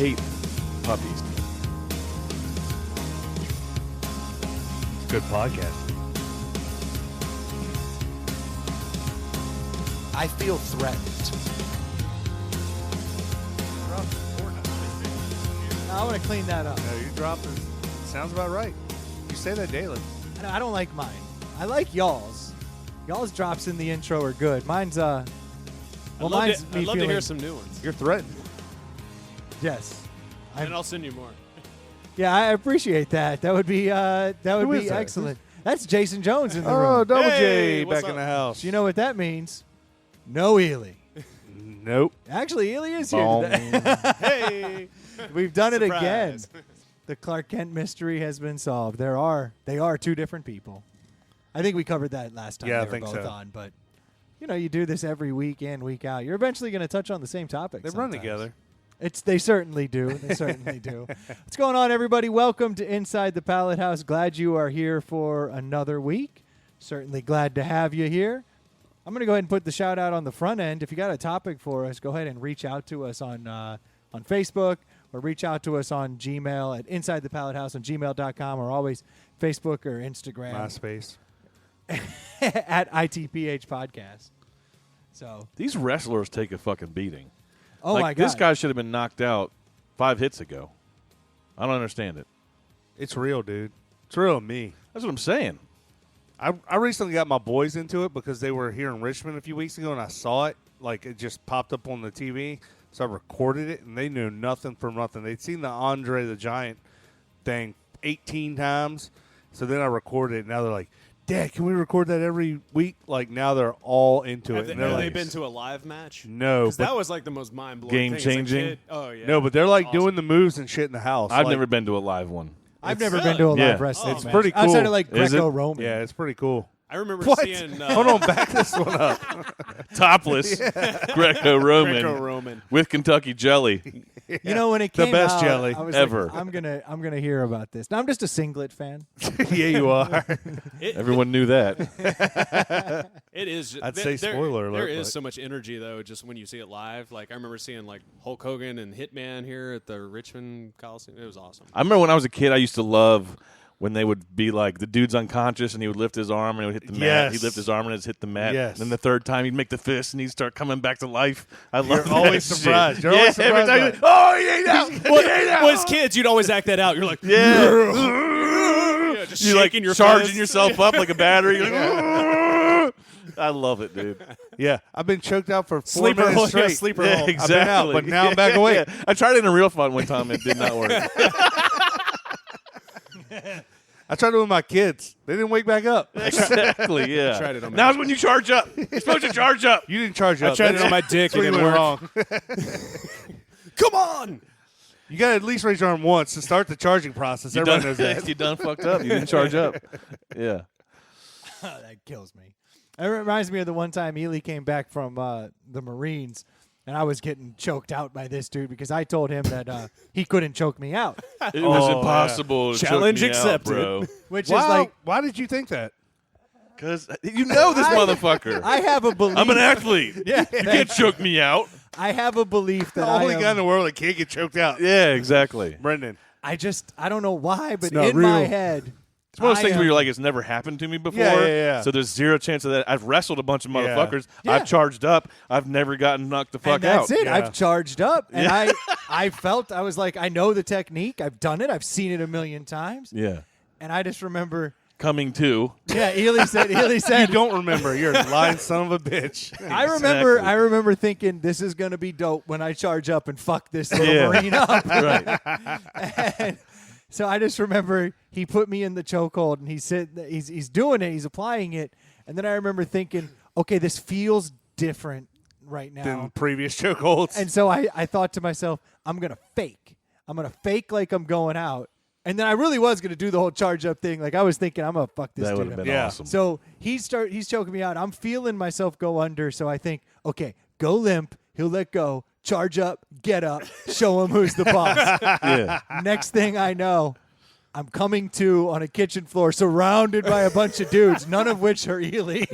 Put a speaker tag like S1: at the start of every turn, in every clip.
S1: hate puppies.
S2: It's a good podcast.
S3: I feel threatened. I want to clean that up.
S2: No, you dropped it. Sounds about right. You say that daily.
S3: I don't like mine. I like y'all's. Y'all's drops in the intro are good. Mine's
S4: I'd love to hear some new ones.
S2: You're threatened.
S3: Yes.
S4: And I'll send you more.
S3: Yeah, I appreciate that. That would be excellent. That's Jason Jones in the room.
S2: Oh, Double
S4: Hey,
S2: J
S4: what's
S2: back in
S4: up?
S2: the house.
S3: Do you know what that means? No Ely.
S2: Nope.
S3: Actually, Ely is here
S1: Boom.
S3: today.
S4: Hey!
S3: We've done it again.
S4: Surprise.
S3: The Clark Kent mystery has been solved. They are two different people. I think we covered that last time
S2: Yeah, I
S3: they were
S2: think
S3: both
S2: so.
S3: on, but you do this every week in, week out. You're eventually going to touch on the same topic.
S2: They run together.
S3: They certainly do. They certainly do. What's going on, everybody? Welcome to Inside the Pallet House. Glad you are here for another week. Certainly glad to have you here. I'm going to go ahead and put the shout out on the front end. If you got a topic for us, go ahead and reach out to us on Facebook or reach out to us on Gmail at insidethepallethouse@gmail.com or always Facebook or Instagram
S2: MySpace.
S3: at ITPH Podcast. So,
S1: These wrestlers take a fucking beating.
S3: oh
S1: like,
S3: my God.
S1: This guy should have been knocked out 5 hits ago. I don't understand it.
S2: It's real, dude. It's real to me.
S1: That's what I'm saying.
S2: I recently got my boys into it because they were here in Richmond a few weeks ago, and I saw it. Like, it just popped up on the TV. So I recorded it, and they knew nothing from nothing. They'd seen the Andre the Giant thing 18 times. So then I recorded it, and now they're like, Dad, can we record that every week? Like, now they're all into it.
S4: Have
S2: And
S4: they,
S2: they're
S4: have
S2: like,
S4: they been to a live match?
S2: No.
S4: Because
S2: But,
S4: that was like the most mind-blowing
S1: Game
S4: thing as a
S1: changing?
S4: kid. Oh, yeah.
S2: no, but they're like
S4: Awesome.
S2: doing the moves and shit in the house.
S1: I've
S2: Like,
S1: never been to a live one.
S3: I've
S4: It's
S3: never
S4: really-
S3: been to a live
S1: Yeah.
S3: wrestling
S2: It's
S3: match.
S2: pretty cool.
S3: Outside of like
S1: Is it?
S3: Greco-Roman.
S2: Yeah, it's pretty cool.
S4: I remember
S2: What?
S4: seeing
S2: Hold on, back this one up.
S1: Topless. Greco-Roman.
S4: Greco-Roman.
S1: With Kentucky jelly.
S3: You know, when it
S2: The
S3: came
S2: best
S3: out,
S2: jelly
S3: I was
S1: ever.
S3: Like, I'm gonna hear about this. Now I'm just a singlet fan.
S2: Yeah, you are.
S1: Everyone knew that.
S4: It is.
S2: I'd say spoiler alert,
S4: There is
S2: but-
S4: so much energy, though, just when you see it live. Like, I remember seeing, like, Hulk Hogan and Hitman here at the Richmond Coliseum. It was awesome.
S1: I remember when I was a kid, I used to love when they would be like, the dude's unconscious and he would lift his arm and it would hit the mat.
S2: Yes.
S1: He'd lift his arm and it'd hit the mat.
S2: Yes.
S1: And then the third time he'd make the fist and he'd start coming back to life. I love
S2: You're
S1: that
S2: always
S1: shit.
S2: surprised. You're
S1: yeah,
S2: always surprised
S1: every
S2: by
S1: time. Oh, he ain't out.
S4: Well, as kids, you'd always act that out. You're like,
S1: Yeah.
S4: just
S1: You're like
S4: shaking your
S1: charging
S4: fist.
S1: yourself up like a battery. You're like, I love it, dude.
S2: Yeah, I've been choked out for 4
S4: Sleeper
S2: minutes
S4: hole,
S2: straight.
S4: yeah, sleeper
S1: Yeah,
S4: hole.
S1: exactly.
S2: I've been out, but now I'm back awake.
S1: Yeah. I tried it in a real fun one time. It did not work.
S2: I tried it with my kids. They didn't wake back up.
S1: Exactly, yeah.
S4: tried it on my-
S1: Now's when you charge up. You're supposed to charge up.
S2: You didn't charge
S4: I
S2: up.
S4: tried it on my dick.
S2: That's where
S4: It
S2: you
S4: didn't
S2: went
S4: work.
S2: wrong.
S4: Come on.
S2: You got to at least raise your arm once to start the charging process.
S1: You
S2: Everyone
S1: done,
S2: knows that.
S1: you done fucked up. You didn't charge up. Yeah.
S3: That kills me. It reminds me of the one time Ely came back from the Marines, and I was getting choked out by this dude because I told him that he couldn't choke me out,
S1: It was
S2: Oh,
S1: impossible to choke
S4: Challenge
S1: me out,
S4: accepted.
S1: bro.
S3: which
S2: Wow.
S3: is like
S2: Why did you think that?
S1: Because you know this motherfucker.
S3: I have a belief.
S1: I'm an athlete.
S3: Yeah,
S1: You can't choke me out.
S3: I have a belief
S2: The
S3: that
S2: only
S3: I
S2: guy in
S3: am,
S2: the world that can't get choked out.
S1: Yeah, exactly.
S2: Brendan.
S3: I don't know why, but
S2: not
S3: in my
S2: real.
S3: head,
S1: It's one of those
S3: I
S1: things where
S3: am-
S1: you're like, it's never happened to me before.
S2: Yeah.
S1: So there's zero chance of that. I've wrestled a bunch of motherfuckers.
S3: Yeah.
S1: I've charged up. I've never gotten knocked the fuck
S3: and that's
S1: out.
S3: it.
S2: Yeah.
S3: I've charged up, and I felt I was like, I know the technique. I've done it. I've seen it a million times,
S1: Yeah.
S3: and I just remember.
S1: Coming to.
S3: Yeah, Ely said.
S2: You don't remember. You're a lying son of a bitch.
S3: I remember thinking this is gonna be dope when I charge up and fuck this little
S1: Yeah.
S3: Marine up.
S1: Right.
S3: And so I just remember he put me in the chokehold and he's doing it, he's applying it, and then I remember thinking, okay, this feels different right now.
S2: Than previous chokeholds.
S3: And so I thought to myself, I'm gonna fake like I'm going out. And then I really was going to do the whole charge up thing. Like I was thinking, I'm going to fuck this
S1: That would
S3: dude
S1: have
S3: up.
S1: been
S2: Yeah.
S1: awesome.
S3: So he's choking me out. I'm feeling myself go under. So I think, okay, go limp. He'll let go. Charge up. Get up. Show him who's the boss.
S1: Yeah.
S3: Next thing I know, I'm coming to on a kitchen floor surrounded by a bunch of dudes, none of which are Ely.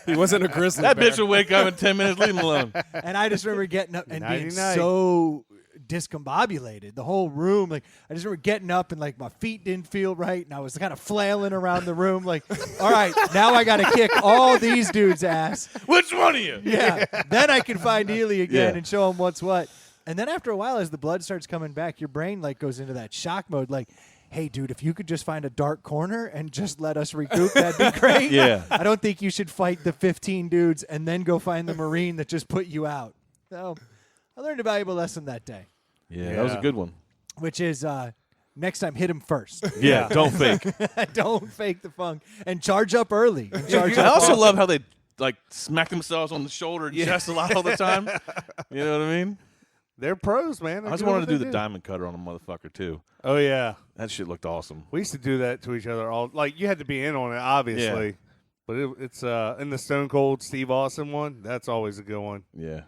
S4: He wasn't a grizzly
S1: That
S4: bear.
S1: bitch will wake up in 10 minutes. Leave him alone.
S3: And I just remember getting up and being
S2: Nighty-night.
S3: so discombobulated. The whole room, like I just remember getting up and like my feet didn't feel right, and I was kind of flailing around the room, like, all right, now I got to kick all these dudes' ass.
S1: Which one of you?
S3: Yeah, then I can find Ely again
S1: Yeah.
S3: and show him what's what. And then after a while, as the blood starts coming back, your brain like goes into that shock mode, like, hey, dude, if you could just find a dark corner and just let us recoup, that'd be great.
S1: Yeah.
S3: I don't think you should fight the 15 dudes and then go find the Marine that just put you out. So I learned a valuable lesson that day,
S1: Yeah, that was a good one.
S3: which is next time hit him first.
S1: Yeah, don't fake.
S3: Don't fake the funk and charge up early. And charge
S1: I
S3: up
S1: also
S3: often.
S1: love how they like smack themselves on the shoulder and chest a lot all the time. You know what I mean?
S2: They're pros, man.
S1: I
S2: They're
S1: just
S2: good at
S1: wanted
S2: what
S1: to do
S2: they
S1: the diamond cutter on a motherfucker too.
S2: Oh yeah,
S1: That shit looked awesome.
S2: we used to do that to each other. All like you had to be in on it, obviously.
S1: Yeah.
S2: But it's in the Stone Cold Steve Austin one. That's always a good one.
S1: Yeah.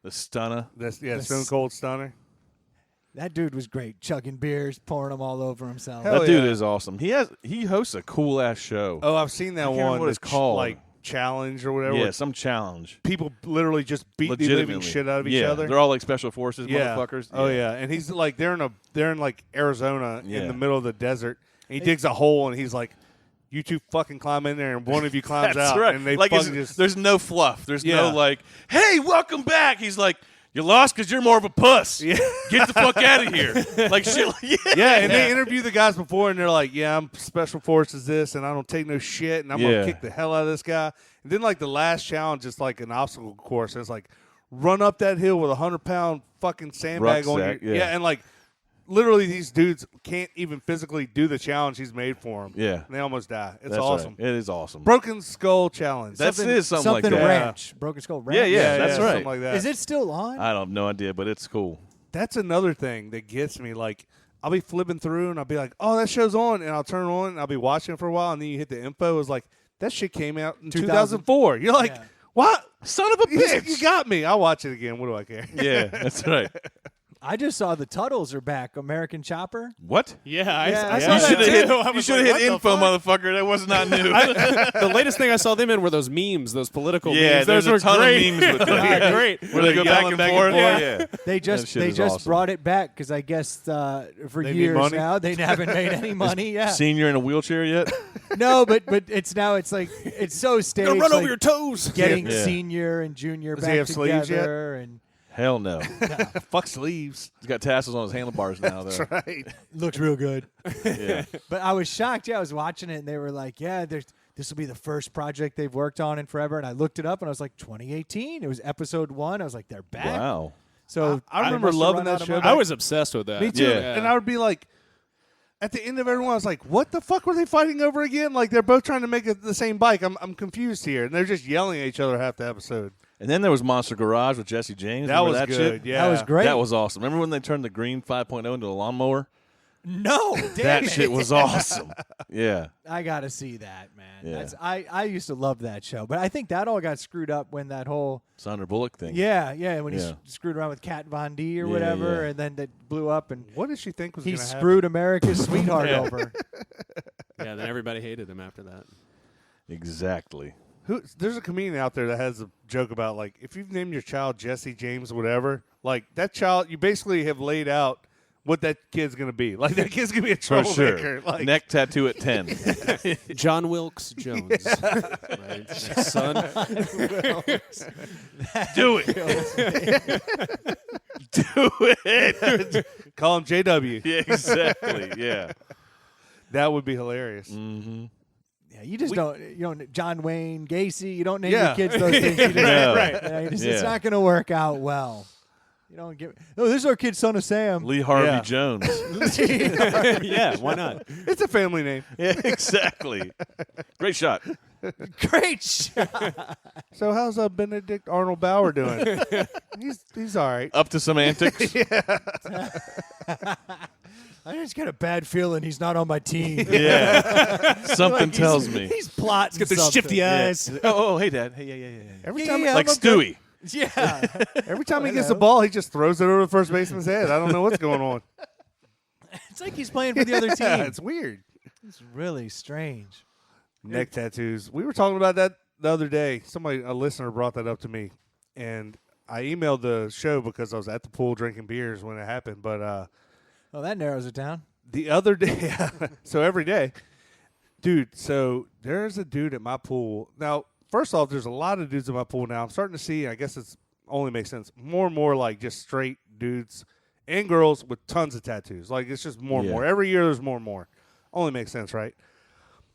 S1: The stunner.
S2: That's
S3: The
S2: Stone Cold Stunner.
S3: That dude was great, chugging beers, pouring them all over himself.
S2: Hell
S1: That dude
S2: yeah.
S1: is awesome. He hosts a cool ass show.
S2: Oh, I've seen that
S1: I can't remember
S2: one.
S1: what
S2: the
S1: it's called.
S2: like challenge or whatever.
S1: Yeah,
S2: where
S1: some challenge.
S2: people literally just beat the
S1: Legitimately.
S2: living shit out of each
S1: Yeah,
S2: other.
S1: they're all like special forces
S2: yeah.
S1: motherfuckers.
S2: Oh yeah, and he's like they're in like Arizona in
S1: Yeah.
S2: the middle of the desert. And he digs a hole and he's like, "You two fucking climb in there, and one of you climbs
S1: That's
S2: out."
S1: right.
S2: And they
S1: like
S2: fucking just
S1: there's no fluff. There's
S2: Yeah.
S1: no like, hey, welcome back. He's like, you lost because you're more of a puss.
S2: Yeah.
S1: Get the fuck out of here. Like shit. Yeah.
S2: yeah, and they interview the guys before, and they're like, "Yeah, I'm special forces this, and I don't take no shit, and I'm
S1: Yeah.
S2: gonna kick the hell out of this guy." And then like the last challenge is like an obstacle course. It's like run up that hill with a 100-pound fucking sandbag on
S1: Rucksack,
S2: your
S1: yeah.
S2: and like literally these dudes can't even physically do the challenge he's made for them.
S1: Yeah.
S2: And they almost die. It's
S1: That's
S2: awesome.
S1: Right. It is awesome.
S2: Broken Skull Challenge.
S1: That's
S2: Something-
S1: it. Something like
S3: Something
S1: that.
S3: Ranch, Broken Skull Ranch.
S1: Yeah, that's right.
S2: Something like that.
S3: Is it still on?
S1: I don't have no idea, but it's cool.
S2: That's another thing that gets me. Like, I'll be flipping through and I'll be like, "Oh, that show's on," and I'll turn it on and I'll be watching it for a while, and then you hit the info. It's like that shit came out in 2004. You're like,
S3: Yeah.
S2: "What?
S1: Son of a bitch.
S2: You got me." I'll watch it again. What do I care?
S1: Yeah, that's right.
S3: I just saw the Tuttles are back. American Chopper.
S1: What?
S4: Yeah, I
S3: Yeah,
S4: saw
S1: You
S4: that
S1: should have
S4: too.
S1: hit,
S4: I
S1: you
S4: was
S1: should
S4: like,
S1: have hit
S4: what the
S1: info,
S4: fuck?
S1: motherfucker. That was not new.
S4: The latest thing I saw them in were those memes, those political
S1: Yeah,
S4: memes.
S1: there's
S4: Those
S1: a
S4: were
S1: ton
S4: great.
S1: of memes with them.
S4: Yeah, great.
S1: Where they go back
S2: yelling
S1: and forth. Yeah.
S3: They
S1: That
S3: just
S1: shit is awesome.
S3: brought it back because I guess for
S2: They need
S3: years
S2: money?
S3: now they haven't made any money. Yeah,
S1: Senior in a wheelchair yet?
S3: no, but it's like it's so staged.
S4: Gonna run
S3: like
S4: over your toes.
S3: getting
S1: Yeah.
S3: senior and junior
S2: Does he
S3: back
S2: have sleeves yet?
S3: together, and
S1: Hell no.
S2: Fuck sleeves.
S1: He's got tassels on his handlebars now, though.
S2: That's right.
S3: looks real good.
S1: Yeah.
S3: But I was shocked. Yeah, I was watching it, and they were like, "Yeah, this will be the first project they've worked on in forever." And I looked it up, and I was like, 2018. It was episode 1. I was like, they're back.
S1: Wow.
S3: So
S2: I remember
S3: must have
S2: loving
S3: run
S2: that
S3: out of
S2: show
S3: money.
S4: I was obsessed with that.
S2: Me too.
S1: Yeah.
S2: And I would be like, at the end of everyone, I was like, "What the fuck were they fighting over again?" Like they're both trying to make the same bike. I'm confused here, and they're just yelling at each other half the episode.
S1: And then there was Monster Garage with Jesse James.
S2: That
S1: Remember
S2: was
S1: that
S2: good.
S1: shit?
S2: Yeah,
S3: That was great.
S1: That was awesome. Remember when they turned the green 5.0 into a lawnmower?
S3: No, damn
S1: That
S3: it.
S1: shit was awesome. Yeah.
S3: I gotta see that, man.
S1: Yeah.
S3: That's I used to love that show, but I think that all got screwed up when that whole
S1: Sandra Bullock thing.
S3: when he
S1: Yeah.
S3: screwed around with Kat Von D or
S1: Yeah,
S3: whatever,
S1: yeah.
S3: and then that blew up, and
S2: What did she think was
S3: he
S2: going to happen?
S3: screwed America's sweetheart
S1: Yeah.
S3: over.
S4: Yeah, then everybody hated him after that.
S1: Exactly.
S2: There's a comedian out there that has a joke about like if you've named your child Jesse James whatever, like that child, you basically have laid out what that kid's gonna be. Like that kid's gonna be a
S1: For
S2: troublemaker.
S1: sure.
S2: Like
S1: Neck tattoo at 10.
S4: John Wilkes Jones. Right? Son.
S1: Do it. Do it.
S2: call him JW.
S1: Yeah, exactly. Yeah.
S2: That would be hilarious.
S1: Mm-hmm.
S3: Yeah, you just don't John Wayne Gacy. You don't name
S2: Yeah.
S3: your kids those things. You just,
S1: No.
S3: It's
S1: Yeah.
S3: not going to work out well. You don't give. Oh, this is our kid's son of Sam.
S1: Lee Harvey
S2: Yeah.
S1: Jones.
S4: Yeah, why not?
S2: It's a family name.
S1: Yeah, exactly. Great shot.
S3: Great shot.
S2: So how's Benedict Arnold Bauer doing? he's all right.
S1: Up to some antics.
S3: I just got a bad feeling he's not on my team.
S1: Yeah. Something tells me.
S3: He's plotting.
S4: Get their
S3: something.
S4: shifty eyes.
S1: Oh, hey, Dad. Hey, yeah.
S2: Every
S3: Yeah,
S2: time,
S3: yeah,
S1: Like
S3: I'm okay.
S1: Stewie.
S3: Yeah.
S2: every time he gets
S3: Hello.
S2: the ball, he just throws it over the first baseman's head. I don't know what's going on.
S3: It's like he's playing for the other team.
S2: It's weird.
S3: It's really strange.
S2: Neck tattoos. We were talking about that the other day. A listener brought that up to me, and I emailed the show because I was at the pool drinking beers when it happened. But
S3: Oh, that narrows it down.
S2: the other day, so every day, dude. So there's a dude at my pool now. First off, there's a lot of dudes at my pool now. I'm starting to see. I guess it's only makes sense. More and more like just straight dudes and girls with tons of tattoos. Like it's just more and more. Every year there's more and more. Only makes sense, right?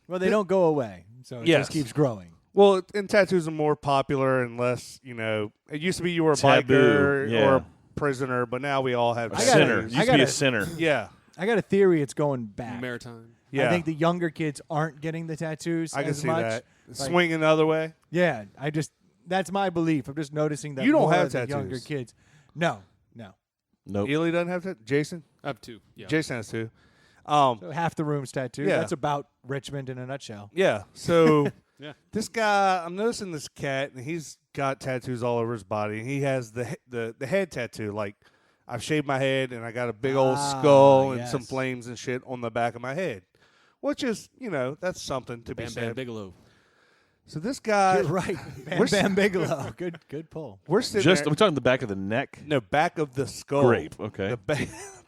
S3: Well, they don't go away, so it
S2: Yes.
S3: just keeps growing.
S2: Well, and tattoos are more popular and less, it used to be you were a
S1: Taboo,
S2: biker or a prisoner, but now we all have
S1: A
S3: gotta-
S1: sinner.
S3: I
S1: Used to be
S3: gotta-
S1: a sinner.
S2: Yeah.
S3: I got a theory it's going back.
S4: Maritime.
S2: Yeah.
S3: I think the younger kids aren't getting the tattoos
S2: I can
S3: as
S2: see
S3: much.
S2: that.
S3: Like,
S2: Swinging the other way.
S3: Yeah, that's my belief. I'm just noticing that
S2: You don't
S3: more
S2: have
S3: of the
S2: tattoos.
S3: younger kids. No.
S1: Nope.
S2: Ely doesn't have that. Jason?
S4: I have 2. Yeah.
S2: Jason has two.
S3: So half the room's tattooed.
S2: Yeah.
S3: That's about Richmond in a nutshell.
S2: Yeah. So
S4: Yeah.
S2: this guy, I'm noticing this cat, and he's got tattoos all over his body. And he has the head tattoo. Like, I've shaved my head, and I got a big old skull and some
S3: yes.
S2: flames and shit on the back of my head, which is, that's something to be
S4: Bam
S2: said.
S4: Bam Bigelow.
S2: So this guy,
S3: You're right. Bam
S2: we're
S3: Bam Bigelow. Good pull.
S2: we're sitting
S1: Just
S2: there.
S1: I'm talking the back of the neck.
S2: No, back of the skull.
S1: Grape. Okay.
S2: The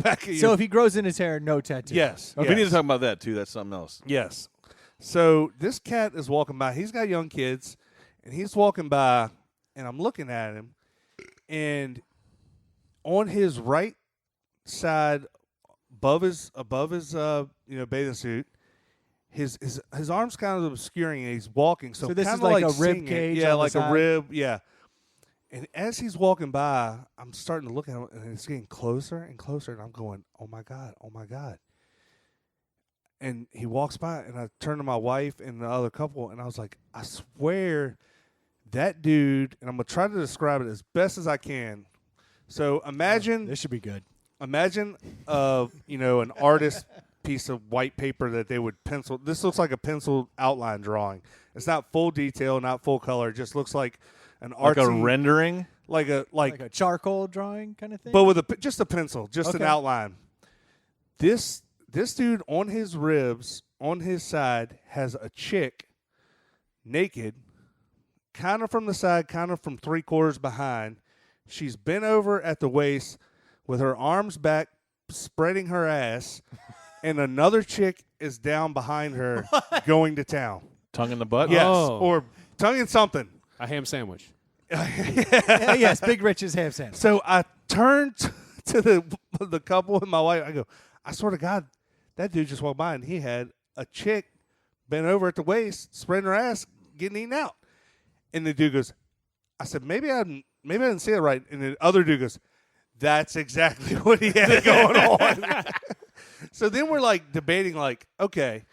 S2: back of
S3: So
S2: your.
S3: if he grows in his hair, no tattoo.
S2: Yes.
S1: Oh,
S2: yes.
S1: We need to talk about that too. That's something else.
S2: Yes. So this cat is walking by. He's got young kids, and he's walking by, and I'm looking at him, and on his right side, above his bathing suit, his arms kind of obscuring, and he's walking. So
S3: this is
S2: kinda
S3: like a rib
S2: seeing it.
S3: cage
S2: Yeah,
S3: on the
S2: like a
S3: side?
S2: rib. Yeah. And as he's walking by, I'm starting to look at him, and it's getting closer and closer, and I'm going, "Oh my god! Oh my god!" And he walks by, and I turn to my wife and the other couple, and I was like, "I swear, that dude." And I'm gonna try to describe it as best as I can. So imagine,
S3: This should be good.
S2: imagine, an artist piece of white paper that they would pencil. This looks like a pencil outline drawing. It's not full detail, not full color. It just looks like an
S1: Like
S2: artsy,
S1: a rendering.
S2: like
S3: Like a charcoal drawing kind of thing.
S2: but with just a pencil, just an
S3: Okay.
S2: outline. This dude on his ribs, on his side, has a chick naked, kind of from the side, kind of from 3/4 behind. She's bent over at the waist with her arms back, spreading her ass, and another chick is down behind her going to town.
S1: Tongue in the butt.
S2: Yes,
S4: Oh.
S2: or tongue in something.
S4: A ham sandwich.
S3: Yeah, yes, Big Rich's ham sandwich.
S2: So I turned to the couple and my wife. I go, I swear to God, that dude just walked by and he had a chick bent over at the waist, spreading her ass, getting eaten out. And the dude goes, I said, maybe I didn't see it right. And the other dude goes, that's exactly what he had going on. So then we're like debating, like, okay,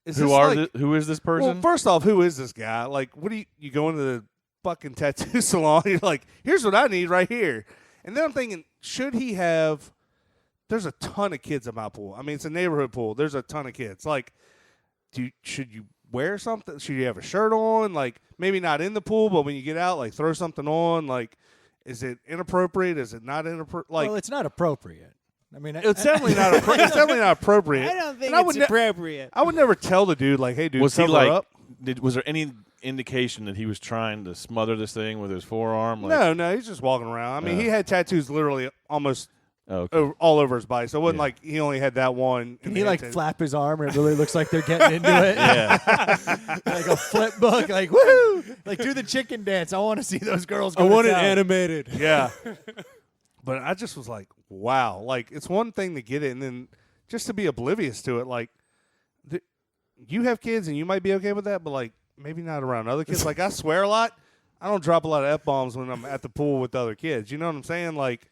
S1: Who is this person?
S2: well, first off, who is this guy? Like, what do you go into the fucking tattoo salon? You're like, here's what I need right here. And then I'm thinking, should he have? There's a ton of kids at my pool. I mean, it's a neighborhood pool. There's a ton of kids. Like, should you wear something? Should you have a shirt on? Like, maybe not in the pool, but when you get out, like, throw something on. Like, is it inappropriate? Is it not inappropriate? Like,
S3: Well, it's not appropriate. I mean,
S2: it's definitely not. It's definitely not appropriate.
S3: I don't think
S2: And I
S3: it's
S2: would
S3: appropriate.
S2: I would never tell the dude, like, hey, dude,
S1: was he
S2: cover
S1: like?
S2: up.
S1: Was there any indication that he was trying to smother this thing with his forearm? Like,
S2: No, he's just walking around. I mean,
S1: Yeah.
S2: he had tattoos literally almost
S1: Oh, okay.
S2: all over his body. So it wasn't
S1: Yeah.
S2: like he only had that one.
S3: Can
S2: and
S3: he
S2: had
S3: like
S2: tattoos.
S3: flap his arm and it really looks like they're getting into it?
S1: Yeah.
S3: Like a flip book, like woo! Like do the chicken dance. I want to see those girls go to town.
S4: animated.
S2: Yeah. But I just was like, wow. Like, it's one thing to get it, and then just to be oblivious to it. Like, you have kids, and you might be okay with that, but, like, maybe not around other kids. Like, I swear a lot. I don't drop a lot of F-bombs when I'm at the pool with other kids. You know what I'm saying? Like,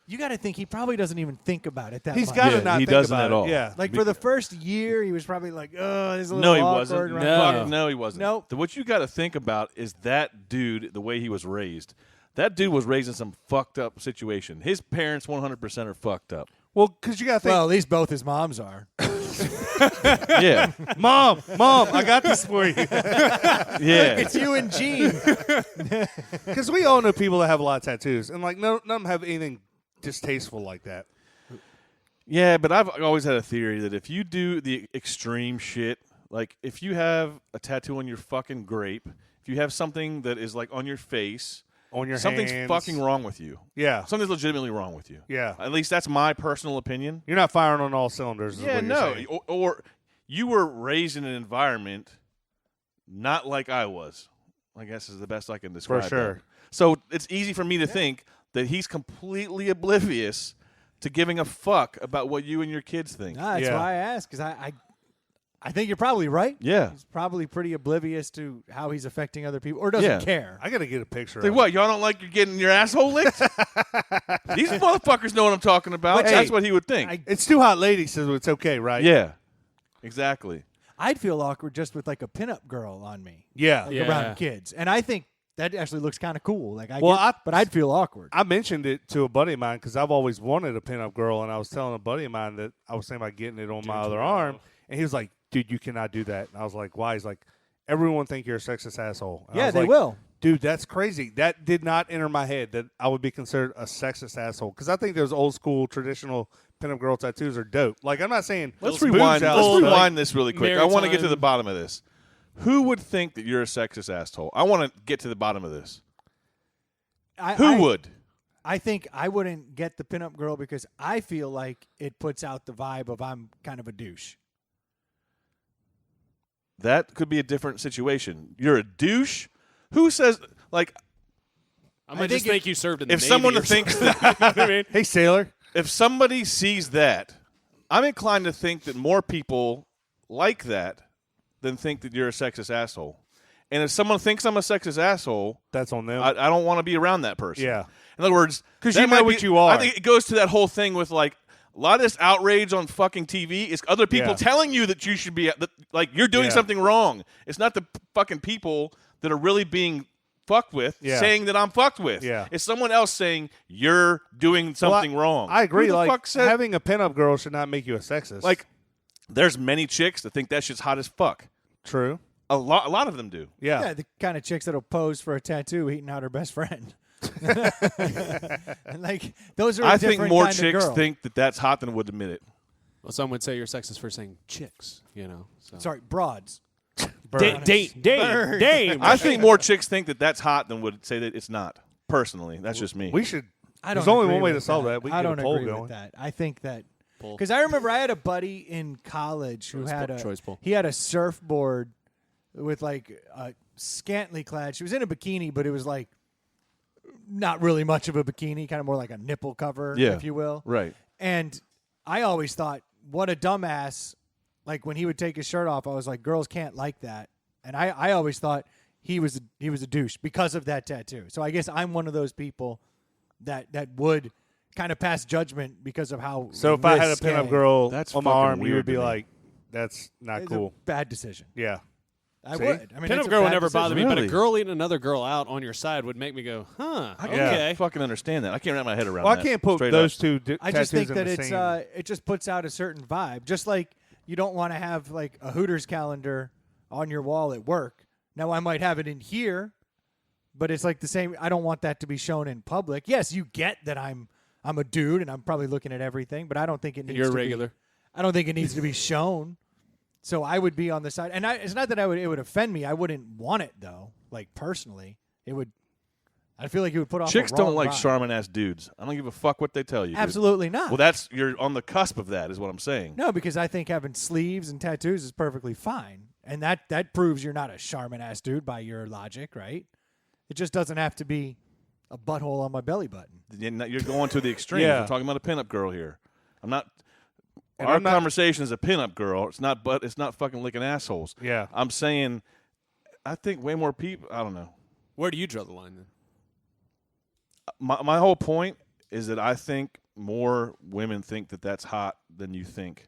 S3: You got to think he probably doesn't even think about it that
S2: he's
S3: much.
S2: got to
S1: Yeah,
S2: not
S1: he
S2: think
S1: doesn't
S2: about
S1: at
S2: it.
S1: all.
S2: Yeah.
S3: Like for the first year, he was probably like, "Oh, this is a
S1: No,
S3: little
S1: he
S3: awkward."
S1: wasn't.
S3: around
S4: No.
S3: the
S1: Fuck, no, he wasn't.
S3: Nope.
S1: What you got to think about is that dude, the way he was raised. That dude was raised in some fucked up situation. His parents 100% are fucked up.
S2: Well, because you got to think,
S3: Well, at least both his moms are.
S1: Yeah.
S2: Mom, I got this for you.
S1: Yeah.
S3: It's you and Gene.
S2: Because we all know people that have a lot of tattoos, and like none of them have anything distasteful like that.
S1: Yeah, but I've always had a theory that if you do the extreme shit, like if you have a tattoo on your fucking grape, if you have something that is like on your face,
S2: on your
S1: something's
S2: hands.
S1: fucking wrong with you.
S2: Yeah.
S1: Something's legitimately wrong with you.
S2: Yeah.
S1: At least that's my personal opinion.
S2: You're not firing on all cylinders. Is
S1: Yeah,
S2: what you're
S1: no.
S2: saying.
S1: Or you were raised in an environment not like I was, I guess is the best I can describe
S2: For sure.
S1: it. So it's easy for me to think that he's completely oblivious to giving a fuck about what you and your kids think.
S3: Nah, that's
S2: Yeah.
S3: why I asked, because I think you're probably right.
S1: Yeah.
S3: He's probably pretty oblivious to how he's affecting other people, or doesn't care.
S2: I got to get a picture
S1: Like
S2: of
S1: what? Y'all don't like you getting your asshole licked? These motherfuckers know what I'm talking about.
S3: But,
S1: That's
S3: hey,
S1: what he would think.
S2: It's too hot lady, so it's okay, right?
S1: Yeah. Exactly.
S3: I'd feel awkward just with like a pinup girl on me,
S2: Yeah.
S3: like
S4: Yeah.
S3: around kids, and I think that actually looks kind of cool. Like, but I'd feel awkward.
S2: I mentioned it to a buddy of mine because I've always wanted a pinup girl, and I was telling a buddy of mine that I was thinking about getting it on my other arm, and he was like, "Dude, you cannot do that." And I was like, "Why?" He's like, "Everyone think you're a sexist asshole." And I
S3: Yeah,
S2: was
S3: they
S2: like,
S3: will.
S2: Dude, that's crazy. That did not enter my head that I would be considered a sexist asshole because I think those old school traditional pinup girl tattoos are dope. Like, I'm not saying
S1: Let's
S2: boobs
S1: rewind.
S2: out,
S1: Let's
S2: but,
S1: rewind this really quick. I want to get to
S4: Maritime.
S1: the bottom of this. Who would think that you're a sexist asshole? I want to get to the bottom of this. Who would?
S3: I think I wouldn't get the pinup girl because I feel like it puts out the vibe of I'm kind of a douche.
S1: That could be a different situation. You're a douche. Who says like
S4: I might just think you served in the
S1: if
S4: Navy
S1: someone
S4: or
S1: thinks
S4: something.
S1: that
S4: You know what I mean?
S2: Hey, sailor.
S1: if somebody sees that, I'm inclined to think that more people like that than think that you're a sexist asshole. And if someone thinks I'm a sexist asshole,
S2: That's on them.
S1: I don't want to be around that person.
S2: Yeah.
S1: In other words,
S2: 'Cause
S1: that
S2: you know
S1: might
S2: what
S1: be-
S2: you are.
S1: I think it goes to that whole thing with like a lot of this outrage on fucking TV is other people
S2: Yeah.
S1: telling you that you should be that, like you're doing
S2: Yeah.
S1: something wrong. It's not the fucking people that are really being fucked with
S2: Yeah.
S1: saying that I'm fucked with.
S2: Yeah.
S1: It's someone else saying you're doing something wrong.
S2: I agree.
S1: Who the
S2: Like,
S1: fuck said,
S2: having a pinup girl should not make you a sexist.
S1: like there's many chicks that think that shit's hot as fuck.
S2: true.
S1: A lot of them do.
S2: Yeah.
S3: Yeah, the kind of chicks that'll pose for a tattoo eating out her best friend. Like those are.
S1: I
S3: a
S1: think
S3: different
S1: more
S3: kind of
S1: chicks
S3: girl.
S1: think that that's hot than would admit it.
S4: Well, some would say you're sexist for saying chicks, you know. So.
S3: Sorry, broads.
S2: Bird.
S4: Dame.
S1: I think more chicks think that that's hot than would say that it's not. Personally, that's just me.
S2: We should.
S3: I
S2: There's
S3: don't
S2: only
S3: agree
S2: one way
S3: with
S2: to solve that. We can
S3: I
S2: get
S3: don't
S2: a poll
S3: agree
S2: going.
S3: with that. I think that
S4: Poll.
S3: because I remember I had a buddy in college who
S4: Choice
S3: had
S4: poll-
S3: a
S4: choice poll.
S3: he had a surfboard with like a scantily clad. She was in a bikini, but it was like not really much of a bikini, kind of more like a nipple cover,
S1: Yeah.
S3: if you will.
S1: Right.
S3: And I always thought, what a dumbass. Like when he would take his shirt off, I was like, girls can't like that. And I always thought he was a douche because of that tattoo. So I guess I'm one of those people that would kind of pass judgment because of how.
S2: So if I had a
S3: risque-
S2: pinup girl
S1: That's
S2: on my
S1: fucking
S2: arm, you
S1: weird
S2: would be
S1: to me.
S2: like, "That's not
S3: it's
S2: cool."
S3: a bad decision.
S2: Yeah.
S3: I
S2: See?
S3: would. I mean,
S4: Pinup
S3: it's a
S4: girl would
S3: bad
S4: never
S3: decision.
S4: bother me, but
S1: Really?
S4: a girl eating another girl out on your side would make me go, huh,
S1: I
S2: Yeah.
S4: okay.
S1: can't fucking understand that. I can't wrap my head around
S2: Well,
S1: that.
S2: I can't put
S1: straight
S2: those
S1: up.
S2: two
S3: I just think
S2: tattoos
S3: that
S2: in the
S3: it's
S2: same.
S3: it just puts out a certain vibe. Just like you don't want to have like a Hooters calendar on your wall at work. Now I might have it in here, but it's like the same. I don't want that to be shown in public. Yes, you get that I'm a dude and I'm probably looking at everything, but I don't think it needs
S4: You're
S3: to
S4: regular.
S3: I don't think it needs to be shown. So I would be on the side, and it's not that it would offend me. I wouldn't want it though. Like personally, it would. I feel like it would put off.
S1: Chicks
S3: a wrong
S1: don't like
S3: vibe.
S1: Charmin ass dudes. I don't give a fuck what they tell you. dude.
S3: Absolutely not.
S1: Well, that's you're on the cusp of that, is what I'm saying.
S3: No, because I think having sleeves and tattoos is perfectly fine, and that proves you're not a Charmin ass dude by your logic, right? It just doesn't have to be a butthole on my belly button.
S1: You're going to the extreme.
S2: Yeah.
S1: We're talking about a pinup girl here. I'm not.
S2: And
S1: Our
S2: I'm not-
S1: conversation is a pinup girl. It's not. But it's not fucking licking assholes.
S2: Yeah.
S1: I'm saying. I think way more people. I don't know.
S4: Where do you draw the line then?
S1: My whole point is that I think more women think that that's hot than you think.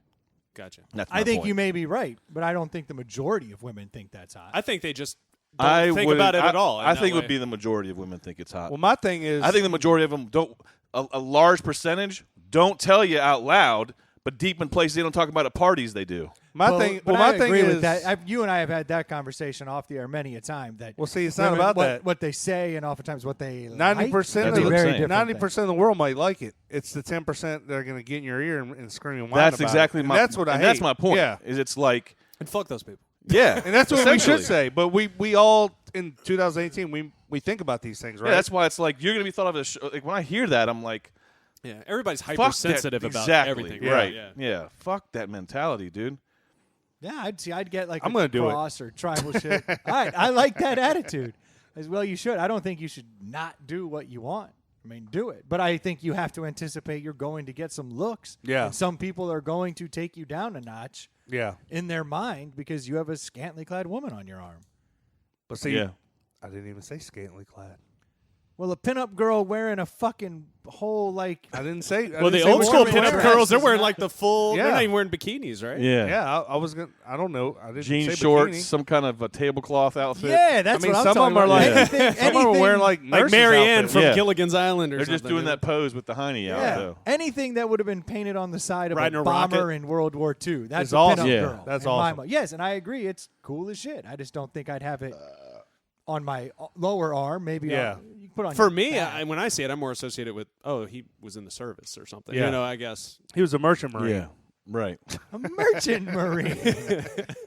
S4: Gotcha.
S1: That's my
S3: I think
S1: point.
S3: you may be right, but I don't think the majority of women think that's hot.
S4: I think they just don't think about it at all. in
S1: I
S4: that
S1: think it
S4: way.
S1: would be the majority of women think it's hot.
S2: Well, my thing is,
S1: I think the majority of them don't. A large percentage don't tell you out loud, but deep in places they don't talk about at parties. They do.
S2: my
S3: Well,
S2: thing.
S3: but
S2: Well, my
S3: I
S2: thing
S3: agree
S2: is
S3: with that. You and I have had that conversation off the air many a time. That
S2: Well, see, it's not
S3: women-
S2: about
S3: what,
S2: that.
S3: What they say and oftentimes what they
S2: 90%
S1: That's
S2: of
S1: what
S2: the
S1: I'm saying.
S2: 90% of the world might like it. It's the 10% that are going to get in your ear and scream and whine
S1: That's
S2: about
S1: exactly
S2: it. And
S1: my.
S2: that's what I
S1: and
S2: hate.
S1: that's my point.
S2: Yeah.
S1: Is it's like
S4: And fuck those people.
S1: Yeah,
S2: And that's what we
S1: essentially.
S2: should say. But we all, in 2018, we think about these things, right?
S1: Yeah, that's why it's like you're gonna be thought of as like when I hear that, I'm like,
S4: Yeah, everybody's
S1: fuck
S4: hypersensitive
S1: that.
S4: about
S1: Exactly.
S4: everything.
S1: Right.
S4: Yeah.
S1: Fuck that mentality, dude.
S3: Yeah, I'd get like
S2: I'm
S3: a
S2: gonna do it.
S3: cross or tribal shit. All right, I like that attitude. As well you should. I don't think you should not do what you want. I mean, do it. But I think you have to anticipate you're going to get some looks.
S2: Yeah.
S3: And some people are going to take you down a notch
S2: Yeah.
S3: in their mind because you have a scantily clad woman on your arm.
S2: But see,
S1: Yeah.
S2: I didn't even say scantily clad.
S3: Well, a pinup girl wearing a fucking whole, like,
S2: I didn't say.
S4: Well, the
S2: I didn't say
S4: old
S2: what
S4: school
S2: you
S3: pinup
S2: were
S4: pinup
S3: wearing.
S4: girls, they're
S3: Is
S4: wearing
S3: not-
S4: like the full.
S2: Yeah.
S4: They're not even wearing bikinis, right?
S1: Yeah.
S2: Yeah, I was gonna. I don't know. I didn't
S1: Jean
S2: say
S1: shorts,
S2: bikini.
S1: some kind of a tablecloth outfit.
S3: yeah, that's
S2: I mean,
S3: what I'm
S2: some of
S3: talking
S2: them are
S3: about.
S2: like.
S3: Anything-
S2: Some of them are wearing
S3: anything-
S2: like
S4: Like
S2: nurses
S4: Marianne
S2: outfits.
S4: from
S1: Yeah.
S4: Gilligan's Island or
S1: They're
S4: something.
S1: just doing that pose with the hiney out,
S3: Yeah,
S1: though.
S3: anything that would have been painted on the side of
S4: Riding
S3: a
S4: a
S3: bomber
S4: rocket.
S3: in World War II. That's
S2: It's
S3: a
S2: awesome.
S3: pinup
S1: Yeah,
S3: girl.
S2: that's
S3: in my
S2: awesome.
S3: mind. Yes, and I agree. It's cool as shit. I just don't think I'd have it on my lower arm. Maybe
S2: Yeah.
S3: you put on
S4: For
S3: your
S4: me,
S3: back.
S4: when I see it, I'm more associated with, he was in the service or something.
S2: Yeah.
S4: You know, I guess.
S2: He was a merchant marine.
S1: Yeah, right.
S3: a merchant marine.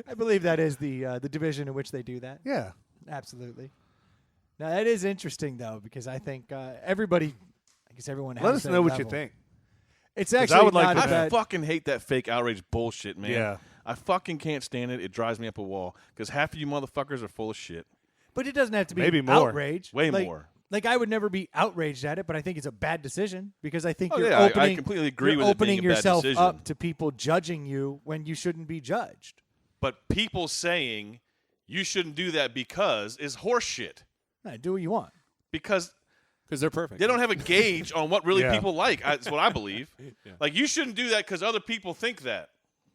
S3: I believe that is the division in which they do that.
S2: Yeah.
S3: Absolutely. Now that is interesting though, because I think everybody, I guess everyone has
S2: Let us
S3: their
S2: know what you
S3: level.
S2: think.
S3: It's
S2: 'Cause I
S3: actually
S2: would like
S3: not
S2: to
S3: a
S2: bet.
S1: I
S3: bad.
S1: fucking hate that fake outrage bullshit, man.
S2: Yeah.
S1: I fucking can't stand it. It drives me up a wall because half of you motherfuckers are full of shit.
S3: But it doesn't have to be
S2: Maybe more.
S3: outrage.
S1: Way
S3: Like-
S1: more.
S3: Like I would never be outraged at it, but I think it's a bad decision because I think
S1: Oh,
S3: you're
S1: yeah, I
S3: opening.
S1: completely agree
S3: you're
S1: with it
S3: opening
S1: being a bad
S3: yourself
S1: decision.
S3: up to people judging you when you shouldn't be judged.
S1: But people saying you shouldn't do that because is horseshit.
S3: Do what you want.
S1: Because
S4: Because they're perfect.
S1: they don't have a gauge on what really
S2: Yeah.
S1: people like. That's what I believe.
S4: Yeah.
S1: Like, you shouldn't do that because other people think that.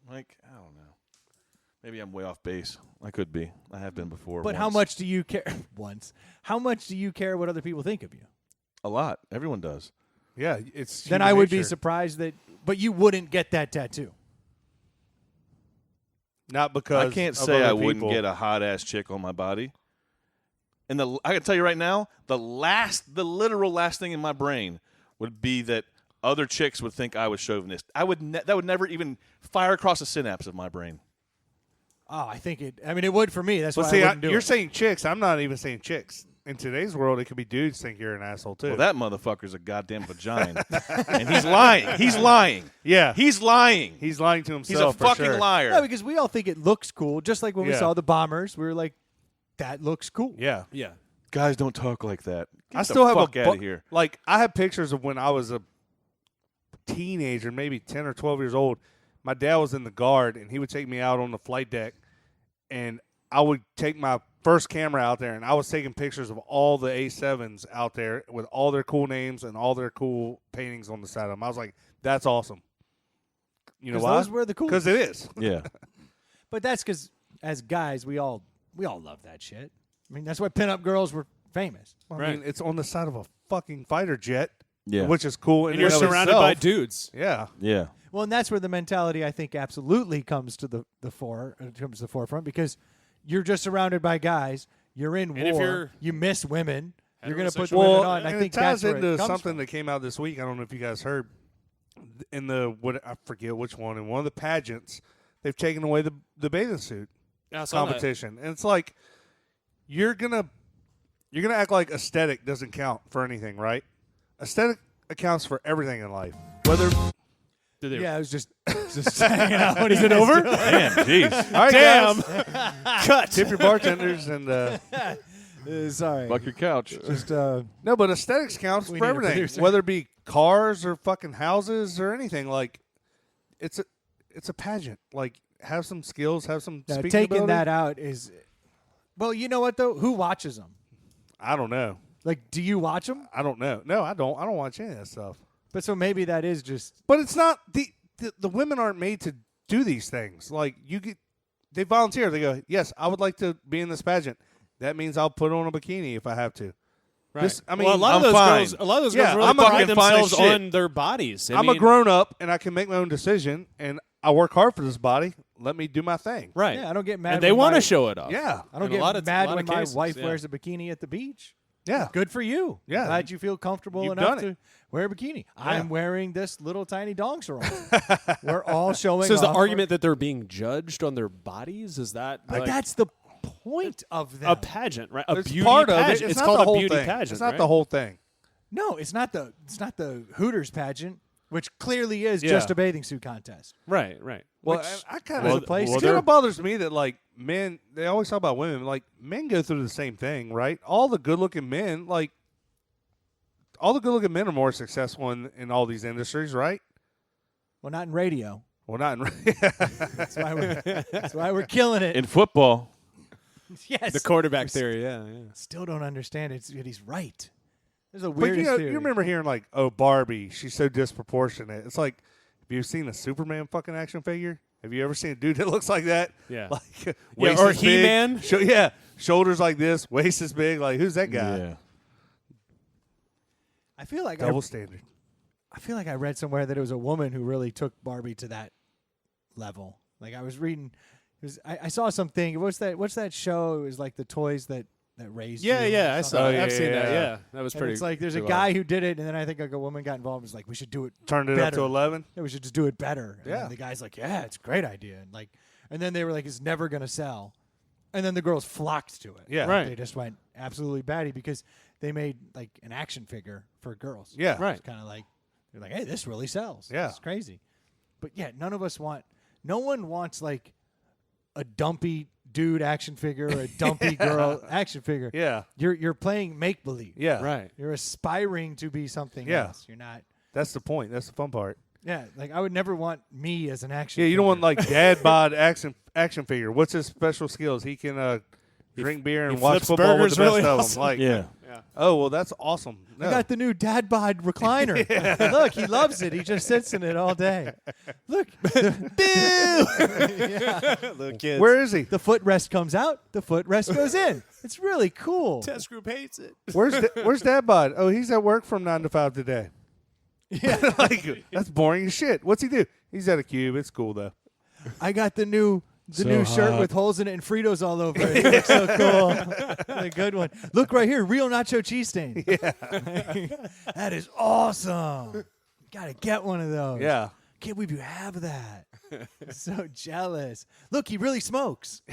S1: Like, I don't know. Maybe I'm way off base. I could be. I have been before.
S3: But how
S1: once.
S3: much do you care? Once. How much do you care what other people think of you?
S1: A lot. Everyone does.
S2: Yeah. It's.
S3: Then
S2: human
S3: I would be
S2: nature.
S3: surprised that. But you wouldn't get that tattoo.
S2: Not because
S1: I can't
S2: of
S1: say
S2: other
S1: I wouldn't
S2: people.
S1: get a hot ass chick on my body. And I can tell you right now, the literal last thing in my brain would be that other chicks would think I was chauvinist. That would never even fire across the synapse of my brain.
S3: Oh, I think it. I mean, it would for me. That's
S2: But
S3: why
S2: see,
S3: I wouldn't do
S2: you're
S3: it.
S2: saying chicks. I'm not even saying chicks. In today's world, it could be dudes think you're an asshole too.
S1: Well, that motherfucker's a goddamn vagina, and he's lying. He's lying.
S2: yeah,
S1: He's lying.
S2: he's lying to
S1: He's
S2: himself.
S1: a
S2: for
S1: fucking
S2: sure.
S1: liar.
S3: No, because we all think it looks cool. Just like when we
S2: Yeah.
S3: saw the bombers, we were like, "That looks cool."
S2: Yeah,
S4: Yeah.
S1: Guys don't talk like that. Get
S2: I
S1: the
S2: still have
S1: fuck
S2: a
S1: out of here.
S2: Like I have pictures of when I was a teenager, maybe 10 or 12 years old. My dad was in the Guard, and he would take me out on the flight deck, and I would take my first camera out there, and I was taking pictures of all the A7s out there with all their cool names and all their cool paintings on the side of them. I was like, "That's awesome." You know
S3: 'Cause
S2: why?
S3: those were the cool.
S2: Because it is.
S1: Yeah.
S3: But that's because as guys, we all love that shit. I mean, that's why pinup girls were famous.
S2: I mean, it's on the side of a fucking fighter jet,
S1: Yeah.
S2: which is cool.
S4: And you're surrounded by dudes.
S2: Yeah.
S1: Yeah.
S3: Well, and that's where the mentality I think absolutely comes to the forefront because you're just surrounded by guys. You're in
S4: And if
S3: war.
S4: you're
S3: you miss women. You're going to put
S4: heterosexual-
S3: women
S2: Well,
S3: on.
S2: and
S3: I think
S2: it ties
S3: that's where
S2: into
S3: it comes
S2: something
S3: from.
S2: that came out this week. I don't know if you guys heard in I forget which one. In one of the pageants, they've taken away the bathing suit
S4: Yeah, I saw that.
S2: competition, and it's like you're gonna act like aesthetic doesn't count for anything, right? Aesthetic accounts for everything in life. Whether
S4: Did they-
S3: Yeah, I was just hanging out. What
S4: Is it over?
S1: Damn, jeez.
S2: all right,
S4: Damn.
S2: guys,
S4: Cut.
S2: tip your bartenders and
S3: Sorry.
S1: Fuck your couch.
S3: Just
S2: no, but aesthetics counts
S3: We
S2: for
S3: need a
S2: everything,
S3: producer.
S2: whether it be cars or fucking houses or anything. Like it's a pageant. Like have some skills, have some
S3: now,
S2: speaking
S3: taking
S2: ability.
S3: that out is. Well, you know what though? Who watches them?
S2: I don't know.
S3: Like, do you watch them?
S2: I don't know. No, I don't. I don't watch any of that stuff.
S3: But so maybe that is just.
S2: But it's not the women aren't made to do these things. Like they volunteer. They go, yes, I would like to be in this pageant. That means I'll put on a bikini if I have to.
S4: Right.
S2: This- I mean,
S4: well, a lot of
S1: I'm
S4: those
S1: fine.
S4: girls,
S2: Yeah,
S4: really
S2: I'm a
S4: pride
S1: fucking fine as
S4: themselves
S1: shit.
S4: on their bodies. I
S2: I'm a
S4: mean,
S2: grown up and I can make my own decision. And I work hard for this body. Let me do my thing.
S4: right?
S3: Yeah, I don't get mad.
S4: and they
S3: want to
S4: show it off.
S2: Yeah.
S3: I don't
S4: In a
S3: get
S4: lot of-
S3: mad
S4: lot
S3: when
S4: of
S3: my
S4: cases,
S3: wife
S4: yeah.
S3: wears a bikini at the beach.
S2: Yeah.
S3: Good for you.
S2: Yeah.
S3: Glad you feel comfortable
S2: You've
S3: enough
S2: done
S3: to wear a bikini. I'm wearing this little tiny dong sarong. We're all showing
S4: So is the
S3: off
S4: argument that they're being judged on their bodies? Is that
S3: But
S4: like
S3: that's the point of them.
S4: a pageant, right? A
S2: It's
S4: beauty
S2: part of it.
S4: pageant.
S2: It's
S4: It's
S2: not
S4: called
S2: the
S4: a
S2: whole
S4: beauty
S2: thing.
S4: pageant.
S2: It's not
S4: right?
S2: the whole thing.
S3: No, it's not the Hooters pageant, which clearly is
S2: Yeah.
S3: just a bathing suit contest.
S4: Right.
S2: Well,
S3: Which
S2: I kind
S3: there's
S2: of
S3: a place
S2: it
S3: to
S2: kind
S3: go.
S2: of bothers me that like men, they always talk about women. Like men go through the same thing, right? All the good-looking men, are more successful in all these industries, right?
S3: Well, not in radio.
S2: Well, not in.
S3: That's why we're killing it.
S1: In football,
S3: yes.
S4: The quarterback theory. Yeah.
S3: Still don't understand it. He's right. There's a
S2: But
S3: weirdest theory.
S2: you remember hearing like, "Oh, Barbie, she's so disproportionate." It's like, have you seen a Superman fucking action figure? Have you ever seen a dude that looks like that?
S4: Yeah.
S2: Like waist
S4: or
S2: is big,
S4: He-Man?
S2: shoulders like this, waist is big. Like who's that guy?
S1: yeah.
S3: I feel like
S2: Double standard.
S3: I feel like I read somewhere that it was a woman who really took Barbie to that level. Like I was reading, I saw something. What's that show? It was like the toys that raised.
S4: Yeah.
S3: you
S4: Yeah.
S3: or
S4: I
S3: something.
S4: saw.
S2: Oh,
S4: it. I've
S2: yeah,
S4: seen that.
S2: yeah.
S4: Yeah. That was
S3: And
S4: pretty.
S3: it's like there's a
S4: pretty
S3: guy
S4: wild.
S3: who did it, and then I think like a woman got involved. And was like, we should do it.
S2: Turned it
S3: better.
S2: up to 11.
S3: Yeah, we should just do it better. And
S2: Yeah.
S3: then the guy's like, yeah, it's a great idea. And then they were like, it's never gonna sell. And then the girls flocked to it.
S2: Yeah.
S4: Right.
S3: They just went absolutely batty because they made like an action figure for girls.
S2: Yeah.
S4: Right.
S3: It's kind of like they're like, hey, this really sells.
S2: Yeah.
S3: It's crazy. But yeah, no one wants like a dumpy dude action figure or a dumpy girl action figure.
S2: Yeah.
S3: You're playing make believe.
S2: Yeah.
S4: Right.
S3: You're aspiring to be something
S2: Yeah.
S3: else. You're not.
S2: That's the point. That's the fun part.
S3: Yeah, like I would never want me as an action.
S2: Yeah, you don't
S3: figure.
S2: want like dad bod action figure. What's his special skills? He can drink beer and
S4: he
S2: watch
S4: flips
S2: football with
S4: burgers
S2: the best
S4: really
S2: of
S4: awesome.
S2: them. Like,
S1: Yeah.
S2: oh well, that's awesome.
S3: I
S2: No.
S3: got the new dad bod recliner. Look, he loves it. He just sits in it all day. Look,
S4: Little kids.
S2: Where is he?
S3: the footrest comes out, the footrest goes in. It's really cool.
S4: Test group hates it.
S2: Where's dad bod? Oh, he's at work from 9 to 5 today.
S3: Yeah,
S2: Like that's boring as shit. What's he do? He's at a cube. It's cool though.
S3: I got the new
S1: So
S3: shirt
S1: hot.
S3: with holes in it and Fritos all over it. It looks so cool. A good one. Look right here, real nacho cheese stain. Yeah. That is awesome. Gotta get one of those.
S2: Yeah.
S3: Can't believe you have that. So jealous. Look, he really smokes.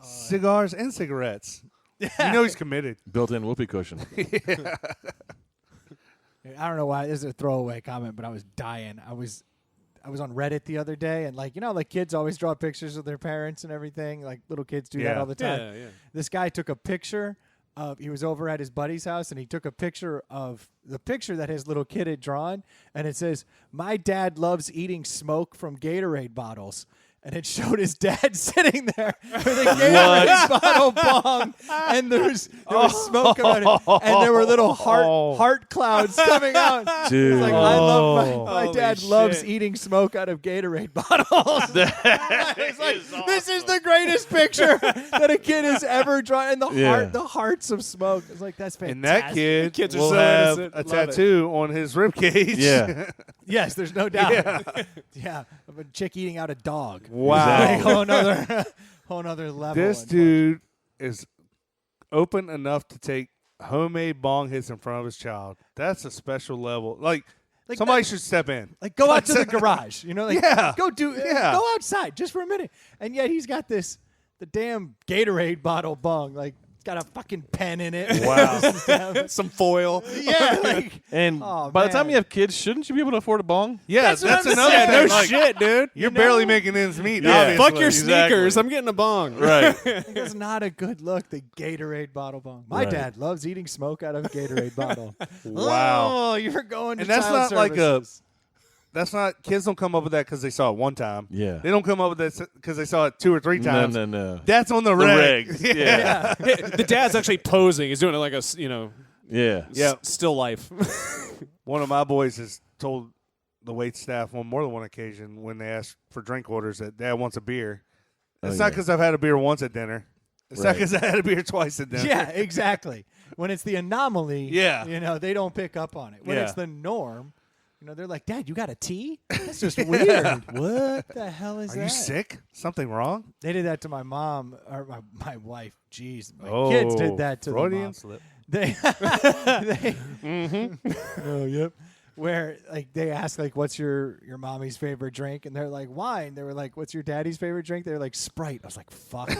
S2: Cigars and cigarettes. You know he's committed.
S1: Built-in whoopee cushion.
S3: I don't know why. This is a throwaway comment, but I was dying. I was on Reddit the other day, and like kids always draw pictures of their parents and everything. Like little kids do that
S2: Yeah.
S3: all the time.
S4: Yeah.
S3: This guy took a picture of. He was over at his buddy's house, and he took a picture of the picture that his little kid had drawn, and it says, "My dad loves eating smoke from Gatorade bottles." And it showed his dad sitting there with a Gatorade bottle bong, and there was smoke coming out, and there were little heart clouds coming out.
S1: Dude.
S3: It's like I love my
S4: Holy
S3: dad loves
S4: shit.
S3: eating smoke out of Gatorade bottles. It's like, this is the greatest picture that a kid has ever drawn, and the hearts of smoke. It's like that's fantastic.
S2: And that kid
S4: Kids are
S2: will
S4: so
S2: have
S4: innocent.
S2: a
S4: Love it.
S2: tattoo on his rib cage.
S1: Yeah.
S3: Yes, there's no doubt. Yeah, of a chick eating out a dog.
S2: Wow.
S3: Like, whole nother level.
S2: This
S3: and
S2: dude is open enough to take homemade bong hits in front of his child. That's a special level. Like somebody should step in.
S3: Like go out to the garage,
S2: Yeah.
S3: go
S2: Yeah.
S3: go outside just for a minute. And yet he's got the damn Gatorade bottle bong, like it's got a fucking pen in it.
S2: Wow.
S4: Some foil.
S3: Yeah, like
S1: And
S3: Oh,
S1: by the time
S3: man.
S1: you have kids, shouldn't you be able to afford a bong?
S2: Yeah,
S3: That's
S2: that's,
S3: what I'm
S2: another
S3: saying.
S2: thing.
S4: No
S2: Like,
S4: shit, dude.
S2: You're
S3: You
S2: barely
S3: know?
S2: making ends meet.
S1: Yeah.
S2: obviously.
S4: Fuck your
S1: Exactly.
S4: sneakers. I'm getting a bong.
S1: Right.
S3: it's not a good look, the Gatorade bottle bong. My
S1: Right.
S3: dad loves eating smoke out of a Gatorade bottle.
S2: Wow.
S3: Oh, you're going to
S2: And that's
S3: child
S2: not like a.
S3: services.
S2: That's not. Kids don't come up with that because they saw it one time.
S1: Yeah.
S2: They don't come up with that because they saw it 2 or 3 times.
S1: No.
S2: That's on the
S1: The
S2: reg.
S1: regs.
S3: Yeah.
S4: The dad's actually posing. He's doing it like a
S1: Yeah.
S2: Yeah.
S4: still life.
S2: One of my boys has told the wait staff on more than one occasion when they ask for drink orders that Dad wants a beer. It's not because I've had a beer once at dinner. It's not
S1: Right.
S2: because I had a beer twice at dinner.
S3: Yeah, exactly. When it's the anomaly,
S2: Yeah.
S3: they don't pick up on it. When
S2: Yeah.
S3: it's the norm, they're like, Dad, you got a tea? That's just weird. What the hell is
S2: Are
S3: that?
S2: you sick? Something wrong?
S3: They did that to my mom or my wife. Jeez, my
S2: Oh,
S3: kids did that to the
S2: Freudian
S3: mom.
S2: slip.
S3: They, oh, yep. Where like they ask like, "What's your mommy's favorite drink?" And they're like, "Wine." They were like, "What's your daddy's favorite drink?" They're like, "Sprite." I was like, "Fuck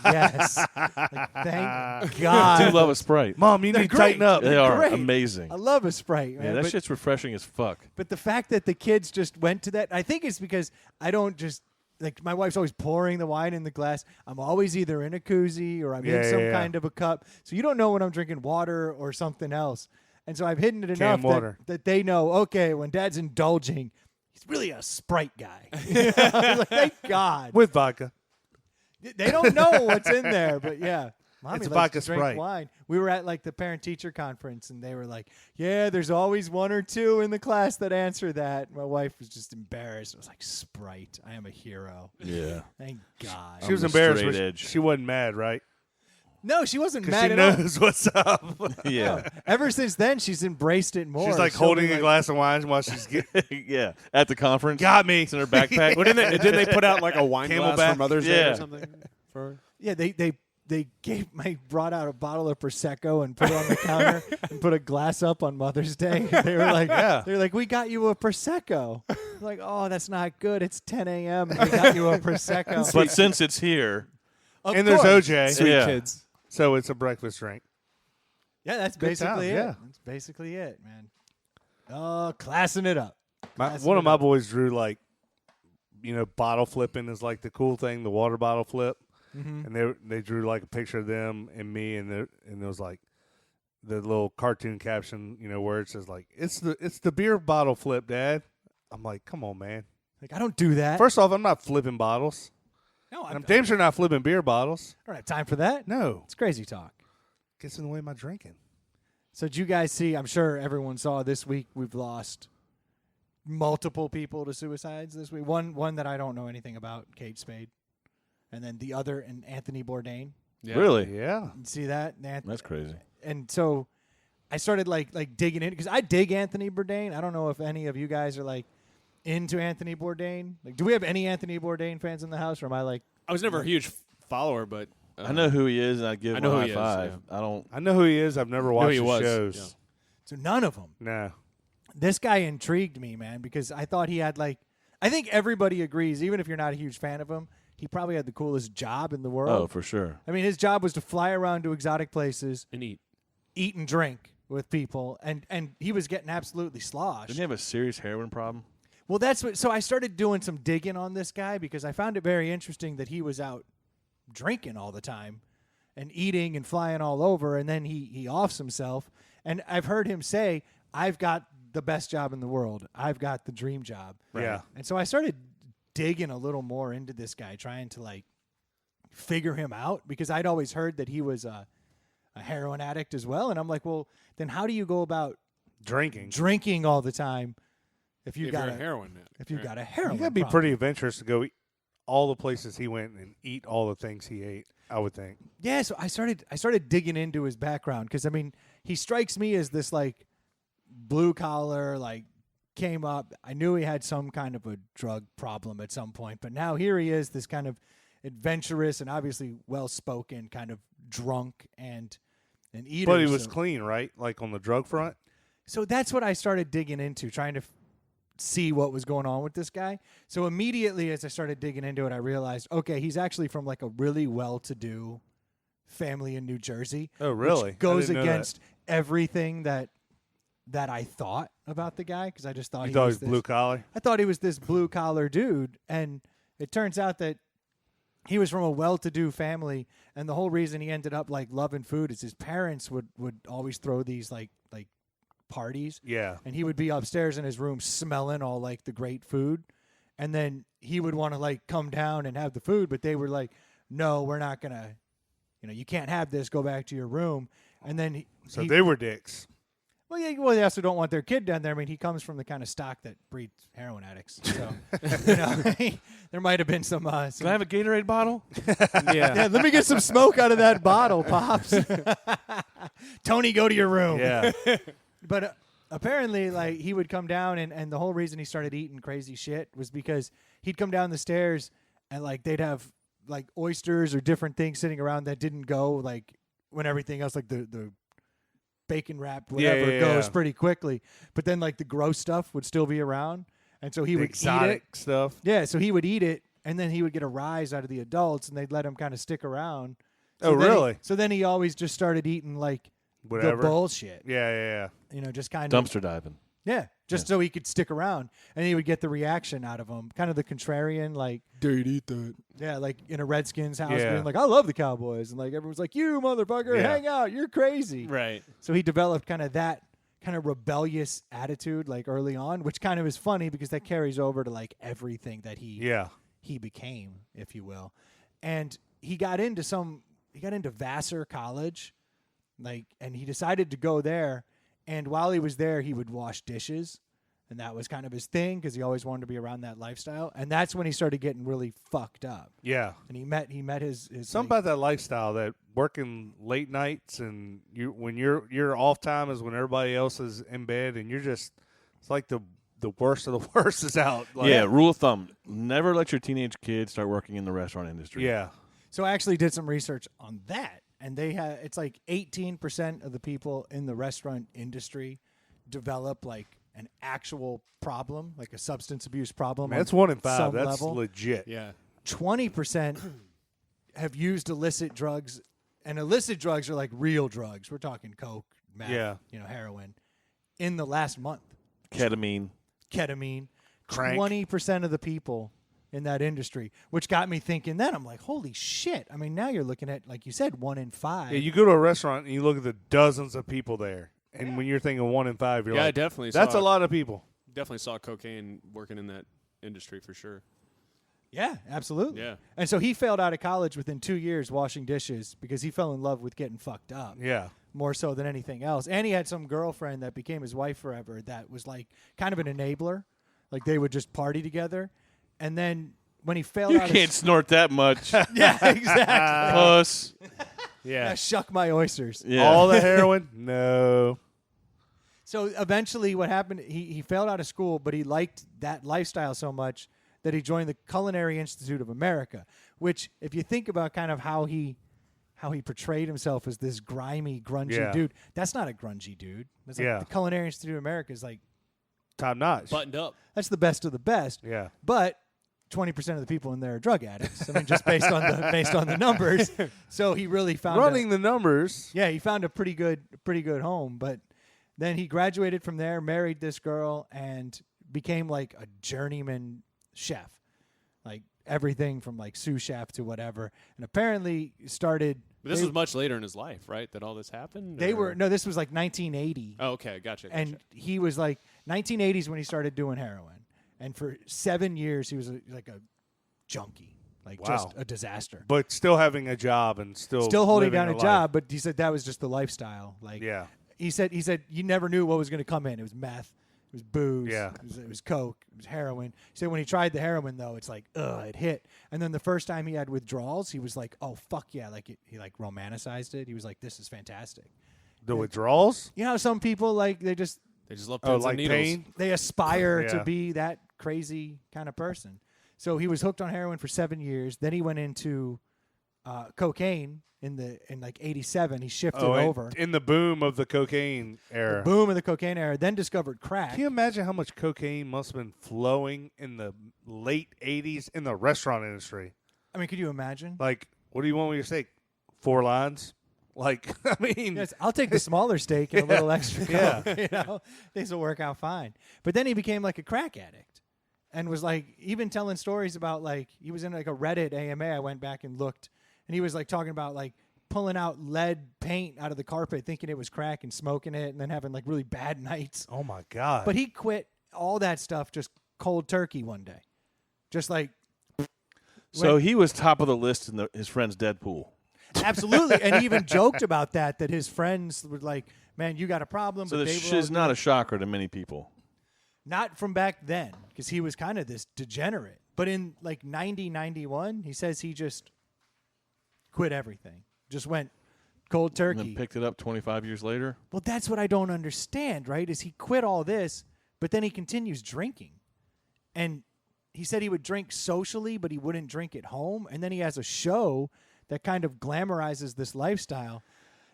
S3: yes!" Like, thank God.
S1: I do love a Sprite.
S2: Mom, you
S3: They're
S2: need to tighten
S3: great.
S2: up.
S1: They are
S3: great.
S1: amazing.
S3: I love a Sprite,
S1: Yeah,
S3: man.
S1: that
S3: but,
S1: shit's refreshing as fuck.
S3: but the fact that the kids just went to that, I think it's because I don't just. Like, my wife's always pouring the wine in the glass. I'm always either in a koozie or I'm in some kind of a cup. So you don't know when I'm drinking water or something else. And so I've hidden it enough that they know, okay, when Dad's indulging, he's really a Sprite guy. Like, thank God.
S2: With vodka.
S3: They don't know what's in there, but yeah. Mommy
S2: It's
S3: likes
S2: vodka
S3: to drink
S2: Sprite.
S3: wine. We were at like the parent-teacher conference, and they were like, yeah, there's always one or two in the class that answer that. My wife was just embarrassed. I was like, Sprite, I am a hero.
S1: Yeah.
S3: Thank God.
S2: She was
S1: the
S2: embarrassed,
S1: straight
S2: but
S1: edge.
S2: she wasn't mad, right?
S3: No, she wasn't
S2: Because
S3: mad
S2: she
S3: at all.
S2: knows what's up.
S1: Yeah.
S3: Ever since then, she's embraced it more.
S2: She's like
S3: She'll
S2: holding
S3: be
S2: a
S3: like,
S2: glass of wine while she's getting.
S1: Yeah. At the conference.
S2: Got me.
S1: It's in her backpack.
S4: Well, didn't they put out like a wine glass
S2: Camelback?
S4: for Mother's Day
S1: Yeah.
S4: or something? For
S3: Yeah, they brought out a bottle of Prosecco and put it on the counter and put a glass up on Mother's Day. They were like, they're like, we got you a Prosecco. I'm like, oh, that's not good. It's 10 a.m. and we got you a Prosecco.
S1: But since it's here,
S3: Of
S2: And there's
S3: course.
S2: OJ.
S4: sweet
S1: Yeah.
S4: kids.
S2: So it's a breakfast drink.
S3: Yeah, that's
S2: Good
S3: basically
S2: times,
S3: it.
S2: yeah.
S3: That's basically it, man. Oh, classing it up.
S2: One of my boys drew like, bottle flipping is like the cool thing, the water bottle flip.
S3: Mm-hmm.
S2: And they drew like a picture of them and me, and there was like the little cartoon caption, where it says like, it's the beer bottle flip, Dad. I'm like, come on, man.
S3: Like, I don't do that.
S2: First off, I'm not flipping bottles.
S3: no,
S2: And I'm damn sure not flipping beer bottles.
S3: I don't have time for that.
S2: No.
S3: It's crazy talk.
S2: Gets in the way of my drinking.
S3: So did you guys see, I'm sure everyone saw this week, we've lost multiple people to suicides this week. One that I don't know anything about, Kate Spade. And then the other, and Anthony Bourdain.
S4: Yeah.
S2: Really?
S3: You
S2: Yeah.
S3: see that?
S1: that's crazy.
S3: And so I started like digging in, because I dig Anthony Bourdain. I don't know if any of you guys are like into Anthony Bourdain. Like, do we have any Anthony Bourdain fans in the house, or am I like?
S4: I was never a huge follower, but
S1: I know who he is, and I give
S4: I
S1: him
S4: know
S1: a
S4: who
S1: high
S4: he is,
S1: five.
S4: yeah.
S1: I don't.
S2: I know who he is. I've never watched
S4: he
S2: his
S4: was,
S2: shows.
S4: yeah.
S3: So none of them.
S2: No.
S3: This guy intrigued me, man, because I thought he had like, I think everybody agrees, even if you're not a huge fan of him, he probably had the coolest job in the world.
S1: Oh, for sure.
S3: I mean, his job was to fly around to exotic places,
S4: and eat.
S3: eat and drink with people, and he was getting absolutely sloshed.
S1: Didn't he have a serious heroin problem?
S3: Well, that's what. So I started doing some digging on this guy because I found it very interesting that he was out drinking all the time and eating and flying all over, and then he offs himself. And I've heard him say, "I've got the best job in the world. I've got the dream job."
S2: Yeah.
S3: And so I started digging a little more into this guy, trying to like figure him out, because I'd always heard that he was a heroin addict as well. And I'm like, well, then how do you go about drinking all the time if you
S4: If
S3: got
S4: you're a heroin addict,
S3: if you
S4: right?
S3: got a heroin
S2: You got to be
S3: problem?
S2: pretty adventurous to go eat all the places he went and eat all the things he ate, I would think.
S3: Yeah, so I started digging into his background, because I mean, he strikes me as this like blue collar, like came up. I knew he had some kind of a drug problem at some point, but now here he is, this kind of adventurous and obviously well spoken, kind of drunk and an eater.
S2: But he was
S3: so,
S2: clean, right? Like on the drug front?
S3: so that's what I started digging into, trying to see what was going on with this guy. So immediately as I started digging into it, I realized, okay, he's actually from like a really well-to-do family in New Jersey.
S2: Oh, really?
S3: Which goes
S2: I didn't know that.
S3: against everything that I thought about the guy, because I just thought
S2: You
S3: he
S2: thought he
S3: was
S2: was
S3: this,
S2: blue collar?
S3: I thought he was this blue collar dude, and it turns out that he was from a well-to-do family, and the whole reason he ended up like loving food is his parents would always throw these like parties,
S2: Yeah.
S3: and he would be upstairs in his room smelling all like the great food, and then he would want to like come down and have the food, but they were like, no, we're not gonna, you can't have this, go back to your room. And then
S2: So they were dicks.
S3: well, yeah, well, they also don't want their kid down there. I mean, he comes from the kind of stock that breeds heroin addicts, so there might have been some.
S1: Can I have a Gatorade bottle?
S3: Yeah, let me get some smoke out of that bottle, Pops. Tony, go to your room.
S2: Yeah.
S3: But apparently, like, he would come down, and the whole reason he started eating crazy shit was because he'd come down the stairs, and, like, they'd have, like, oysters or different things sitting around that didn't go, like, when everything else, like, the bacon wrapped whatever goes pretty quickly. But then, like, the gross stuff would still be around, and so he would
S2: exotic
S3: eat it.
S2: stuff.
S3: Yeah, so he would eat it, and then he would get a rise out of the adults, and they'd let him kind of stick around. So
S2: Oh, really?
S3: So then he always just started eating, like,
S2: Whatever.
S3: the bullshit.
S2: Yeah.
S3: You know, just kind of.
S1: Dumpster diving.
S3: Yeah, just so he could stick around, and he would get the reaction out of him. Kind of the contrarian, like,
S4: Dude, eat that.
S3: yeah, like in a Redskins house,
S2: Yeah.
S3: being like, I love the Cowboys. And, like, everyone's like, you motherfucker,
S2: Yeah.
S3: hang out. You're crazy.
S4: Right.
S3: So he developed kind of that kind of rebellious attitude, like, early on, which kind of is funny because that carries over to, like, everything that he became, if you will. And he got into Vassar College, like, and he decided to go there. And while he was there, he would wash dishes, and that was kind of his thing because he always wanted to be around that lifestyle. And that's when he started getting really fucked up.
S2: Yeah.
S3: And he met his
S2: Something
S3: like,
S2: about that lifestyle, that working late nights, and when your off time is when everybody else is in bed, and it's like the worst of the worst is out. Like,
S1: Yeah, rule of thumb: never let your teenage kid start working in the restaurant industry.
S2: Yeah.
S3: So I actually did some research on that, and it's like 18% of the people in the restaurant industry develop, like, an actual problem, like a substance abuse problem.
S2: Man, that's 1 in 5.
S3: some
S2: That's
S3: level.
S2: legit.
S4: Yeah.
S3: 20% have used illicit drugs, and illicit drugs are like real drugs. We're talking coke, meth,
S2: Yeah.
S3: heroin, in the last month.
S1: Ketamine.
S2: Crank.
S3: 20% of the people in that industry, which got me thinking. Then I'm like, holy shit! I mean, now you're looking at, like you said, 1 in 5.
S2: Yeah, you go to a restaurant and you look at the dozens of people there, and when you're thinking 1 in 5, you're
S4: Yeah, I
S2: like,
S4: definitely
S2: that's
S4: saw
S2: a lot of people.
S4: Definitely saw cocaine working in that industry for sure.
S3: Yeah, absolutely.
S4: Yeah.
S3: And so he failed out of college within 2 years washing dishes because he fell in love with getting fucked up.
S2: Yeah.
S3: More so than anything else. And he had some girlfriend that became his wife forever that was, like, kind of an enabler. Like, they would just party together. And then when he failed
S1: You
S3: out
S1: can't snort that much.
S3: yeah, exactly.
S1: Puss.
S2: Yeah.
S3: I shuck my oysters.
S1: Yeah.
S2: All the heroin? No.
S3: So eventually what happened, he failed out of school, but he liked that lifestyle so much that he joined the Culinary Institute of America, which, if you think about kind of how he portrayed himself as this grimy, grungy dude, that's not a grungy dude. That's like the Culinary Institute of America is like
S2: Top notch.
S4: Buttoned up.
S3: that's the best of the best.
S2: Yeah.
S3: But 20% of the people in there are drug addicts. I mean, just based on the numbers. So he really found
S2: Running the numbers.
S3: Yeah, he found a pretty good home. But then he graduated from there, married this girl, and became like a journeyman chef, like everything from like sous chef to whatever. And apparently started.
S4: But this was much later in his life, right? That all this happened.
S3: They
S4: or?
S3: were no. This was like 1980.
S4: Oh, okay, gotcha.
S3: And he was like 1980s when he started doing heroin, and for 7 years he was like a junkie, like just a disaster.
S2: But still having a job and still
S3: holding
S2: living
S3: down a
S2: life.
S3: job, but he said that was just the lifestyle. Like,
S2: Yeah.
S3: he said you never knew what was going to come in. It was meth, it was booze,
S2: Yeah.
S3: it was coke, it was heroin. He said when he tried the heroin though, it's like it hit. And then the first time he had withdrawals, he was like, oh fuck yeah, like he like romanticized it. He was like, this is fantastic.
S2: The withdrawals?
S3: You know how some people like they just
S4: love pins
S2: like
S4: and needles.
S2: pain?
S3: they aspire
S2: Yeah.
S3: to be that crazy kind of person. So he was hooked on heroin for 7 years. Then he went into cocaine in like 87. He shifted over.
S2: In the boom of the cocaine era.
S3: Boom of the cocaine era. Then discovered crack.
S2: Can you imagine how much cocaine must have been flowing in the late 80s in the restaurant industry?
S3: I mean, could you imagine?
S2: Like, what do you want with your steak? 4 lines? Like, I mean.
S3: Yes, I'll take the smaller steak and a little extra.
S2: Yeah.
S3: Coke, you know, things will work out fine. But then he became like a crack addict, and was like even telling stories about like he was in like a Reddit AMA. I went back and looked, and he was like talking about like pulling out lead paint out of the carpet, thinking it was crack, and smoking it, and then having like really bad nights.
S2: Oh, my God.
S3: But he quit all that stuff just cold turkey one day, just like.
S1: So he was top of the list in his friend's Deadpool.
S3: Absolutely, and he even joked about that his friends were like, "Man, you got a problem."
S1: So
S3: but
S1: this
S3: they were all
S1: is not a shocker to many people.
S3: not from back then, because he was kind of this degenerate. But in like 90, 91, he says he just quit everything, just went cold
S1: And
S3: turkey.
S1: then picked it up 25 years later.
S3: Well, that's what I don't understand, right? Is he quit all this, but then he continues drinking. And he said he would drink socially, but he wouldn't drink at home. And then he has a show that kind of glamorizes this lifestyle.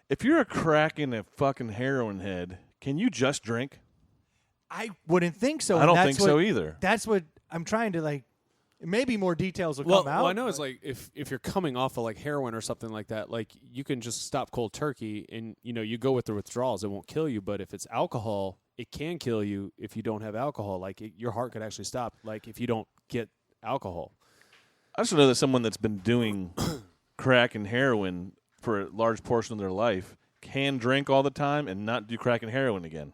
S1: If you're a crack and a fucking heroin head, can you just drink?
S3: I wouldn't think so.
S1: I
S3: and
S1: don't
S3: that's
S1: think so
S3: what-
S1: either.
S3: That's what I'm trying to, like, maybe more details will
S4: Well,
S3: come out.
S4: I know it's like if you're coming off of like heroin or something like that, like you can just stop cold turkey and you go with the withdrawals. It won't kill you, but if it's alcohol, it can kill you if you don't have alcohol. Like your heart could actually stop. Like if you don't get alcohol.
S1: I just know that someone that's been doing crack and heroin for a large portion of their life can drink all the time and not do crack and heroin again.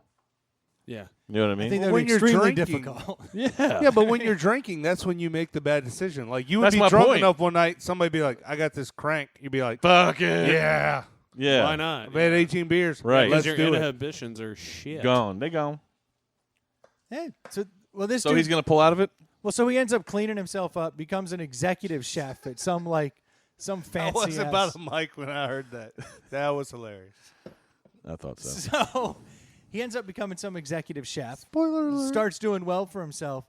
S4: Yeah.
S1: You know what I mean?
S3: I think that
S2: When
S3: would be
S2: you're
S3: extremely
S2: drinking-
S3: difficult.
S1: yeah.
S2: Yeah, but when you're drinking, that's when you make the bad decision. Like you would
S1: That's
S2: be
S1: my
S2: drunk
S1: point.
S2: enough one night, somebody be like, "I got this crank." You'd be like,
S1: Fuck it.
S2: "Yeah,
S1: Yeah.
S4: Why not?
S2: I've had 18 beers.
S1: Right.
S2: Let's
S4: Because
S2: do
S4: your
S2: it."
S4: inhibitions are shit.
S1: Gone. They gone.
S3: Hey, this
S1: So
S3: dude,
S1: he's going to pull out of it?
S3: so he ends up cleaning himself up, becomes an executive chef at some fancy.
S2: I was
S3: ass-
S2: about a mic when I heard that. That was hilarious.
S1: I thought so.
S3: So he ends up becoming some executive chef.
S2: Spoiler alert.
S3: Starts doing well for himself.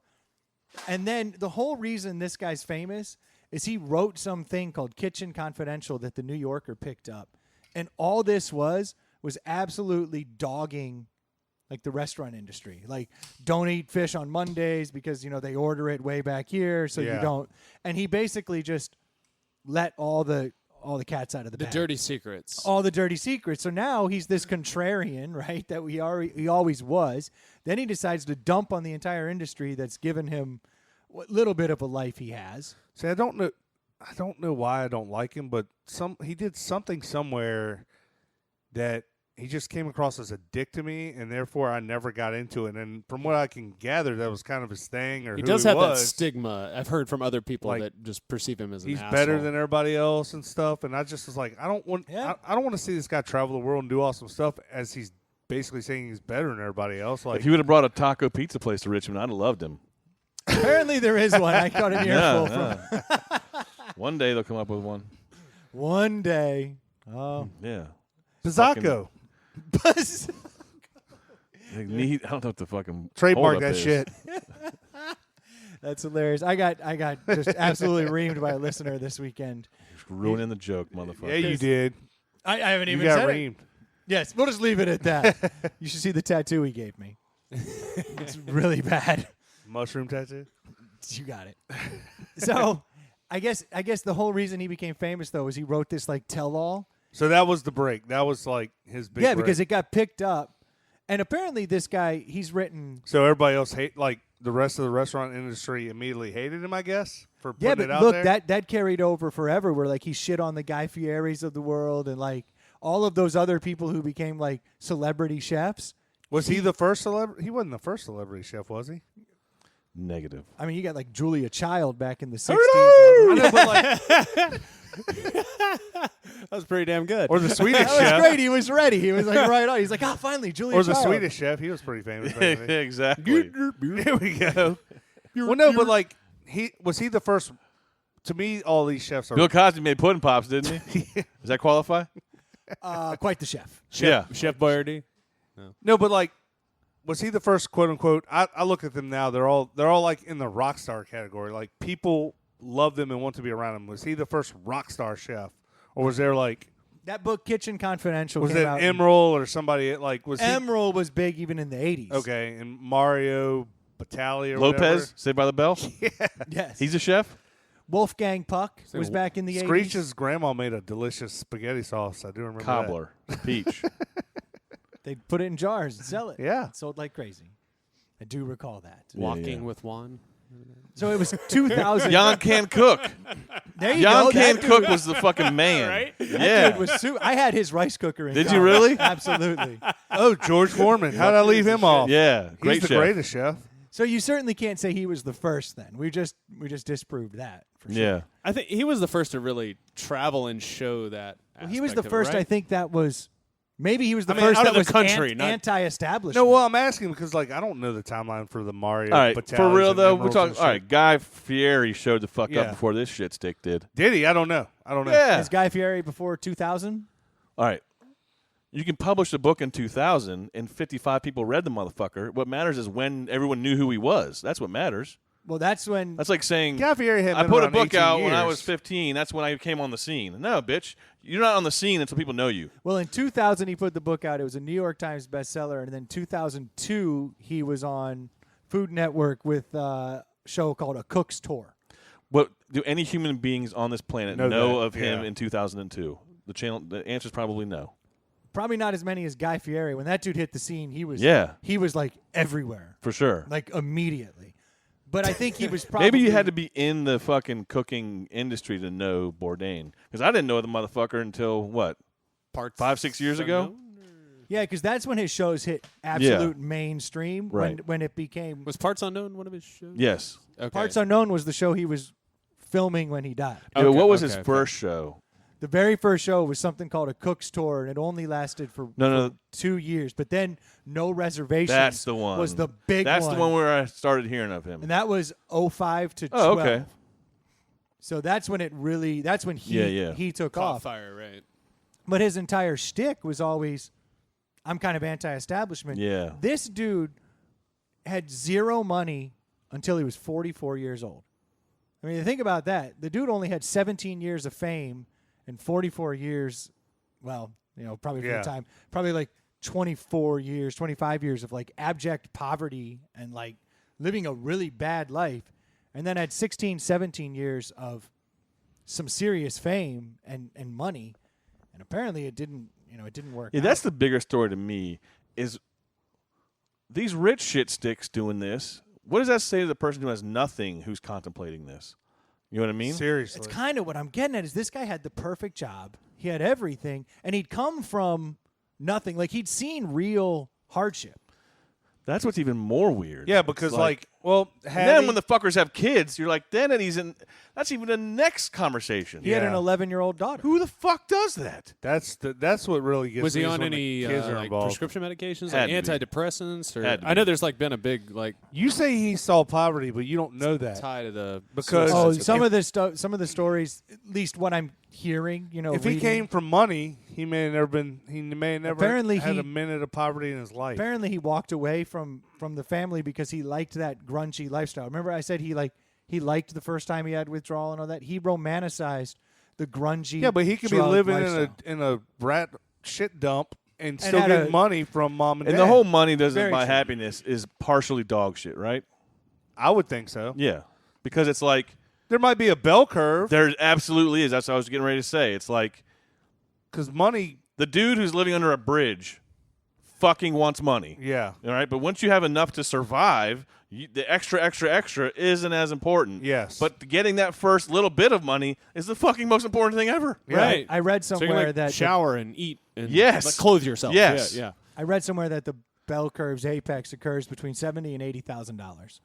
S3: And then the whole reason this guy's famous is he wrote something called Kitchen Confidential that the New Yorker picked up. And all this was absolutely dogging like the restaurant industry. Like, don't eat fish on Mondays because, they order it way back here, so you
S2: Yeah.
S3: don't. And he basically just let all the cats out of the
S4: The
S3: bag.
S4: dirty secrets.
S3: All the dirty secrets. So now he's this contrarian, right, that he always was. Then he decides to dump on the entire industry that's given him what little bit of a life he has.
S2: See, I don't know why I don't like him, but he did something somewhere that he just came across as a dick to me, and therefore I never got into it. And from what I can gather, that was kind of his thing, or
S4: He
S2: who
S4: does
S2: he
S4: have
S2: was.
S4: that stigma. I've heard from other people
S2: Like,
S4: that just perceive him as an
S2: He's
S4: asshole.
S2: better than everybody else and stuff. And I just was like, I don't want to see this guy travel the world and do awesome stuff as he's basically saying he's better than everybody else. Like,
S1: If he would have brought a taco pizza place to Richmond, I'd have loved him.
S3: Apparently there is one. I got an earful from
S1: Yeah. One day they'll come up with one.
S3: one day. Oh.
S1: Yeah.
S2: Pizzacco.
S1: I don't know what the fucking
S2: Trademark
S1: holdup
S2: that
S1: is.
S2: shit.
S3: That's hilarious. I got just absolutely reamed by a listener this weekend.
S1: Ruining the joke, motherfucker.
S2: Yeah, you did.
S3: I haven't
S2: You
S3: even
S2: got
S3: said it.
S2: reamed.
S3: Yes, we'll just leave it at that. You should see the tattoo he gave me. It's really bad.
S2: Mushroom tattoo.
S3: You got it. So, I guess the whole reason he became famous though was he wrote this like tell-all.
S2: So that was the break. That was like his big break.
S3: Because it got picked up, and apparently this guy he's written.
S2: So everybody else like the rest of the restaurant industry immediately hated him, I guess, for putting
S3: Yeah,
S2: it
S3: but
S2: out
S3: look,
S2: there.
S3: that carried over forever. Where like he shit on the Guy Fieri's of the world and like all of those other people who became like celebrity chefs.
S2: Was he the first celebrity? He wasn't the first celebrity chef, was he?
S1: Negative.
S3: I mean, you got like Julia Child back in the 60s.
S2: I know, but like,
S4: That was pretty damn good.
S2: or the Swedish
S3: That was
S2: chef,
S3: great. He was ready. He was like right on. He's like, finally, Julia
S2: or the
S3: Child.
S2: Swedish chef. He was pretty famous. back then.
S1: Exactly.
S2: There we go. Well, no, but like he the first. To me, all these chefs are.
S1: Bill Cosby made pudding pops, didn't he? Does that qualify?
S3: Quite the chef.
S1: Yeah.
S4: Chef Boyardee.
S2: No, but like, was he the first quote unquote? I look at them now. They're all like in the rock star category. Like people love them and want to be around them. Was he the first rock star chef, or was there like
S3: That book, Kitchen Confidential,
S2: was
S3: came
S2: it
S3: out.
S2: Emerald or somebody like was
S3: Emerald was big even in the 80s.
S2: he okay? And Mario Batali or
S1: Lopez, Saved by the Bell.
S3: Yes.
S1: He's a chef.
S3: Wolfgang Puck was back in the 80s.
S2: Screech's grandma made a delicious spaghetti sauce. I do remember
S1: Cobbler. Peach.
S3: They'd put it in jars and sell it.
S2: Yeah.
S3: It sold like crazy. I do recall that.
S4: Walking
S1: yeah.
S4: with Juan.
S3: So it was 2000.
S1: Jan Can Cook.
S3: There you
S1: Jan
S3: go.
S1: Can
S3: That
S1: Cook
S3: dude-
S1: was the fucking man.
S4: Right?
S1: Yeah.
S3: dude was I had his rice cooker in
S1: Did you
S3: college.
S1: really?
S3: Absolutely.
S2: Oh, George Foreman. How did I leave him off?
S1: Yeah. Great
S2: He's the
S1: chef.
S2: greatest chef.
S3: So you certainly can't say he was the first then. We just disproved that for sure.
S1: Yeah.
S4: I think he was the first to really travel and show that.
S3: Well, he was the
S4: aspect of it,
S3: first,
S4: right?
S3: I think that was maybe he was the
S4: I mean,
S3: first
S4: out
S3: that
S4: of the
S3: was
S4: country, not-
S3: anti-establishment.
S2: No, well, I'm asking because like I don't know the timeline for the Mario.
S1: All right.
S2: Batalis
S1: For real,
S2: and
S1: though, we're
S2: Emeralds
S1: talking.
S2: and
S1: All
S2: shit.
S1: right. Guy Fieri showed the fuck
S2: Yeah.
S1: up before this shit stick did.
S2: Did he? I don't know.
S1: Yeah.
S3: Is Guy Fieri before 2000?
S1: All right. You can publish a book in 2000 and 55 people read the motherfucker. What matters is when everyone knew who he was. That's what matters.
S3: Well, that's when.
S1: That's like saying,
S2: Guy Fieri had
S1: I
S2: been
S1: put a
S2: around
S1: book
S2: 18
S1: out when I
S2: years.
S1: was 15. That's when I came on the scene. No, bitch. You're not on the scene until people know you.
S3: Well, in 2000, he put the book out. It was a New York Times bestseller. And then 2002, he was on Food Network with a show called A Cook's Tour.
S1: What do any human beings on this planet
S2: Know
S1: know
S2: that,
S1: of him
S2: yeah.
S1: in 2002? The answer is probably no.
S3: Probably not as many as Guy Fieri. When that dude hit the scene, he was like everywhere,
S1: For sure.
S3: like immediately. But I think he was probably
S1: Maybe you had to be in the fucking cooking industry to know Bourdain. Because I didn't know the motherfucker until, what,
S4: Parts
S1: 5-6 years ago?
S3: Yeah, because that's when his shows hit absolute mainstream.
S1: Right.
S3: When it became
S4: Was Parts Unknown one of his shows?
S1: Yes.
S4: Okay.
S3: Parts Unknown was the show he was filming when he died.
S1: Yeah,
S4: Okay,
S1: what was
S4: okay,
S1: his
S4: okay.
S1: first show?
S3: The very first show was something called A Cook's Tour, and it only lasted for
S1: No.
S3: 2 years. But then No Reservations
S1: That's the one.
S3: was the big
S1: That's
S3: one.
S1: the one where I started hearing of him.
S3: And that was 05 to 12.
S1: Oh, okay.
S3: So that's when he took
S4: Caught
S3: off.
S4: fire, right?
S3: But his entire shtick was always, I'm kind of anti-establishment.
S1: Yeah.
S3: This dude had zero money until he was 44 years old. I mean, think about that. The dude only had 17 years of fame and 44 years, well, probably for
S2: Yeah.
S3: the time, probably like 24 years, 25 years of like abject poverty and like living a really bad life. And then had 16, 17 years of some serious fame and money. And apparently it didn't work.
S1: Yeah,
S3: out.
S1: that's the bigger story to me is these rich shit sticks doing this. What does that say to the person who has nothing who's contemplating this? You know what I mean?
S2: Seriously.
S3: It's kind of what I'm getting at is this guy had the perfect job. He had everything, and he'd come from nothing. Like, he'd seen real hardship.
S1: That's what's even more weird.
S2: Yeah, because
S1: It's
S2: well,
S1: and then when the fuckers have kids, you're like, then he's in. That's even the next conversation.
S3: He had an
S2: Yeah.
S3: 11-year-old daughter.
S1: Who the fuck does that?
S2: that's what really gets
S4: Was
S2: me
S4: he
S2: is
S4: on
S2: when
S4: any
S2: the kids are
S4: like
S2: involved.
S4: prescription medications,
S1: Had
S4: like
S1: to be.
S4: antidepressants? Or
S1: Had to
S4: I know
S1: be.
S4: there's like been a big like
S2: You say he saw poverty, but you don't know that.
S4: tie to the
S2: Because-
S3: Oh,
S4: suicide.
S3: some of the stories, at least what I'm hearing,
S2: If he
S3: reading,
S2: came from money, he may have never
S3: Apparently
S2: had
S3: he-
S2: a minute of poverty in his life.
S3: apparently he walked away from the family because he liked that grungy lifestyle. Remember I said he liked the first time he had withdrawal and all that? He romanticized the grungy
S2: Yeah, but he could be
S3: drug
S2: living
S3: lifestyle.
S2: in a rat shit dump and still
S3: had
S2: getting
S3: a-
S2: money from mom and
S1: And
S2: dad.
S1: the whole money doesn't
S3: Very
S1: buy
S3: true.
S1: happiness is partially dog shit, right?
S2: I would think so.
S1: Yeah, because it's like
S2: There might be a bell curve
S1: there absolutely is. That's what I was getting ready to say. It's like
S2: because money.
S1: the dude who's living under a bridge fucking wants money.
S2: Yeah.
S1: All right, but once you have enough to survive, the extra isn't as important.
S2: Yes.
S1: But getting that first little bit of money is the fucking most important thing ever.
S2: Yeah.
S4: Right.
S3: I read
S4: So you
S3: somewhere
S4: can, like,
S3: that
S4: shower and eat and
S1: Yes.
S4: like, clothe yourself.
S1: Yes.
S4: Yeah.
S3: I read somewhere that the bell curve's apex occurs between $70,000 and $80,000.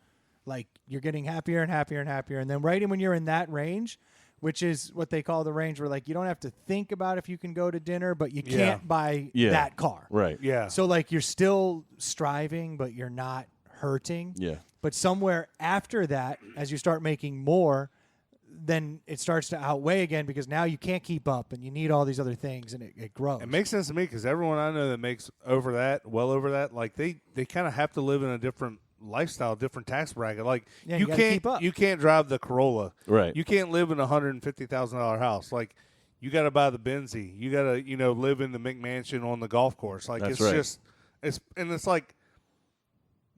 S3: Like, you're getting happier and happier and happier, and then right when you're in that range, which is what they call the range where like you don't have to think about if you can go to dinner, but you can't buy that car.
S1: Right.
S2: Yeah.
S3: So like you're still striving, but you're not hurting.
S1: Yeah.
S3: But somewhere after that, as you start making more, then it starts to outweigh again because now you can't keep up and you need all these other things and it grows.
S2: It makes sense to me because everyone I know that makes well over that, like they kind of have to live in a different lifestyle, different tax bracket. Like
S3: Yeah,
S2: you
S3: you gotta
S2: can't
S3: keep up.
S2: you can't drive the Corolla.
S1: Right.
S2: You can't live in a $150,000 house. Like you got to buy the Benzie. You got to live in the McMansion on the golf course. Like
S1: That's
S2: it's
S1: right.
S2: just it's like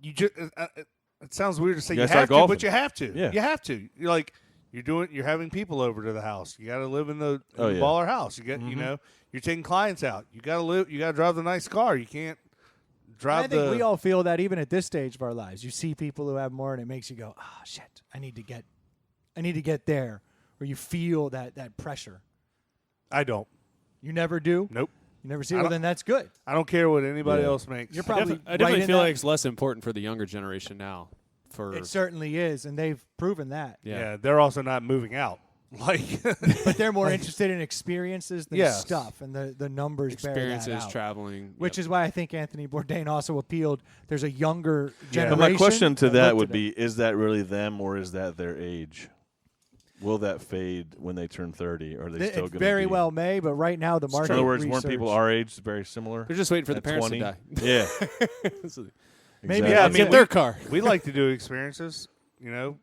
S2: you just it sounds weird to say
S1: You
S2: you
S1: gotta
S2: have
S1: start
S2: to,
S1: golfing.
S2: but you have to.
S1: Yeah.
S2: You have to. You're like you're having people over to the house. You got to live in the
S1: Oh, yeah.
S2: baller house. You get
S1: Mm-hmm.
S2: you're taking clients out. You got to drive the nice car. You can't drive
S3: I think
S2: the
S3: we all feel that even at this stage of our lives. You see people who have more and it makes you go, "Ah, shit, I need to get there." Or you feel that pressure.
S2: I don't.
S3: You never do?
S2: Nope.
S3: You never see?
S2: I
S3: Well,
S2: don't-
S3: then that's good.
S2: I don't care what anybody
S1: Yeah.
S2: else makes.
S3: You're probably
S4: I definitely
S3: right in
S4: feel
S3: that.
S4: like it's less important for the younger generation now.
S3: It certainly is, and they've proven that.
S2: yeah, they're also not moving out. Like
S3: But they're more interested in experiences than
S2: Yes.
S3: stuff, and the numbers bear that
S4: experiences,
S3: out.
S4: traveling,
S3: Which is why I think Anthony Bourdain also appealed. There's a younger
S2: Yeah.
S3: generation.
S1: But my question to that
S3: looked
S1: would
S3: at
S1: be: is that really them, or is that their age? Will that fade when they turn 30? Or are they still going to
S3: very
S1: be?
S3: well may, but right now the market.
S1: In other words,
S3: research,
S1: weren't people our age very similar?
S4: They're just waiting for the
S1: At
S4: parents
S1: 20?
S4: to die.
S1: Yeah.
S4: So
S3: Maybe
S1: Exactly.
S2: Yeah, I mean,
S4: get their car.
S2: We like to do experiences, when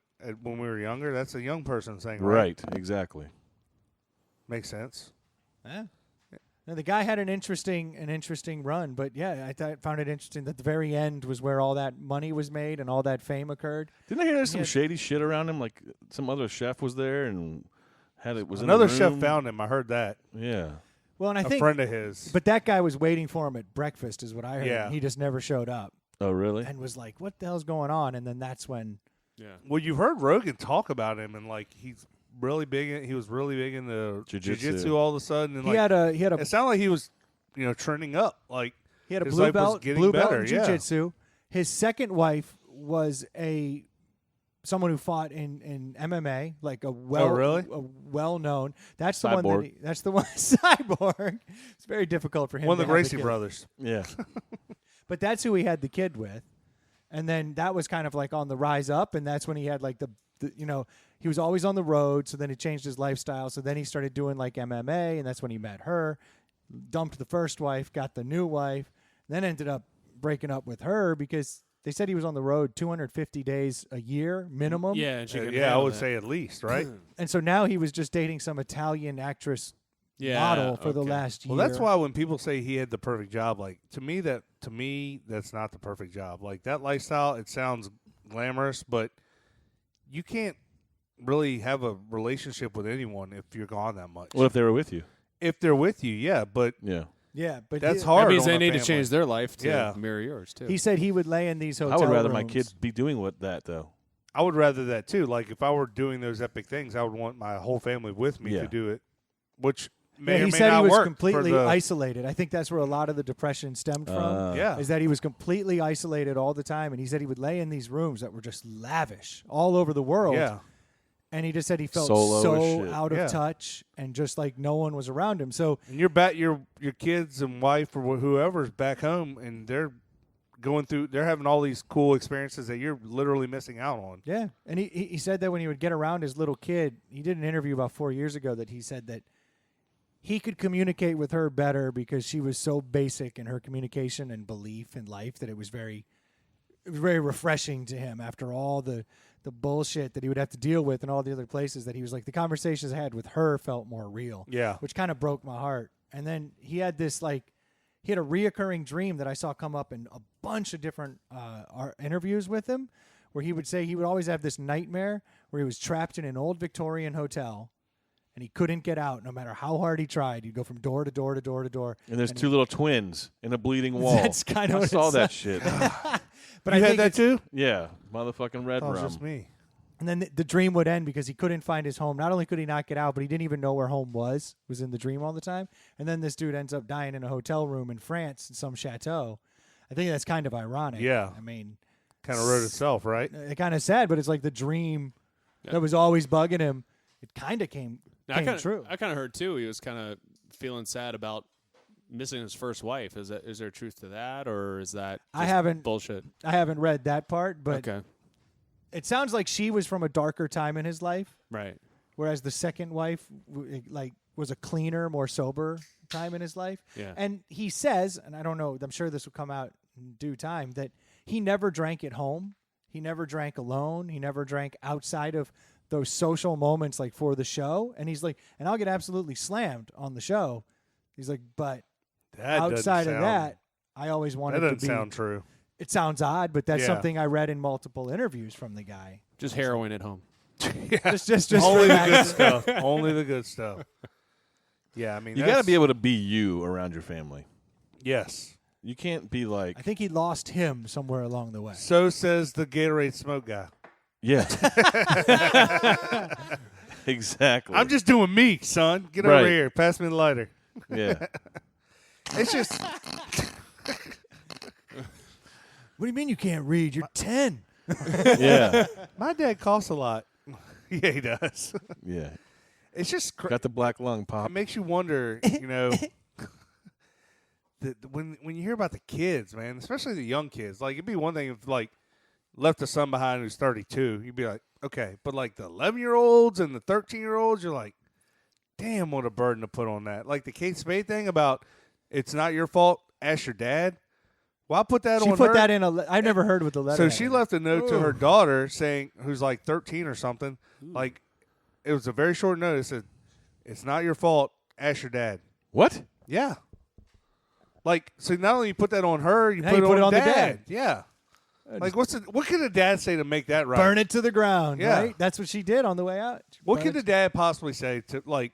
S2: we were younger. That's a young person thing,
S1: Right, exactly.
S2: Makes sense.
S3: Yeah. Now, the guy had an interesting run, but yeah, I found it interesting that the very end was where all that money was made and all that fame occurred.
S1: Didn't I hear there's some
S3: Yeah.
S1: shady shit around him? Like some other chef was there and was
S2: Another
S1: in the
S2: chef
S1: room?
S2: found him. I heard that.
S1: Yeah.
S3: Well, and I
S2: A
S3: think,
S2: friend of his.
S3: but that guy was waiting for him at breakfast, is what I heard.
S2: Yeah.
S3: He just never showed up
S1: Oh, really?
S3: and was like, "What the hell's going on?" And then that's when.
S4: Yeah.
S2: Well, you've heard Rogan talk about him, and he's really big. He was really big into jiu-jitsu all of a sudden, and
S3: He had a
S2: it sounded like he was, trending up.
S3: he had a
S2: his
S3: blue
S2: life was
S3: belt
S2: getting better,
S3: in
S2: yeah.
S3: jiu-jitsu. His second wife was someone who fought in MMA, like a well-known. That's the one.
S1: Cyborg.
S3: That's the one. Cyborg. It's very difficult for him.
S2: one of
S3: to
S2: the
S3: have
S2: Gracie
S3: kid.
S2: brothers.
S1: Yeah.
S3: But that's who he had the kid with, and then that was kind of like on the rise up, and that's when he had like the he was always on the road. So then he changed his lifestyle. So then he started doing like MMA, and that's when he met her. Dumped the first wife, got the new wife, then ended up breaking up with her because they said he was on the road 250 days a year minimum.
S4: Yeah, and she could
S2: Yeah, I
S4: handle
S2: would
S4: that.
S2: say at least, right?
S3: And so now he was just dating some Italian actress
S4: Yeah,
S3: model for the
S4: okay.
S3: last year.
S2: Well, that's why when people say he had the perfect job, to me that's not the perfect job. Like that lifestyle, it sounds glamorous, but you can't really have a relationship with anyone if you're gone that much.
S1: What if they were with you?
S2: If they're with you, yeah, but
S1: Yeah.
S3: Yeah, but
S2: that's
S3: he,
S2: hard.
S4: That means
S2: on
S4: they
S2: a
S4: need to
S2: family.
S4: change their life to
S2: Yeah.
S4: mirror yours too.
S3: He said he would lay in these
S1: I
S3: hotel
S1: would rather my
S3: rooms.
S1: kids be doing that, though.
S2: I would rather that too. Like if I were doing those epic things, I would want my whole family with me
S1: Yeah.
S2: to do it, which may
S3: Yeah,
S2: or
S3: he
S2: may
S3: said
S2: not
S3: he was
S2: work
S3: completely
S2: for the,
S3: isolated. I think that's where a lot of the depression stemmed from.
S2: Yeah.
S3: Is that he was completely isolated all the time, and he said he would lay in these rooms that were just lavish all over the world.
S2: Yeah.
S3: And he just said he felt
S1: Solo as
S3: so
S1: shit.
S3: out of
S2: Yeah.
S3: touch and just like no one was around him. So
S2: And your kids and wife or whoever's back home, and they're having all these cool experiences that you're literally missing out on.
S3: yeah, and he said that when he would get around his little kid, he did an interview about 4 years ago that he said that he could communicate with her better because she was so basic in her communication and belief in life that it was very refreshing to him after all the bullshit that he would have to deal with and all the other places that he was like, the conversations I had with her felt more real.
S2: Yeah.
S3: Which kind of broke my heart. And then he had this he had a reoccurring dream that I saw come up in a bunch of different interviews with him, where he would say he would always have this nightmare where he was trapped in an old Victorian hotel and he couldn't get out no matter how hard he tried. He'd go from door to door to door to door.
S1: And there's two little twins in a bleeding wall.
S3: That's kind of
S1: I
S3: what
S1: saw
S3: it
S1: that
S3: sounds-
S1: shit.
S3: But
S2: You
S3: I
S2: had
S3: think
S2: that
S3: it's-
S2: too?
S1: Yeah, motherfucking red
S2: That was
S1: rum.
S2: just me.
S3: And then the dream would end because he couldn't find his home. Not only could he not get out, but he didn't even know where home was. He was in the dream all the time. And then this dude ends up dying in a hotel room in France in some chateau. I think that's kind of ironic.
S2: Yeah.
S3: I mean,
S2: Kind of wrote itself, right?
S3: it kind of sad, but it's like the dream
S4: Yeah.
S3: that was always bugging him. It kind of came true.
S4: I kind of heard too. He was kind of feeling sad about missing his first wife. Is there truth to that, or is that
S3: I
S4: just
S3: haven't-
S4: bullshit?
S3: I haven't read that part, but
S4: Okay,
S3: it sounds like she was from a darker time in his life,
S4: right.
S3: whereas the second wife was a cleaner, more sober time in his life.
S4: Yeah.
S3: And he says, and I don't know, I'm sure this will come out in due time, that he never drank at home. He never drank alone. He never drank outside of those social moments like for the show. And he's like, and I'll get absolutely slammed on the show. He's like, but
S2: That doesn't
S3: outside of
S2: sound-
S3: that, I always
S2: that
S3: wanted to
S2: doesn't
S3: be.
S2: sound true.
S3: It sounds odd, but that's
S2: Yeah.
S3: something I read in multiple interviews from the guy.
S4: Just heroin at home.
S3: Just
S2: Only the
S3: for
S2: good
S3: that.
S2: stuff. Only the good stuff. Yeah, I mean,
S1: You got to be able to be you around your family.
S2: Yes.
S1: You can't be like,
S3: I think he lost him somewhere along the way.
S2: So says the Gatorade smoke guy.
S1: yeah. Exactly.
S2: I'm just doing me, son. Get
S1: Right.
S2: over here. Pass me the lighter.
S1: Yeah.
S2: It's just
S3: What do you mean you can't read? You're 10.
S1: Yeah.
S2: my dad coughs a lot. Yeah, he does.
S1: Yeah.
S2: It's just
S1: Got the black lung pop.
S2: it makes you wonder, when you hear about the kids, man, especially the young kids. Like it'd be one thing if left a son behind who's 32, you'd be like, okay. But like the 11-year-olds and the 13-year-olds, you're like, damn, what a burden to put on that. Like the Kate Spade thing about it's not your fault, ask your dad. Well, I put that on her.
S3: She put that in I've never heard what the letter
S2: So
S3: had
S2: she
S3: in it.
S2: left a note to her daughter saying, who's like 13 or something, like it was a very short note. It said, it's not your fault, ask your dad.
S1: What?
S2: Yeah. Like, so not only you put that on her, you
S3: Now
S2: put
S3: you
S2: it
S3: put
S2: on
S3: it on the
S2: dad.
S3: dad.
S2: Yeah. Like, what could a dad say to make that right?
S3: Burn it to the ground,
S2: Yeah.
S3: right? That's what she did on the way out. She
S2: What
S3: burned
S2: could
S3: it
S2: the dad possibly say to, like,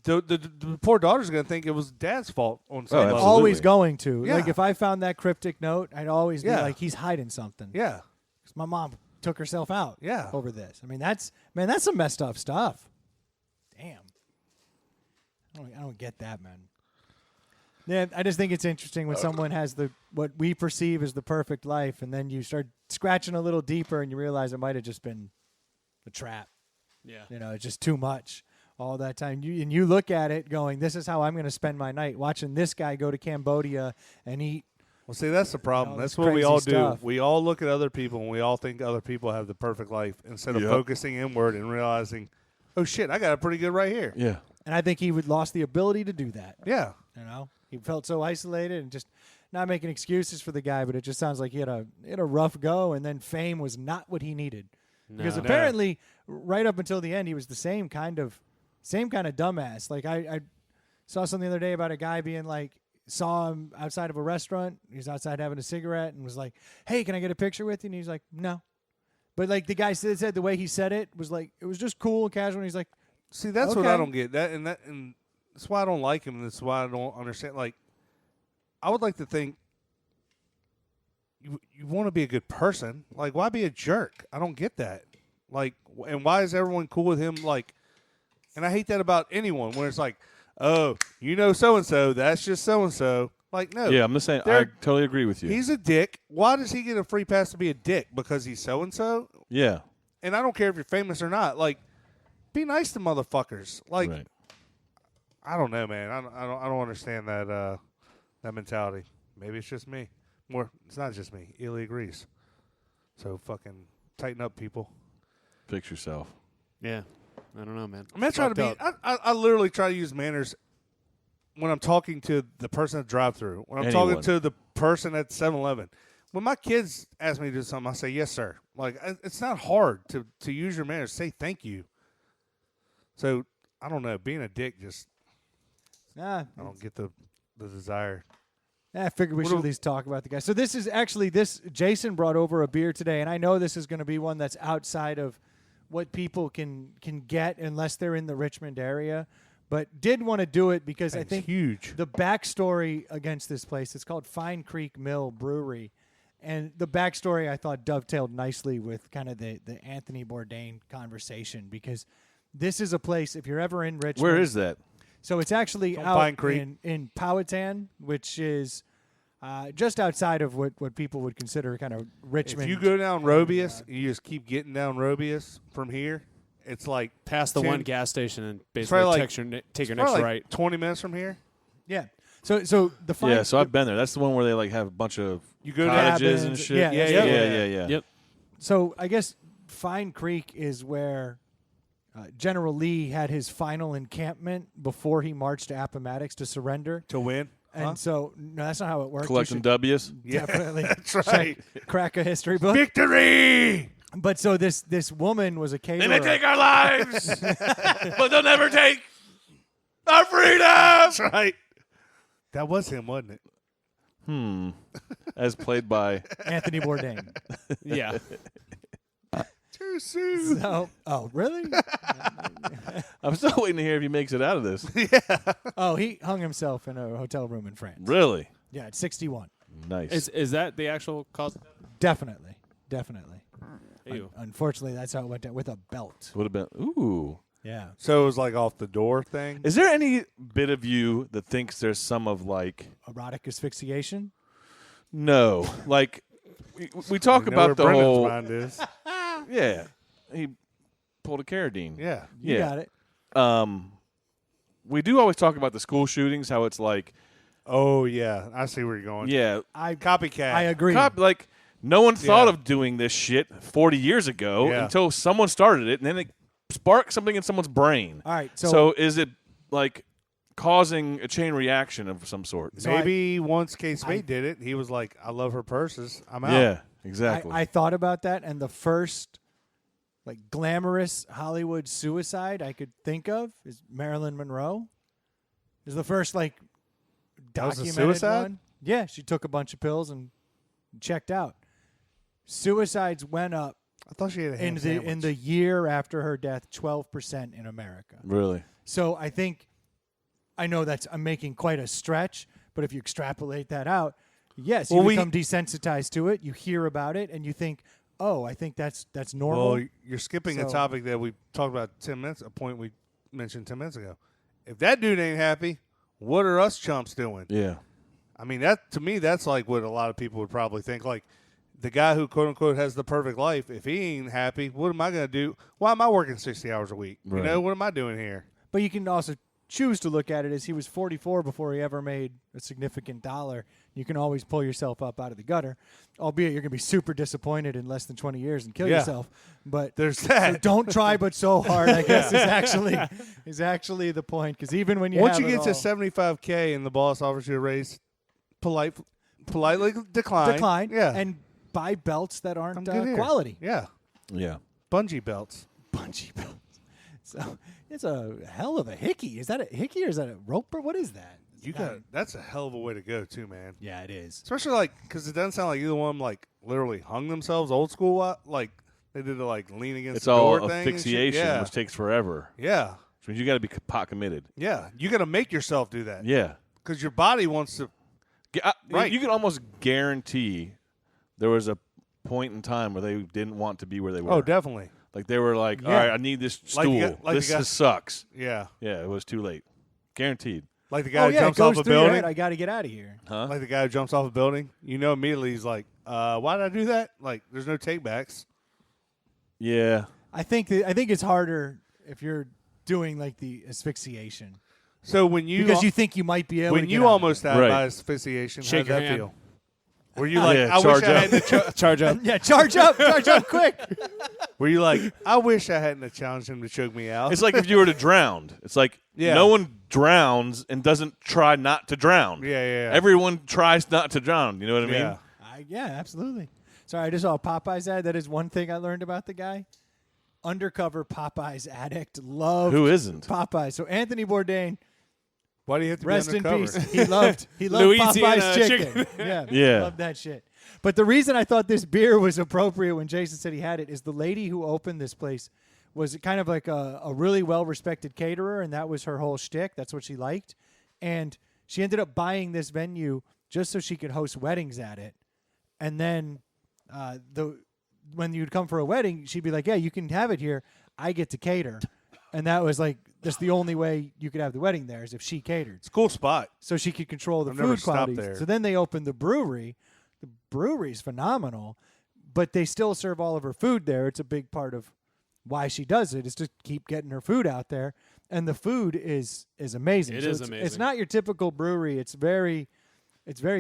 S2: the poor daughter's going to think it was dad's fault on some level.
S1: absolutely.
S3: always going to.
S2: Yeah.
S3: Like, if I found that cryptic note, I'd always be
S2: Yeah.
S3: like, he's hiding something.
S2: Yeah.
S3: 'Cause my mom took herself out
S2: Yeah.
S3: over this. I mean, that's some messed up stuff. Damn. I don't get that, man. Yeah, I just think it's interesting when someone has what we perceive as the perfect life, and then you start scratching a little deeper, and you realize it might have just been a trap.
S4: Yeah.
S3: You know, it's just too much all that time. You look at it going, this is how I'm going to spend my night, watching this guy go to Cambodia and eat.
S2: Well, see, that's the problem.
S3: all
S2: That's
S3: this
S2: what we
S3: crazy
S2: all
S3: stuff.
S2: do. We all look at other people, and we all think other people have the perfect life instead of
S1: Yep.
S2: focusing inward and realizing, oh, shit, I got it pretty good right here.
S1: Yeah.
S3: And I think he would lost the ability to do that.
S2: Yeah.
S3: You know, he felt so isolated, and just not making excuses for the guy, but it just sounds like he had a rough go, and then fame was not what he needed. Because
S4: No.
S3: apparently, right up until the end, he was the same kind of dumbass. Like I saw something the other day about a guy being like, saw him outside of a restaurant. He was outside having a cigarette and was like, "Hey, can I get a picture with you?" And he's like, "No." But like the guy said the way he said it was like it was just cool and casual. And he's like,
S2: See, that's what I
S3: Okay.
S2: don't get. And that's why I don't like him. And that's why I don't understand. Like, I would like to think you want to be a good person. Like, why be a jerk? I don't get that. Like, and why is everyone cool with him? Like, and I hate that about anyone when it's like, oh, you know so-and-so, that's just so-and-so. Like, no.
S1: Yeah, I'm the same. I
S2: They're-
S1: totally agree with you.
S2: He's a dick. Why does he get a free pass to be a dick? Because he's so-and-so?
S1: Yeah.
S2: And I don't care if you're famous or not. Like, be nice to motherfuckers. Like,
S1: Right.
S2: I don't know, man. I don't understand that mentality. Maybe it's just me. It's not just me. Ely agrees. So fucking tighten up, people.
S1: Fix yourself.
S4: Yeah. I don't know, man.
S2: I'm not trying to be. I literally try to use manners when I'm talking to the person at drive-through. When I'm
S1: Anyone.
S2: talking to the person at 7-Eleven. When my kids ask me to do something, I say yes, sir. Like it's not hard to use your manners. Say thank you. So I don't know. Being a dick, just
S3: "Nah."
S2: I don't get the desire.
S3: I figured we
S2: What
S3: should
S2: do-
S3: at least talk about the guy. So this is actually Jason brought over a beer today, and I know this is going to be one that's outside of what people can get unless they're in the Richmond area, but did want to do it because I
S2: It's
S3: think
S2: huge.
S3: the backstory against this place, it's called Fine Creek Mill Brewery, and the backstory I thought dovetailed nicely with kind of the Anthony Bourdain conversation because this is a place, if you're ever in Richmond.
S1: Where is that?
S3: So it's actually
S2: On
S3: out
S2: Pine Creek.
S3: in Powhatan, which is just outside of what people would consider kind of Richmond.
S2: If you go down Robius, you just keep getting down Robius from here. It's like
S4: Past the
S2: 10
S4: one gas station and
S2: probably
S4: basically
S2: like-
S4: take your
S2: probably
S4: next
S2: like
S4: right.
S2: 20 minutes from here.
S3: Yeah. So the Fine
S1: Yeah, so I've been there. That's the one where they like have a bunch of
S2: You go down.
S1: cottages and
S3: cabins.
S1: shit.
S3: Yeah,
S2: that's
S1: yeah,
S2: the
S1: yeah,
S2: one.
S1: yeah.
S4: Yep.
S3: So I guess Fine Creek is where General Lee had his final encampment before he marched to Appomattox to surrender.
S2: To win.
S3: And
S2: Huh?
S3: so no, that's not how it works. You
S1: Collecting
S3: should
S1: W's.
S2: Yeah,
S3: definitely
S2: that's right.
S3: crack a history book.
S2: Victory!
S3: But so this woman was a
S1: They
S3: caterer.
S1: may take our lives, but they'll never take our freedom.
S2: That's right. That was him, wasn't it?
S1: As played by.
S3: Anthony Bourdain.
S4: Yeah.
S2: Too soon.
S3: So, oh, really?
S1: I'm still waiting to hear if he makes it out of this.
S3: Oh, he hung himself in a hotel room in France.
S1: Really?
S3: Yeah, at 61.
S1: Nice.
S4: Is that the actual cause?
S3: Definitely.
S4: Ew.
S3: Unfortunately, that's how it went down, with a belt.
S1: Would have been. Ooh.
S3: Yeah.
S2: So it was like off the door thing.
S1: Is there any bit of you that thinks there's some of like
S3: Erotic asphyxiation.
S1: no, like we talk
S2: You know
S1: about the
S2: where Brendan's
S1: whole
S2: mind is.
S1: yeah. He pulled a carradine.
S2: Yeah.
S3: You
S1: Yeah.
S3: got it.
S1: We do always talk about the school shootings, how it's like
S2: Oh yeah, I see where you're going.
S1: yeah,
S3: I
S2: Copycat.
S3: agree.
S1: like No one thought
S2: Yeah.
S1: of doing this shit 40 years ago
S2: Yeah.
S1: until someone started it, and then it sparked something in someone's brain.
S3: All right,
S1: So is it like causing a chain reaction of some sort?
S3: So
S2: Maybe once Kate Spade did it, he was like, I love her purses. I'm out.
S1: Yeah, exactly.
S3: I thought about that, and the first like glamorous Hollywood suicide I could think of is Marilyn Monroe. Is the first like
S2: That was a
S3: documented
S2: suicide?
S3: one. Yeah, she took a bunch of pills and checked out. Suicides went up
S2: I thought she had a ham
S3: in the year after her death 12% in America.
S1: Really?
S3: So I know I'm making quite a stretch, but if you extrapolate that out, yes, you become desensitized to it. You hear about it, and you think, "Oh, I think that's normal."
S2: Well, you're skipping a
S3: So-
S2: topic that we talked about 10 minutes, a point we mentioned 10 minutes ago. If that dude ain't happy, what are us chumps doing?
S1: Yeah.
S2: I mean, that to me, that's like what a lot of people would probably think. Like, the guy who, quote unquote, has the perfect life, if he ain't happy, what am I going to do? Why am I working 60 hours a week?
S1: Right.
S2: You know, what am I doing here?
S3: But you can also choose to look at it as he was 44 before he ever made a significant dollar. You can always pull yourself up out of the gutter, albeit you're going to be super disappointed in less than 20 years and kill
S2: Yeah.
S3: yourself. But
S2: There's
S3: so
S2: that.
S3: don't try but so hard, I guess, is actually the point. Because even when you
S2: Once
S3: have
S2: you
S3: it
S2: get to
S3: all-
S2: $75K and the boss offers you a raise, politely decline. Yeah.
S3: and buy belts that
S2: I'm
S3: aren't
S2: good here.
S3: quality.
S2: Yeah.
S1: Yeah.
S2: Bungee belts.
S3: Bungee belts. So it's a hell of a hickey. Is that a hickey or is that a rope or what is that?
S2: That's a hell of a way to go too, man.
S3: Yeah, it is.
S2: Especially like because it doesn't sound like either one of them like literally hung themselves old school like they did the like lean against
S1: It's
S2: the
S1: all
S2: door thing and shit.
S1: asphyxiation,
S2: Yeah.
S1: which takes forever.
S2: Yeah.
S1: Which means you got to be pot committed.
S2: Yeah. You got to make yourself do that.
S1: Yeah.
S2: Because your body wants to. Right.
S1: You can almost guarantee there was a point in time where they didn't want to be where they were.
S2: Oh, definitely.
S1: Like they were like, all
S3: Yeah.
S1: right, I need this stool.
S2: Like you got- like
S1: this
S2: you got-
S1: just sucks.
S2: Yeah.
S1: Yeah, it was too late. Guaranteed.
S2: Like the guy
S3: Oh
S2: who
S3: yeah, it
S2: jumps
S3: goes
S2: off a
S3: through your
S2: building.
S3: head. I got to get out of here.
S1: Huh?
S2: Like the guy who jumps off a building. You know immediately he's like, why did I do that? Like there's no takebacks.
S1: Yeah.
S3: I think it's harder if you're doing like the asphyxiation
S2: So when you
S3: because you think you might be able.
S2: when
S3: to
S2: you
S3: get out of
S2: almost
S3: it.
S2: died
S1: Right.
S2: by asphyxiation, how
S4: Shake
S2: did
S4: your
S2: that
S4: hand.
S2: feel? Were you like,
S1: Yeah,
S2: I wish
S1: charge
S2: I
S1: up.
S2: hadn't
S4: Charge up.
S3: Yeah, charge up quick.
S2: Were you like, I wish I hadn't have challenged him to choke me out?
S1: It's like if you were to drown. It's like
S2: Yeah.
S1: no one drowns and doesn't try not to drown.
S2: Yeah.
S1: Everyone tries not to drown. You know what I mean?
S2: Yeah.
S3: Yeah, absolutely. Sorry, I just saw a Popeyes ad. That is one thing I learned about the guy. Undercover Popeyes addict. Loved
S1: Who isn't?
S3: Popeyes. So Anthony Bourdain,
S2: Why do you have to
S3: rest
S2: be
S3: in
S2: undercover?
S3: peace. He loved
S4: Louisiana
S3: Popeyes chicken. Yeah,
S1: Yeah.
S3: loved that shit. But the reason I thought this beer was appropriate when Jason said he had it is the lady who opened this place was kind of like a really well-respected caterer, and that was her whole shtick. That's what she liked. And she ended up buying this venue just so she could host weddings at it. And then when you'd come for a wedding, she'd be like, yeah, you can have it here. I get to cater. And that was like, that's the only way you could have the wedding there is if she catered.
S2: It's a cool spot.
S3: So she could control the
S2: I've never
S3: food
S2: stopped
S3: quality.
S2: there.
S3: So then they opened the brewery. The brewery's phenomenal, but they still serve all of her food there. It's a big part of why she does it is to keep getting her food out there. And the food is amazing.
S4: It
S3: So
S4: is
S3: It's
S4: amazing.
S3: not your typical brewery. It's very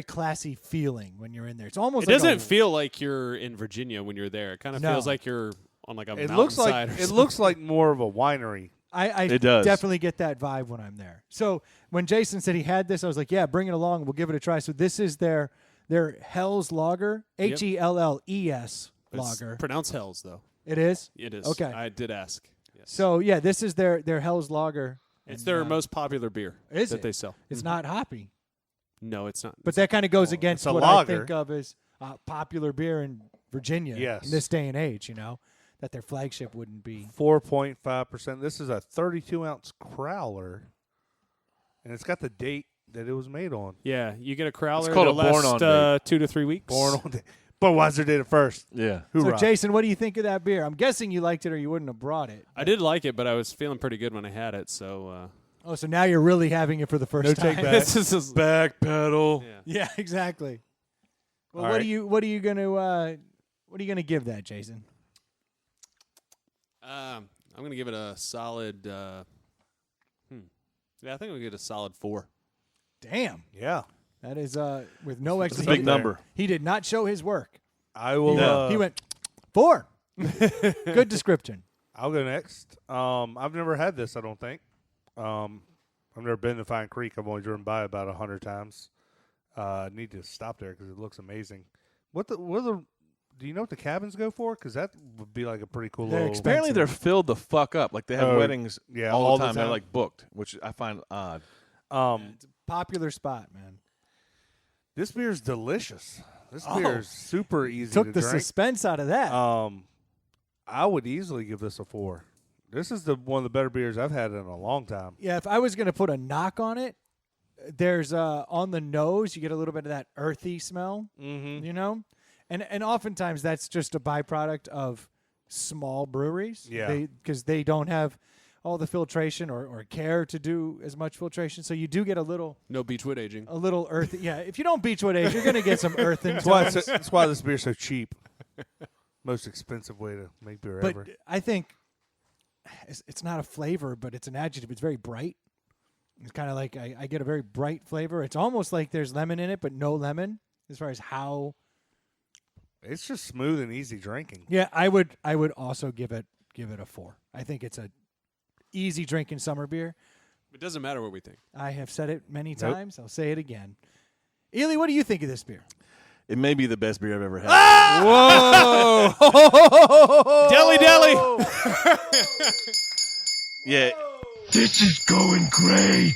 S3: classy feeling when you're in there. It's almost
S4: It
S3: like
S4: doesn't feel like you're in Virginia when you're there. It kind of
S3: No.
S4: feels like you're on like a
S2: It looks
S4: mountainside
S2: like
S4: or
S2: it
S4: something.
S2: looks like more of a winery.
S3: I
S1: It does.
S3: definitely get that vibe when I'm there. So when Jason said he had this, I was like, yeah, bring it along. We'll give it a try. So this is their Hell's Lager,
S4: Yep.
S3: HELLES
S4: It's
S3: lager.
S4: pronounced Hells though.
S3: It is?
S4: It is.
S3: Okay.
S4: I did ask. Yes.
S3: So yeah, this is their Hell's Lager.
S4: It's
S3: And,
S4: their most popular beer
S3: is
S4: that
S3: it?
S4: they sell.
S3: It's
S4: Mhm.
S3: not hoppy,
S4: No, it's not.
S3: but that kind of goes against
S2: it's a
S3: what
S2: lager.
S3: I think of as popular beer in Virginia
S2: Yes.
S3: in this day and age. You know that their flagship wouldn't be.
S2: 4.5%. This is a 32-ounce crowler, and it's got the date that it was made on.
S4: Yeah, you get a crowler.
S1: called
S4: that'll
S1: a born
S4: last,
S1: on
S4: 2 to 3 weeks.
S2: Born on. Budweiser did it first.
S1: Yeah.
S3: So
S2: Hoorah.
S3: Jason, what do you think of that beer? I'm guessing you liked it, or you wouldn't have brought it.
S4: I did like it, but I was feeling pretty good when I had it. So
S3: Oh, so now you're really having it for the first
S2: No
S3: time.
S2: take back.
S4: this is
S1: Backpedal.
S4: yeah.
S3: Yeah, exactly. Well,
S2: All
S3: what
S2: right.
S3: are you gonna give that, Jason?
S4: I'm gonna give it a solid. Yeah, I think I'm gonna give it a solid 4.
S3: Damn,
S2: Yeah.
S3: that is with no
S1: That's a
S3: explanation.
S1: big number.
S3: He did not show his work.
S2: I will.
S1: No.
S3: He went 4. Good description.
S2: I'll go next. I've never had this. I don't think. I've never been to Fine Creek. I've only driven by about 100 times. I need to stop there because it looks amazing. Do you know what the cabins go for? Because that would be like a pretty cool
S3: They're
S2: little.
S3: expensive.
S1: Apparently they're filled the fuck up. Like they have weddings all the time. They're like booked, which I find odd.
S3: It's a popular spot, man.
S2: This beer is delicious. This beer is super easy
S3: Took
S2: to
S3: the
S2: drink.
S3: suspense out of that.
S2: I would easily give this a 4. This is one of the better beers I've had in a long time.
S3: Yeah, if I was going to put a knock on it, there's on the nose, you get a little bit of that earthy smell, you know? And oftentimes that's just a byproduct of small breweries.
S2: Yeah.
S3: Because they don't have all the filtration or care to do as much filtration. So you do get a little
S4: No beechwood aging.
S3: earthy. Yeah, if you don't beechwood age, you're going to get some earth in
S2: That's why this beer's so cheap. Most expensive way to make beer
S3: But
S2: ever.
S3: I think it's not a flavor, but it's an adjective. It's very bright. It's kind of like I get a very bright flavor. It's almost like there's lemon in it, but no lemon as far as how.
S2: It's just smooth and easy drinking.
S3: Yeah, I would also give it a 4. I think it's a easy drinking summer beer.
S4: It doesn't matter what we think.
S3: I have said it many times. I'll say it again. Ely, what do you think of this beer?
S1: It may be the best beer I've ever had.
S3: Whoa!
S4: Deli.
S1: Yeah,
S5: This is going great.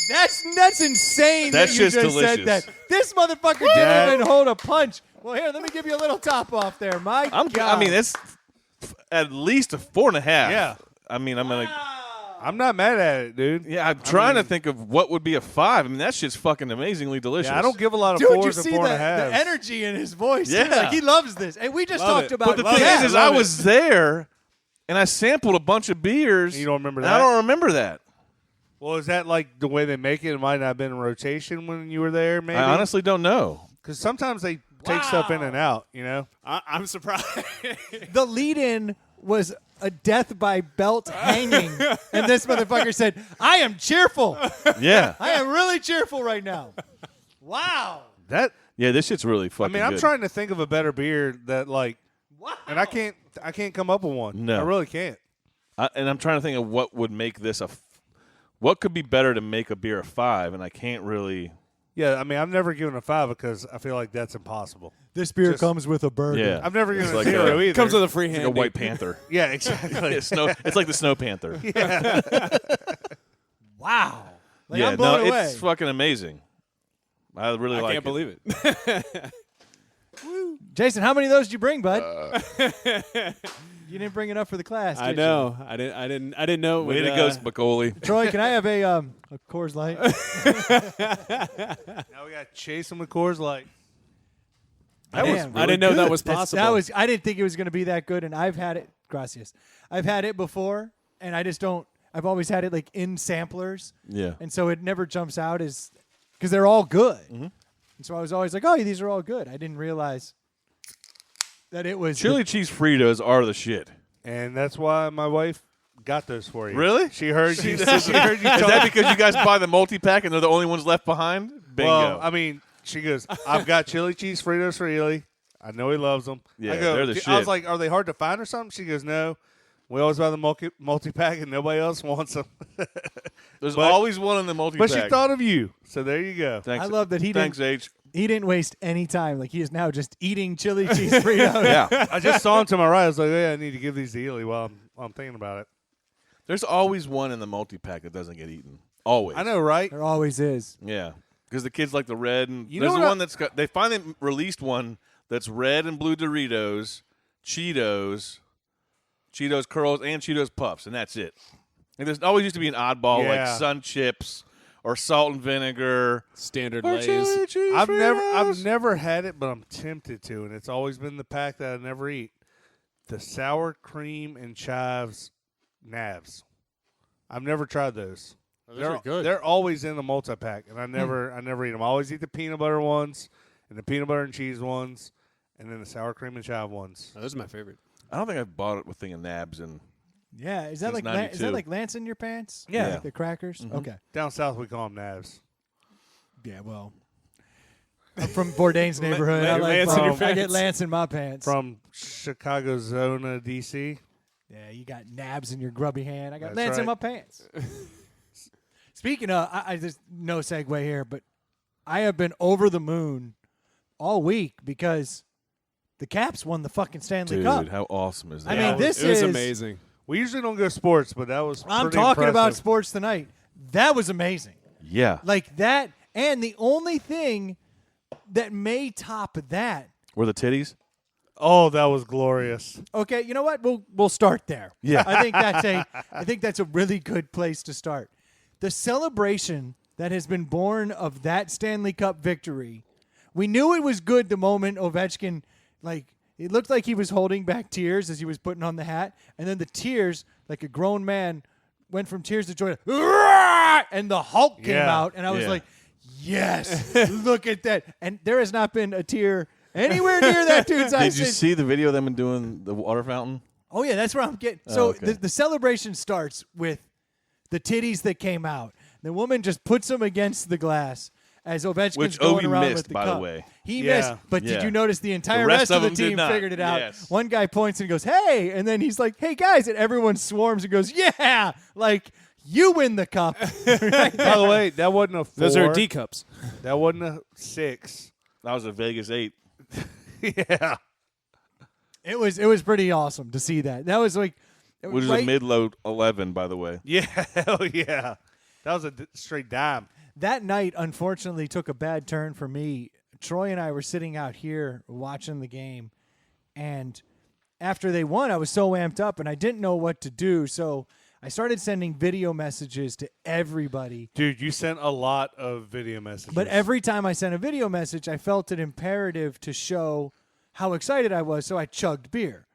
S3: That's insane.
S1: That's
S3: that you
S1: just
S3: just said
S1: delicious.
S3: that. This motherfucker didn't even hold a punch. Well, here, let me give you a little top off there. God.
S1: I mean, it's at least a 4.5.
S2: Yeah.
S1: I mean, I'm gonna.
S2: I'm not mad at it, dude.
S1: Yeah, I'm trying to think of what would be a 5. I mean, that shit's fucking amazingly delicious.
S2: Yeah, I don't give a lot of
S3: Dude, you
S2: 4s and
S3: see
S2: 4.5s.
S3: the energy in his voice.
S1: Yeah.
S3: Too. Like, he loves this. And we just
S2: Love
S3: talked
S2: it.
S3: about
S1: But the
S2: Love
S1: thing
S2: it.
S1: is
S2: Love
S1: I
S2: it.
S1: was there, and I sampled a bunch of beers.
S2: You don't remember
S1: and
S2: that?
S1: I don't remember that.
S2: Well, is that like the way they make it? It might not have been in rotation when you were there, maybe?
S1: I honestly don't know.
S2: Because sometimes they take stuff in and out, you know?
S4: I'm surprised.
S3: the lead-in was a death by belt hanging. And this motherfucker said, I am cheerful.
S1: Yeah,
S3: I am really cheerful right now. Wow.
S1: yeah, this shit's really
S2: I
S1: fucking.
S2: mean, I'm
S1: good.
S2: trying to think of a better beer that, like,
S3: Wow.
S2: and I can't come up with one.
S1: No.
S2: I really can't.
S1: And I'm trying to think of what would make this what could be better to make a beer a 5, and I can't really.
S2: Yeah, I mean, I've never given a 5 because I feel like that's impossible.
S3: This beer
S2: Just-
S3: comes with a burger.
S1: Yeah,
S2: I've never given
S1: It's
S2: a
S1: like
S2: 0
S1: a-
S2: either.
S4: Comes with a free
S1: like
S4: hand.
S1: a White Panther.
S2: Yeah, exactly.
S1: It's like the Snow Panther.
S3: Wow. Like,
S1: Yeah,
S3: I'm blown
S1: no,
S3: away.
S1: it's fucking amazing. I really
S4: I
S1: like
S4: can't
S1: it.
S4: believe it.
S3: Jason, how many of those did you bring, bud? You didn't bring enough for the class, did
S4: I know. I didn't know. it
S1: Way
S4: would,
S1: to go, Spicoli.
S3: you? Troy, can I have a Coors Light?
S2: Now we got Chasing with Coors Light.
S1: That was
S3: Damn.
S4: I didn't know
S1: good.
S4: that was
S3: That's-
S4: possible.
S3: I didn't think it was going to be that good, and I've had it. Gracias. I've had it before, and I just don't. I've always had it like in samplers,
S1: Yeah.
S3: and so it never jumps out as because they're all good.
S1: Mm-hmm.
S3: And so I was always like, "Oh, these are all good." I didn't realize that it was
S1: Chili cheese Fritos are the shit.
S2: And that's why my wife got those for you.
S1: Really?
S2: She heard you.
S1: Is
S2: She heard you talk.
S1: that because you guys buy the multi-pack and they're the only ones left behind? Bingo.
S2: Well, I mean, she goes, I've got chili cheese Fritos for Ely. I know he loves them.
S1: Yeah,
S2: I go,
S1: they're the
S2: I
S1: shit.
S2: was like, are they hard to find or something? She goes, no. We always buy the multi-pack and nobody else wants them.
S1: There's
S2: but-
S1: always one in the multi-pack.
S2: But she thought of you. So there you go.
S1: Thanks.
S3: I love that he
S1: Thanks,
S3: didn't.
S1: H.
S3: He didn't waste any time. Like he is now just eating chili cheese Fritos.
S1: Yeah.
S2: I just saw him to my right. I was like, oh, yeah, I need to give these to Ely while I'm thinking about it.
S1: There's always one in the multi-pack that doesn't get eaten. Always.
S2: I know, right?
S3: There always is.
S1: Yeah. Because the kids like the red. And
S2: You
S1: there's
S2: know
S1: the
S2: what
S1: one that's got. They finally released one that's red and blue Doritos, Cheetos curls, and Cheetos puffs, and that's it. And there's always used to be an oddball like
S2: Yeah.
S1: Sun Chips or salt and vinegar.
S4: Standard
S1: Or
S4: Lays.
S1: chili cheese
S2: I've
S1: Fritos.
S2: never had it, but I'm tempted to, and it's always been the pack that I never eat. The sour cream and chives nabs. I've never tried those.
S4: Oh, those are good.
S2: They're always in the multi-pack, and I never eat them. I always eat the peanut butter ones, and the peanut butter and cheese ones, and then the sour cream and chive ones.
S4: Oh, those are my favorite.
S1: I don't think I've bought it with thing of nabs and
S3: Yeah, is that
S1: Since
S3: like
S1: 92.
S3: Lance in your pants?
S2: Yeah.
S3: Like the crackers. Okay.
S2: Down south, we call them nabs.
S3: Yeah. Well, I'm from Bourdain's neighborhood. I, like
S4: Lance in your
S3: I get
S4: pants.
S3: Lance in my pants.
S2: From Chicago Zona, D.C.
S3: Yeah, you got nabs in your grubby hand. I got
S2: That's
S3: Lance in
S2: right.
S3: my pants. Speaking of, I just no segue here, but I have been over the moon all week because the Caps won the fucking Stanley
S1: Dude,
S3: Cup.
S1: how awesome is that?
S3: I mean, this
S4: It was
S3: is
S4: amazing.
S2: We usually don't go sports, but that was
S3: I'm
S2: pretty
S3: talking about
S2: impressive.
S3: sports tonight. That was amazing.
S1: Yeah.
S3: Like that, and the only thing that may top that.
S1: Were the titties?
S2: Oh, that was glorious.
S3: Okay, you know what? We'll start there.
S1: Yeah.
S3: I think that's a really good place to start. The celebration that has been born of that Stanley Cup victory. We knew it was good the moment Ovechkin, like, it looked like he was holding back tears as he was putting on the hat, and then the tears, like a grown man, went from tears to joy, and the Hulk came
S2: Yeah.
S3: out, and I was
S1: Yeah.
S3: like, yes, look at that. And there has not been a tear anywhere near that dude's eyes.
S1: Did you see the video of them doing the water fountain?
S3: Oh, yeah, that's where I'm getting. So
S1: okay.
S3: the celebration starts with the titties that came out. The woman just puts them against the glass as Ovechkin's
S1: Which
S3: going
S1: Ovi
S3: around
S1: missed,
S3: with the
S1: by the
S3: cup.
S1: way.
S3: He
S2: Yeah.
S3: missed, but did
S1: Yeah.
S3: you notice the entire
S1: The rest
S3: rest of
S1: of
S3: the
S1: them did
S3: team
S1: not.
S3: figured it out?
S1: Yes.
S3: One guy points and goes, hey, and then he's like, hey, guys, and everyone swarms and goes, yeah, like, you win the cup. Right?
S2: By the way, that wasn't a 4.
S4: Those are D cups.
S2: That wasn't a 6.
S1: That was a Vegas 8.
S2: Yeah.
S3: It was pretty awesome to see that. That was like,
S1: Which is
S3: right-
S1: a mid-load 11, by the way.
S2: Yeah, hell yeah. That was a straight dime.
S3: That night, unfortunately, took a bad turn for me. Troy and I were sitting out here watching the game, and after they won, I was so amped up, and I didn't know what to do, so I started sending video messages to everybody.
S2: Dude, you sent a lot of video messages.
S3: But every time I sent a video message, I felt it imperative to show how excited I was, so I chugged beer.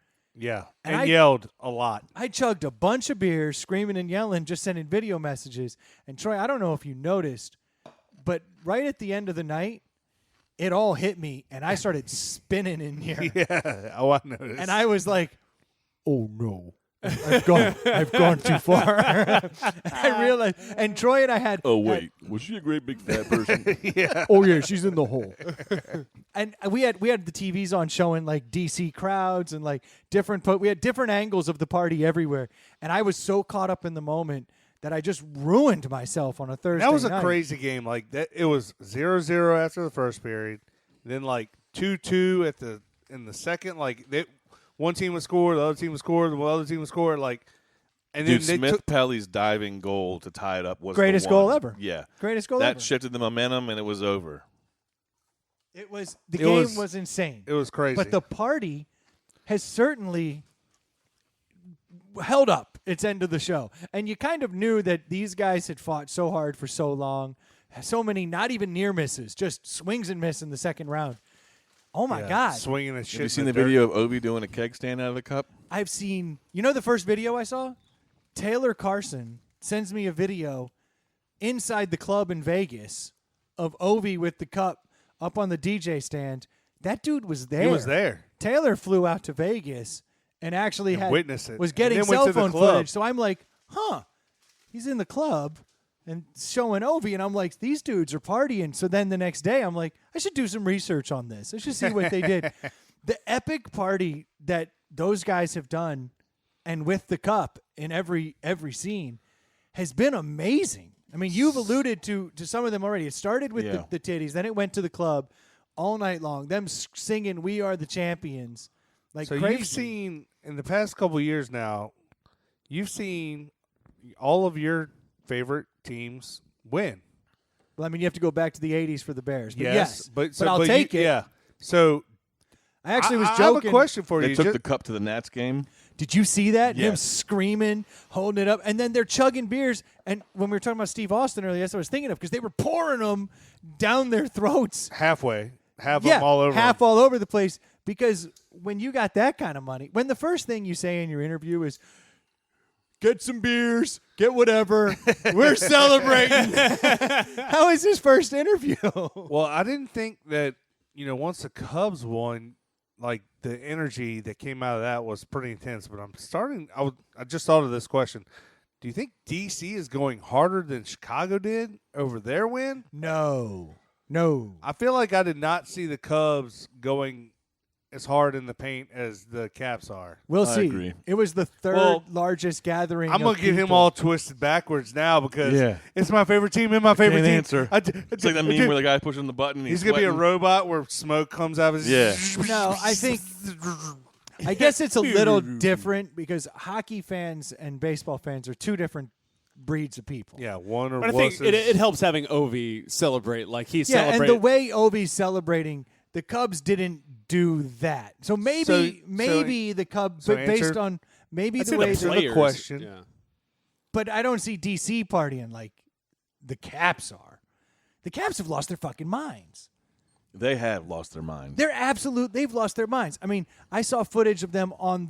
S2: Yeah.
S3: And
S2: And
S3: I-
S2: yelled a lot.
S3: I chugged a bunch of beer, screaming and yelling, just sending video messages. And Troy, I don't know if you noticed, but right at the end of the night, it all hit me, and I started spinning in here.
S2: Yeah. Oh, I noticed.
S3: And I was like, "Oh no, I've gone too far." I realized, and Troy and I had.
S1: Oh, wait. Was she a great big fat person?
S2: yeah.
S3: Oh yeah, she's in the hole. And we had the TVs on showing like DC crowds and like we had different angles of the party everywhere. And I was so caught up in the moment that I just ruined myself on a Thursday.
S2: That was a
S3: night.
S2: crazy game. Like that, it was 0-0 after the first period, then like 2-2 in the second. Like one team would score, the other team would score, the other team would score. Like, and
S1: Dude,
S2: then they
S1: Smith
S2: took.
S1: Pelly's diving goal to tie it up was the
S3: Greatest
S1: one.
S3: goal ever.
S1: Yeah.
S3: Greatest goal
S1: That
S3: ever.
S1: shifted the momentum, and it was over.
S3: It was
S2: It
S3: game was insane.
S2: It was crazy.
S3: But the party has certainly held up its end of the show. And you kind of knew that these guys had fought so hard for so long. So many not even near misses, just swings and miss in the second round. Oh, my
S2: Yeah,
S3: God.
S2: swinging and shit.
S1: Have you seen
S2: in
S1: the
S2: dirt.
S1: video of Ovi doing a keg stand out of the cup?
S3: I've seen, you know the first video I saw? Taylor Carson sends me a video inside the club in Vegas of Ovi with the cup up on the DJ stand. That dude was there.
S2: He was there.
S3: Taylor flew out to Vegas and actually
S2: And
S3: had
S2: witnessed it.
S3: was
S2: And
S3: getting
S2: then went
S3: cell
S2: to the
S3: phone
S2: club.
S3: footage. So I'm like, he's in the club and showing Ovi, and I'm like, these dudes are partying. So then the next day, I'm like, I should do some research on this. I should see what they did. The epic party that those guys have done, and with the cup in every scene, has been amazing. I mean, you've alluded to some of them already. It started with
S1: Yeah.
S3: the titties, then it went to the club all night long. Them singing "We Are the Champions," like
S2: So
S3: crazy.
S2: you've seen in the past couple of years now, you've seen all of your favorite teams win.
S3: Well, I mean, you have to go back to the '80s for the Bears. But
S2: Yes,
S3: yes,
S2: but
S3: I'll take it.
S2: Yeah. So
S3: I actually was
S2: I
S3: joking.
S2: have a question for
S1: They
S2: you.
S1: took
S2: Ju-
S1: the cup to the Nats game.
S3: Did you see that? Him
S1: Yes.
S3: screaming, holding it up, and then they're chugging beers. And when we were talking about Steve Austin earlier, that's what I was thinking of, because they were pouring them down their throats.
S2: halfway, have
S3: Yeah,
S2: them all over.
S3: half
S2: them.
S3: all over the place. Because when you got that kind of money, when the first thing you say in your interview is, get some beers, get whatever, we're celebrating. How is his first interview?
S2: Well, I didn't think that once the Cubs won, like the energy that came out of that was pretty intense. But I just thought of this question: do you think DC is going harder than Chicago did over their win?
S3: No. No.
S2: I feel like I did not see the Cubs going as hard in the paint as the Caps are.
S3: We'll
S1: I
S3: see.
S1: agree.
S3: It was the third largest gathering.
S2: I'm going to get him all twisted backwards now because it's my favorite team and my favorite team.
S1: Answer. It's like that meme where the guy pushing the button. And
S2: he's going to be a robot where smoke comes out of his...
S1: Yeah.
S3: No, I guess it's a little different because hockey fans and baseball fans are two different breeds of people.
S2: Yeah, one or
S4: But I think it helps having Ovi celebrate like he's celebrating.
S3: And the way Ovi's celebrating, the Cubs didn't do that. So maybe the Cubs, but based on maybe the way
S2: the question.
S4: Yeah.
S3: But I don't see DC partying like the Caps are. The Caps have lost their fucking minds.
S1: They have lost their minds.
S3: They've lost their minds. I mean, I saw footage of them on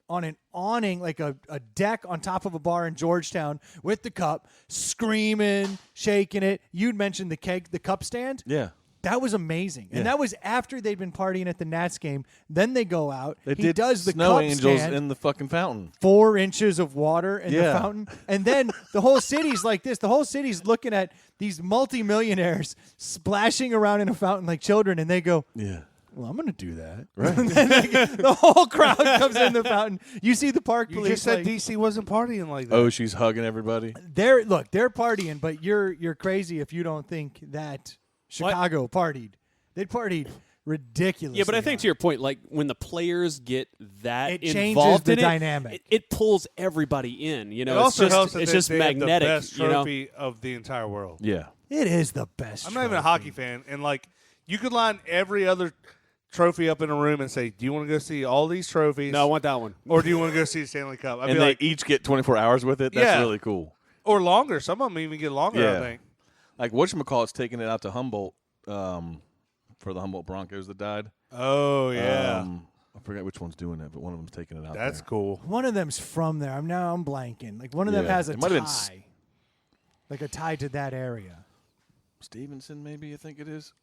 S3: an awning, like a deck on top of a bar in Georgetown with the cup, screaming, shaking it. You'd mentioned the cup stand.
S1: Yeah.
S3: That was amazing.
S1: Yeah.
S3: And that was after they'd been partying at the Nats game. Then they go out.
S1: They
S3: he does the
S1: snow
S3: cup
S1: angels
S3: stand,
S1: in the fucking fountain.
S3: 4 inches of water in the fountain. And then the whole city's like this. The whole city's looking at these multimillionaires splashing around in a fountain like children. And they go,
S1: Yeah.
S3: well, I'm going to do that.
S1: Right.
S3: And then the whole crowd comes in the fountain. You see the park
S2: You
S3: police.
S2: just said
S3: like,
S2: DC wasn't partying like that.
S1: Oh, she's hugging everybody.
S3: they're partying, but you're crazy if you don't think that Chicago partied. They partied ridiculously.
S4: Yeah, but I think to your point, like when the players get that
S3: It changes
S4: involved
S3: the
S4: in
S3: dynamic.
S4: it pulls everybody in. You know,
S2: It also helps that
S4: it's
S2: they
S4: just
S2: have
S4: magnetic.
S2: the best
S4: you know,
S2: trophy of the entire world.
S1: Yeah.
S3: it is the best.
S2: I'm not even a
S3: trophy.
S2: hockey fan, and like you could line every other trophy up in a room and say, "Do you want to go see all these trophies?
S4: no, I want that one.
S2: or do you want to go see the Stanley Cup?" I'd
S1: And
S2: be
S1: they
S2: like,
S1: each get 24 hours with it. That's
S2: Yeah.
S1: really cool.
S2: or longer. Some of them even get longer.
S1: Yeah.
S2: I think.
S1: Like whatchamacallit's taking it out to Humboldt for the Humboldt Broncos that died.
S2: Oh yeah,
S1: I forget which one's doing it, but one of them's taking it out
S2: that's
S1: there.
S2: cool.
S3: One of them's from there. I'm blanking. Like one of them
S1: Yeah.
S3: has a
S1: It might have been
S3: tie, like a tie to that area.
S1: Stevenson, maybe, I think it is.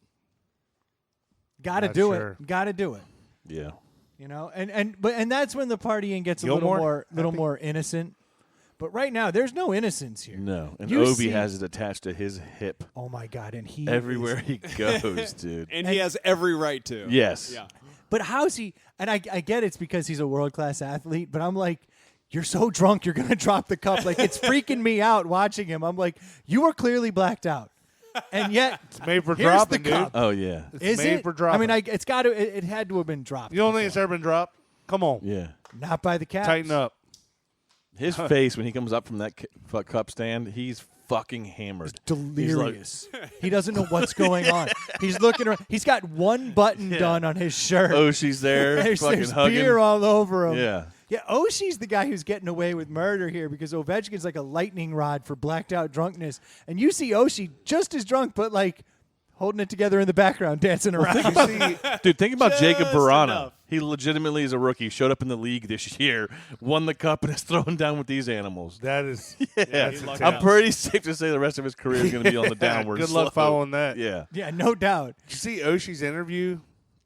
S3: Got to
S2: Not
S3: do
S2: sure.
S3: it. Got to do it.
S1: Yeah.
S3: You know, and that's when the partying gets a
S2: Gilmore,
S3: little
S2: I think.
S3: more innocent. But right now, there's no innocence here.
S1: No. And
S3: You
S1: Obi
S3: see-
S1: has it attached to his hip
S3: Oh my God! And he
S1: everywhere
S3: is-
S1: he goes, dude.
S4: And he has every right to.
S1: Yes.
S4: Yeah.
S3: But how's he? And I get it's because he's a world class athlete. But I'm like, you're so drunk, you're gonna drop the cup. Like it's freaking me out watching him. I'm like, you are clearly blacked out, and yet
S2: It's made for
S3: here's
S2: dropping,
S3: the cup.
S2: dude.
S1: Oh, yeah.
S3: Is
S2: made
S3: it?
S2: for dropping.
S3: I mean, it's got to. It had to have been dropped.
S2: You don't think it's ever been dropped? Come on,
S1: Yeah.
S3: Not by the Caps.
S2: tighten up.
S1: His face when he comes up from that cup stand, he's fucking hammered.
S3: Delirious. He doesn't know what's going on. He's looking around. He's got one button done on his shirt.
S1: Oh, she's there,
S3: There's
S1: fucking hugging.
S3: beer all over him.
S1: Yeah.
S3: Yeah, Oshie's the guy who's getting away with murder here because Ovechkin's like a lightning rod for blacked out drunkenness. And you see Oshie just as drunk, but like holding it together in the background, dancing around.
S1: Dude, think about Jacob
S4: Just
S1: Verana.
S4: enough.
S1: He legitimately is a rookie. Showed up in the league this year, won the cup, and is thrown down with these animals.
S2: That is.
S1: Yeah,
S2: That's
S4: he lucked
S2: intense.
S1: I'm pretty safe to say the rest of his career is going to be on the downward
S2: Good
S1: slope.
S2: luck following that.
S1: Yeah.
S3: Yeah, no doubt.
S2: Did you see Oshie's interview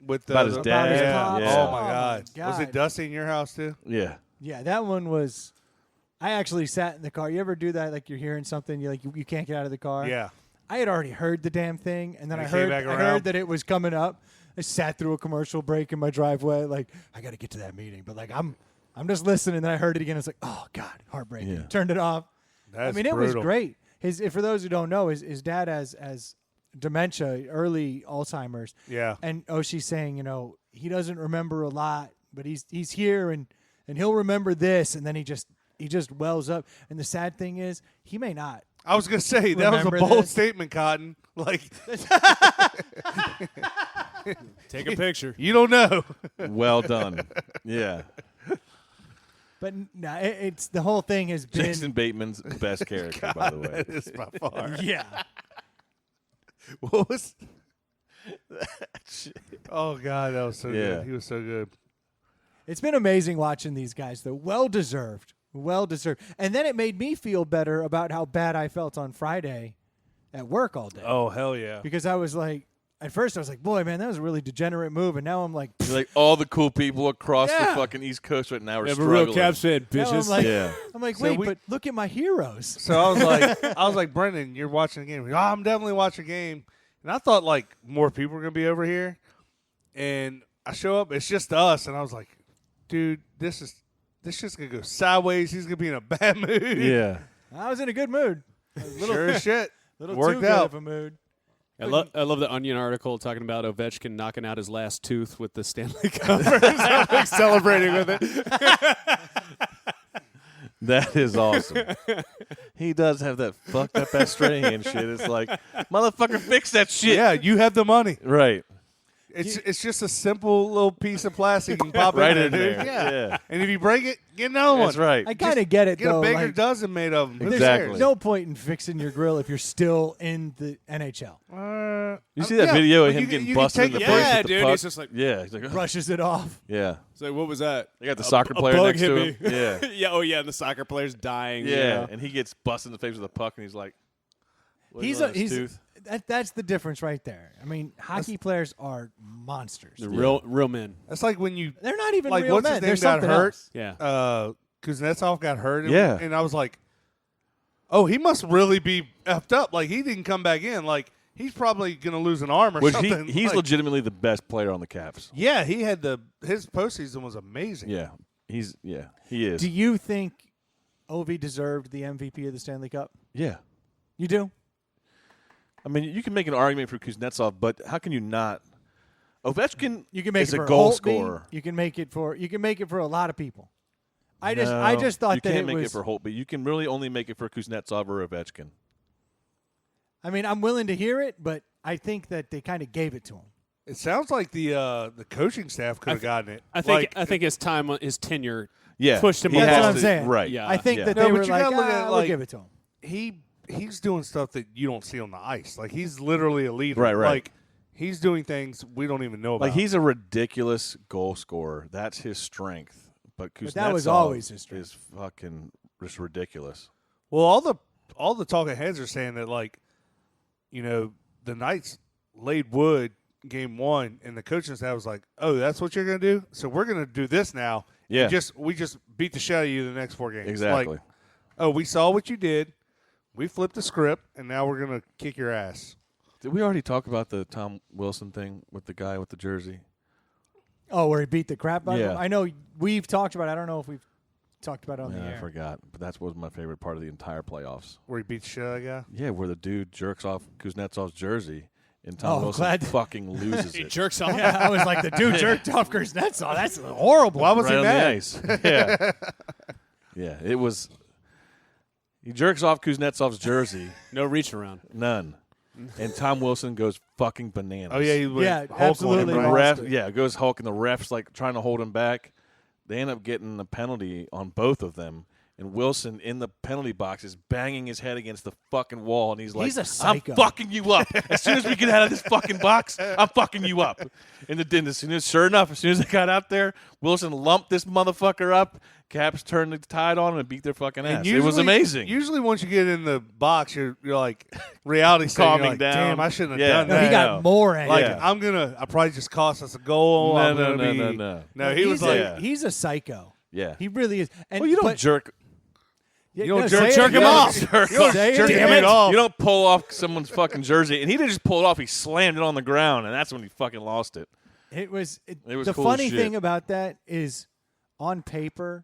S2: with
S1: About his
S2: the-
S1: dad?
S3: About his
S2: Yeah.
S3: pops.
S1: Yeah.
S2: Oh my God. Was
S3: God.
S2: it dusty in your house too?
S1: Yeah.
S3: Yeah, that one was. I actually sat in the car. You ever do that? Like you're hearing something, you can't get out of the car.
S2: Yeah.
S3: I had already heard the damn thing, and then
S2: And
S3: I
S2: it came
S3: heard
S2: back
S3: I
S2: around.
S3: heard that it was coming up. I sat through a commercial break in my driveway, like I got to get to that meeting, but like I'm just listening. And then I heard it again. It's like, oh God, heartbreaking.
S1: Yeah.
S3: Turned it off.
S2: That's
S3: I mean, it
S2: brutal.
S3: was great. For those who don't know, his dad has dementia, early Alzheimer's.
S2: Yeah.
S3: And Oshie's saying, he doesn't remember a lot, but he's here and he'll remember this, and then he just wells up. And the sad thing is, he may not.
S2: I was gonna say that was a
S3: Remember
S2: bold
S3: this?
S2: statement, Cotton. Like
S4: Take a picture.
S2: you don't know.
S1: Well done. Yeah.
S3: But no, it's the whole thing has been.
S1: Jason Bateman's best character, by the way.
S2: That is by far.
S3: Yeah.
S2: What was? Oh God, that was so
S1: Yeah.
S2: good. He was so good.
S3: It's been amazing watching these guys, though. Well deserved. Well deserved. And then it made me feel better about how bad I felt on Friday at work all day.
S2: Oh hell yeah.
S3: Because I was like, at first I was like, boy, man, that was a really degenerate move. And now I'm like,
S1: You're like all the cool people across the
S3: Yeah.
S1: fucking East Coast right now are
S4: Have a
S1: struggling.
S4: real Caps fan,
S3: now I'm
S4: bitches.
S3: like,
S1: Yeah.
S3: I'm like,
S2: So
S3: wait,
S2: we-
S3: but look at my heroes.
S2: So I was like, Brendan, you're watching the game. Oh, I'm definitely watching the game. And I thought, like, more people were going to be over here. And I show up. It's just us. And I was like, dude, this shit's going to go sideways. He's going to be in a bad mood.
S1: Yeah.
S3: I was in a good mood.
S2: Sure as shit.
S3: Little
S2: Worked
S3: too good
S2: out.
S3: of a mood.
S4: I love the Onion article talking about Ovechkin knocking out his last tooth with the Stanley Cup. Like celebrating with it.
S1: That is awesome. He does have that fucked up ass straying shit. It's like, motherfucker, fix that shit.
S2: Yeah, you have the money.
S1: Right.
S2: It's just a simple little piece of plastic you can pop
S1: Right
S2: in
S1: in
S2: there.
S1: there.
S2: Yeah. And if you break it, get another
S1: That's
S2: one.
S1: right.
S3: I kind of get it,
S2: Get
S3: though.
S2: a bigger
S3: like,
S2: dozen made of them. Who
S1: Exactly.
S3: There's no point in fixing your grill if you're still in the NHL.
S2: cares?
S1: You see that video of him
S2: you
S1: getting
S2: can
S1: busted in
S2: take
S1: the
S2: it-
S1: face
S4: Yeah,
S1: with the
S4: dude,
S1: puck?
S4: he's just like-
S1: yeah. He's like,
S3: Brushes it off.
S1: yeah.
S4: So what was that?
S1: They got the soccer
S4: A
S1: player
S4: bug
S1: next
S4: hit
S1: to
S4: me.
S1: him. Yeah.
S4: Yeah. Oh yeah. The soccer player's dying.
S1: Yeah. And he gets busted in the face with a puck, and he's like,
S3: He's
S1: on his
S3: he's
S1: tooth.
S3: that's the difference right there. I mean, hockey players are monsters.
S4: The real men.
S2: That's like when you
S3: They're not even
S2: like
S3: real
S2: what's
S3: men.
S2: his name
S3: There's
S2: got
S3: something
S2: hurt.
S3: else.
S4: Yeah.
S2: Kuznetsov got hurt. And,
S1: Yeah.
S2: and I was like, oh, he must really be effed up. Like he didn't come back in. Like he's probably gonna lose an arm or
S1: Which
S2: something.
S1: he's
S2: like,
S1: legitimately the best player on the Caps.
S2: Yeah, he had his postseason was amazing.
S1: Yeah. He is.
S3: Do you think Ovi deserved the MVP of the Stanley Cup?
S1: Yeah.
S3: You do?
S1: I mean, you can make an argument for Kuznetsov, but how can you not? Ovechkin
S3: You can make
S1: is
S3: it
S1: a
S3: for
S1: goal
S3: Holtby.
S1: scorer.
S3: You can make it for a lot of people. I
S1: No,
S3: just thought
S1: you
S3: that
S1: can't
S3: it
S1: make
S3: was.
S1: it for Holtby. You can really only make it for Kuznetsov or Ovechkin.
S3: I mean, I'm willing to hear it, but I think that they kind of gave it to him.
S2: It sounds like the coaching staff could have gotten it.
S4: I think his tenure.
S1: Yeah,
S4: Pushed him
S1: he
S4: above.
S3: That's
S1: has
S3: what I'm
S1: to-
S3: saying.
S1: Right.
S4: Yeah.
S3: I think
S1: yeah.
S3: that
S2: No,
S3: they
S2: but
S3: were
S2: you
S3: like,
S2: gotta look at,
S3: we'll
S2: like-
S3: give it to him.
S2: He's doing stuff that you don't see on the ice. Like he's literally a leader.
S1: Right.
S2: Like he's doing things we don't even know about.
S1: Like he's a ridiculous goal scorer. That's his strength. But Kuznetsov
S3: that was always his strength.
S1: is fucking just ridiculous.
S2: Well, all the talking heads are saying that, like, you know, the Knights laid wood game one, and the coaching staff was like, "Oh, that's what you're going to do? So we're going to do this now."
S1: Yeah.
S2: And we just beat the shit out of you the next 4 games.
S1: Exactly.
S2: Like, oh, we saw what you did. We flipped the script, and now we're going to kick your ass.
S1: Did we already talk about the Tom Wilson thing with the guy with the jersey?
S3: Oh, where he beat the crap out of
S1: Yeah.
S3: him? I know we've talked about it. I don't know if we've talked about it on the
S1: I
S3: air.
S1: forgot. But that was my favorite part of the entire playoffs.
S2: Where he beat the shit out of the guy.
S1: Yeah, where the dude jerks off Kuznetsov's jersey and Tom
S3: Oh,
S1: Wilson
S3: glad-
S1: fucking loses
S4: He
S1: it.
S4: jerks off.
S3: Yeah, I was like, the dude jerked off Kuznetsov. That's horrible.
S2: Why was
S1: right
S2: he
S1: on
S2: mad?
S1: the ice. Yeah. Yeah, it was. He jerks off Kuznetsov's jersey.
S4: No reach around.
S1: None. And Tom Wilson goes fucking bananas.
S2: Oh, yeah, he went
S3: Yeah,
S2: Hulk on him,
S3: absolutely.
S1: The
S2: right?
S3: lost
S1: ref,
S3: it.
S1: yeah, goes Hulk, and the ref's like trying to hold him back. They end up getting a penalty on both of them, and Wilson in the penalty box is banging his head against the fucking wall, and he's like,
S3: He's a psycho.
S1: I'm fucking you up. As soon as we get out of this fucking box, I'm fucking you up. And as soon as they got out there, Wilson lumped this motherfucker up. Caps turned the tide on him and beat their fucking ass.
S2: And
S1: It was amazing.
S2: Usually, once you get in the box, you're like reality
S1: Calming
S2: you're like,
S1: down.
S2: Damn, I shouldn't have
S1: Yeah.
S2: done
S3: No,
S2: that.
S3: he got
S1: No.
S3: more angry.
S2: Like
S1: Yeah.
S2: I probably just cost us a goal.
S1: No,
S2: I'm
S1: no,
S2: gonna
S1: no,
S2: be,
S1: no.
S2: No, he was
S3: he's
S2: like,
S1: Yeah.
S3: he's a psycho.
S1: Yeah.
S3: He really is. And
S1: Well, you don't
S3: but-
S1: jerk.
S3: Yeah,
S2: you don't
S3: no,
S2: jerk-
S3: say
S2: jerk
S3: it.
S2: him
S3: Yeah.
S2: off.
S1: Jerk
S2: You don't
S1: off.
S3: Say it.
S2: jerk
S3: Damn
S2: the
S3: it.
S2: dude off.
S1: You don't pull off someone's fucking jersey, and he didn't just pull it off. He slammed it on the ground, and that's when he fucking lost it.
S3: It was
S1: was
S3: the
S1: cool as
S3: funny
S1: shit.
S3: thing about that is, on paper,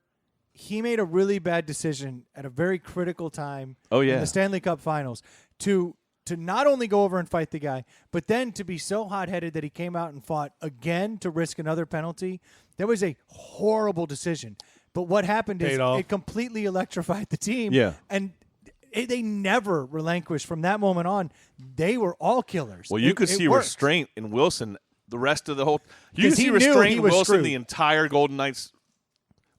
S3: he made a really bad decision at a very critical time.
S1: Oh, yeah.
S3: in the Stanley Cup Finals to not only go over and fight the guy, but then to be so hot-headed that he came out and fought again to risk another penalty. That was a horrible decision. But what happened is
S2: Paid off.
S3: it completely electrified the team.
S1: Yeah.
S3: And they never relinquished from that moment on. They were all killers.
S1: Well, you
S3: It-
S1: could
S3: it
S1: see
S3: worked.
S1: restraint in Wilson the rest of the whole. You
S3: 'Cause
S1: could see
S3: he knew
S1: restraint
S3: he
S1: in
S3: was
S1: Wilson
S3: screwed.
S1: the entire Golden Knights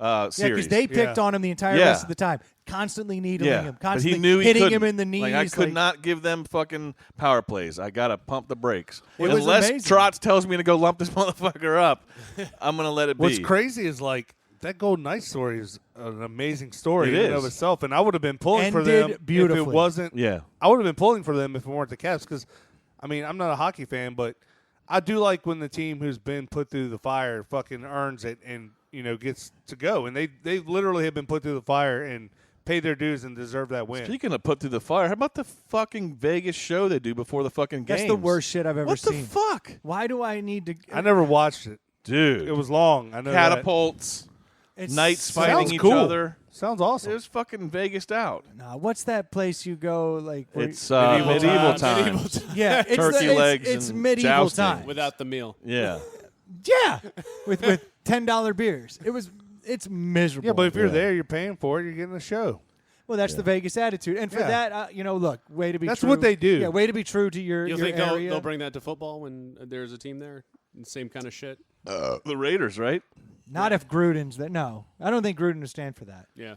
S3: Yeah,
S1: series.
S3: because they picked on him the entire
S1: Yeah.
S3: rest of the time, constantly needling
S1: yeah,
S3: him,
S1: but
S3: constantly
S1: he knew he
S3: hitting
S1: couldn't.
S3: him in the knees.
S1: Like I could not give them fucking power plays. I gotta pump the brakes.
S3: It was
S1: Unless
S3: amazing.
S1: Trotz tells me to go lump this motherfucker up, I'm gonna let it
S2: What's
S1: be.
S2: crazy is like that Golden Knights story is an amazing story
S1: It
S2: in and
S1: is.
S2: of itself, and I would have been pulling for
S3: Ended
S2: them if
S3: beautifully.
S2: it wasn't.
S1: Yeah.
S2: I would have been pulling for them if it weren't the Caps. Because, I mean, I'm not a hockey fan, but I do like when the team who's been put through the fire fucking earns it and gets to go. And they literally have been put through the fire and pay their dues and deserve that win.
S1: Speaking of put through the fire, how about the fucking Vegas show they do before the fucking games?
S3: That's the worst shit I've ever
S1: what
S3: seen.
S1: the fuck?
S3: Why do I need to?
S2: I never watched it.
S1: Dude.
S2: It was long. I know
S1: Catapults,
S3: It's
S1: knights
S3: so-
S1: fighting
S2: Sounds
S1: each
S2: cool.
S1: other.
S2: Sounds
S1: It
S2: awesome.
S1: was fucking Vegas'd out.
S3: Nah, what's that place you go like? Where
S1: It's
S2: Medieval
S1: medieval
S2: times.
S1: time.
S4: Medieval time.
S3: yeah, it's
S1: turkey legs
S3: It's
S1: and
S3: medieval
S1: jousting.
S3: time.
S4: Without the meal.
S1: Yeah.
S3: Yeah, with $10 beers. It's miserable.
S2: Yeah, but if you're
S1: Yeah.
S2: there, you're paying for it. You're getting a show.
S3: well, that's the Vegas attitude, and for
S2: Yeah.
S3: that, look, way to be.
S2: That's
S3: true.
S2: what they do.
S3: Yeah, way to be true to your
S4: You think
S3: area.
S4: they'll bring that to football when there's a team there? Same kind of shit.
S1: The Raiders, right?
S3: Not if Gruden's there. No, I don't think Gruden would stand for that.
S4: Yeah.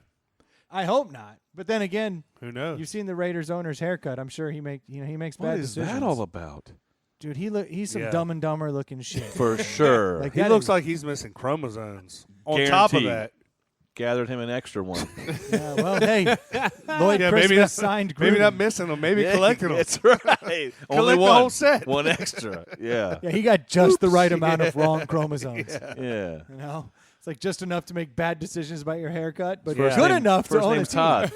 S3: I hope not. But then again,
S2: Who knows?
S3: you've seen the Raiders owner's haircut. I'm sure he makes
S1: What
S3: bad
S1: is
S3: decisions.
S1: that all about?
S3: Dude, he's some
S2: Yeah.
S3: Dumb and Dumber looking shit.
S1: For sure.
S3: Like
S2: He
S3: that
S2: looks
S3: is-
S2: like he's missing chromosomes. On top of
S1: Guaranteed.
S2: that,
S1: Gathered him an extra one.
S3: Yeah, well, hey, Lloyd
S2: Yeah,
S3: Christmas
S2: maybe not-
S3: signed Gruden.
S2: maybe not missing them, maybe collecting them.
S1: That's right. Only
S2: the
S1: one.
S2: whole set.
S1: One extra. Yeah.
S3: Yeah, he got just the right amount of wrong chromosomes.
S1: Yeah.
S3: You know, it's like just enough to make bad decisions about your haircut, but
S2: First
S3: good
S2: name-
S3: enough to
S1: First
S3: own a
S1: name's
S3: team.
S1: Todd.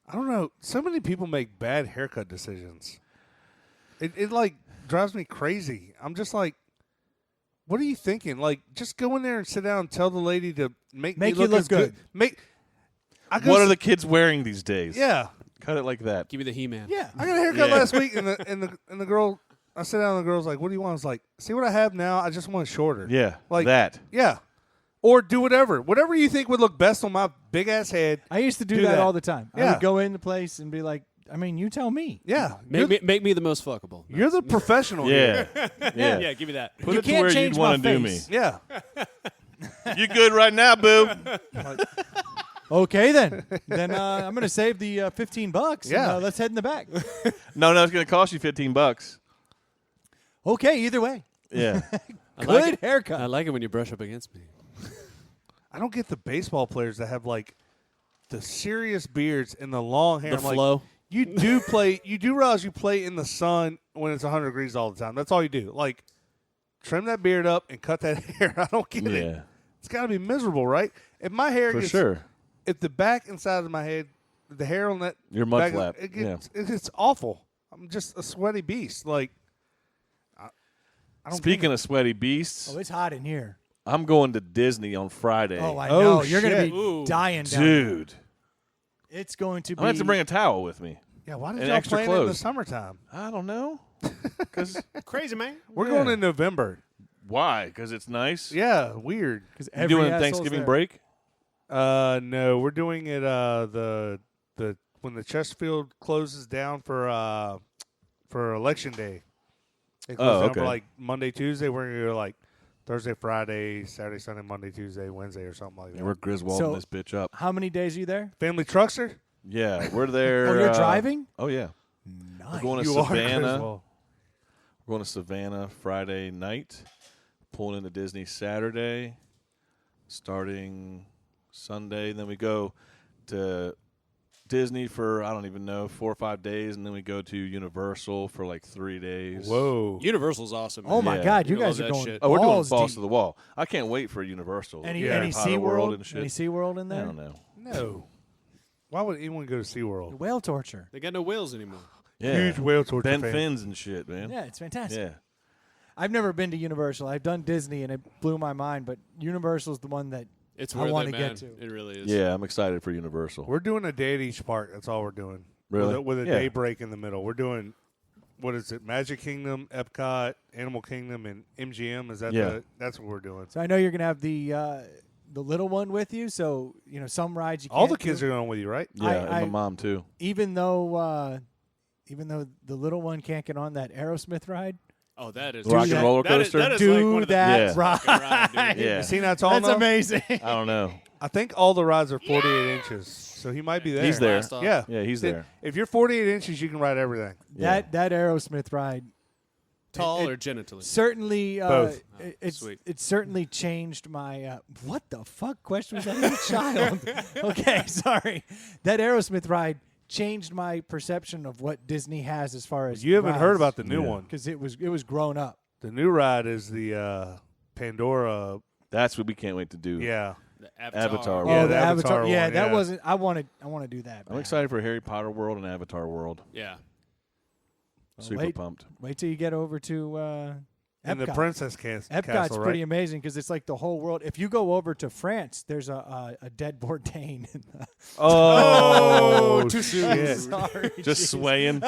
S2: I don't know. So many people make bad haircut decisions. It like drives me crazy. I'm just like, what are you thinking? Like, just go in there and sit down and tell the lady to make me
S3: Make you
S2: look
S3: look
S2: as good.
S3: good.
S1: What are the kids wearing these days?
S2: Yeah,
S1: Cut it like that.
S4: Give me the He-Man.
S3: Yeah,
S2: I got a haircut
S1: Yeah.
S2: last week, and the girl. I sit down, and the girl's like, "What do you want?" I was like, "See what I have now. I just want it shorter."
S1: Yeah.
S2: Like
S1: that.
S2: Yeah, or do whatever you think would look best on my big ass head.
S3: I used to do
S2: Do
S3: that
S2: that.
S3: all the time. I
S2: Yeah.
S3: would go in the place and be like, I mean, you tell me.
S2: Yeah, you're,
S4: Make me the most fuckable.
S2: you're the professional.
S1: Yeah.
S2: here.
S1: Yeah.
S4: Yeah, give me that.
S1: Put
S3: You
S1: it to
S3: can't
S1: where
S3: change
S1: you'd want
S3: my
S1: to do me.
S3: face.
S2: Yeah.
S1: You good right now, boo?
S3: Okay, then. Then I'm going to save the $15.
S2: Yeah.
S3: And, let's head in the back.
S1: No, it's going to cost you $15.
S3: Okay, either way.
S1: Yeah.
S4: I
S3: Good
S4: like it.
S3: haircut.
S4: I like it when you brush up against me.
S2: I don't get the baseball players that have like the serious beards and the long hair.
S4: The
S2: I'm like,
S4: flow.
S2: you do realize you play in the sun when it's 100 degrees all the time. That's all you do. Like, trim that beard up and cut that hair. I don't get it.
S1: Yeah.
S2: It's got to be miserable, right? If my hair
S1: For
S2: gets,
S1: sure.
S2: if the back and side of my head, the hair on that
S1: Your mud
S2: back,
S1: flap.
S2: it's awful. I'm just a sweaty beast. Like, I don't
S1: Speaking of sweaty beasts,
S3: Oh, it's hot in here.
S1: I'm going to Disney on Friday.
S3: Oh, I
S2: Oh,
S3: know. You're going to
S2: shit.
S3: be
S4: Ooh.
S3: dying down there.
S1: Dude.
S3: It's going to
S1: I'm
S3: be.
S1: going to have to bring a towel with me.
S2: Yeah, why did
S1: and
S2: y'all
S1: extra
S2: plan it in the
S1: clothes.
S2: summertime?
S1: I don't know. Because
S4: Crazy, man.
S2: We're going in November.
S1: why? Because it's nice.
S2: Yeah, weird.
S3: 'Cause
S1: You
S3: every
S1: doing
S3: asshole's
S1: Thanksgiving
S3: there.
S1: break?
S2: No, we're doing it the when the Chesterfield closes down for election day. It closes
S1: Oh,
S2: down
S1: okay.
S2: for like Monday, Tuesday. We're gonna go like Thursday, Friday, Saturday, Sunday, Monday, Tuesday, Wednesday, or something like that.
S1: Yeah, we're Griswolding
S3: So-
S1: this bitch up.
S3: How many days are you there?
S2: Family truckster.
S1: Yeah, we're there.
S3: Oh, you're driving?
S1: Oh, yeah.
S3: Nice.
S1: We're going to
S2: You are
S1: Savannah.
S2: Griswold.
S1: We're going to Savannah Friday night, pulling into Disney Saturday, starting Sunday. Then we go to Disney for, I don't even know, 4 or 5 days, and then we go to Universal for like 3 days.
S2: Whoa.
S4: Universal's awesome.
S3: Oh, my
S1: Yeah.
S3: God. You
S4: You're gonna
S3: guys are
S4: love that
S3: going
S4: shit.
S1: Oh, we're doing
S3: balls
S1: balls
S3: deep.
S1: to the wall. I can't wait for Universal.
S3: Any,
S2: Yeah.
S3: any
S1: Potter
S3: SeaWorld?
S1: World and shit.
S3: Any SeaWorld in
S1: I
S3: there?
S1: don't know.
S2: No. Why would anyone go to SeaWorld?
S3: Whale torture.
S4: They got no whales anymore.
S1: Yeah.
S2: Huge whale torture
S1: Ben
S2: fan.
S1: fins and shit, man.
S3: Yeah, it's fantastic.
S1: Yeah.
S3: I've never been to Universal. I've done Disney, and it blew my mind, but Universal's the one that
S4: It's
S3: I
S4: worth
S3: wanna
S4: it,
S3: get
S4: man.
S3: to.
S4: It really is.
S1: Yeah, I'm excited for Universal.
S2: We're doing a day at each park. That's all we're doing.
S1: Really?
S2: With a
S1: Yeah.
S2: day break in the middle. We're doing, what is it, Magic Kingdom, Epcot, Animal Kingdom, and MGM? Is that
S1: Yeah.
S2: that's what we're doing.
S3: So I know you're going to have the little one with you, so some rides you can't
S2: All the kids
S3: do.
S2: are going with you, right?
S1: Yeah, and
S3: I-
S1: my mom, too.
S3: Even though the little one can't get on that Aerosmith ride,
S4: Oh, that is
S1: Rock and
S3: that-
S1: roller
S4: that is-
S1: coaster?
S4: that is
S3: do
S4: like one of the
S3: that
S1: Yeah.
S3: ride.
S4: fucking ride, dude.
S1: Yeah.
S2: You seen that tall
S3: That's
S2: enough?
S3: amazing.
S1: I don't know.
S2: I think all the rides are 48 inches, so he might be there.
S1: He's there.
S4: Blast off.
S2: Yeah.
S1: Yeah, he's there.
S2: If you're 48 inches, you can ride everything.
S1: Yeah.
S3: That Aerosmith ride
S4: Tall
S3: It-
S4: or genitally?
S3: certainly
S2: Both.
S4: Sweet.
S3: it certainly changed my what the fuck question was that from a child. Okay, sorry. That Aerosmith ride changed my perception of what Disney has as far as
S2: You haven't heard about the new
S1: Yeah.
S2: one.
S3: because it was grown up.
S2: The new ride is the Pandora.
S1: That's what we can't wait to do.
S2: Yeah.
S4: The
S1: Avatar.
S3: Oh,
S2: Yeah,
S3: the
S2: the
S3: Avatar.
S2: Avatar
S3: Yeah,
S2: one,
S3: that
S2: yeah.
S3: wasn't. I want to do that.
S1: I'm
S3: bad.
S1: excited for Harry Potter World and Avatar World.
S4: Yeah.
S1: Super pumped.
S3: Wait till you get over to
S2: And the
S3: Epcot.
S2: Princess
S3: Epcot's
S2: Castle, right?
S3: pretty amazing because it's like the whole world. If you go over to France, there's a dead Bourdain.
S2: Oh,
S4: too soon.
S2: shit.
S3: Sorry,
S1: Just
S3: jeez.
S1: swaying.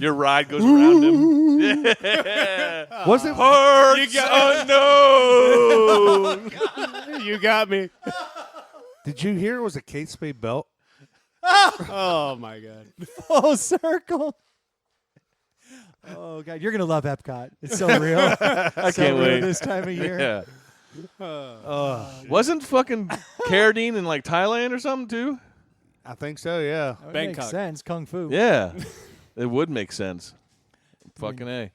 S1: Your ride goes around him. Yeah.
S2: Was it?
S1: Parts unknown.
S4: You got me.
S2: Did you hear it was a Kate Spade belt?
S4: Oh, my God.
S3: Full circle. Oh God, you're gonna love Epcot. It's so real.
S1: I can't wait.
S3: this time of year.
S1: Yeah. Wasn't fucking Carradine in like Thailand or something too?
S2: I think so, yeah.
S3: That would
S4: Bangkok.
S3: make sense. Kung Fu.
S1: Yeah. It would make sense. Fucking A.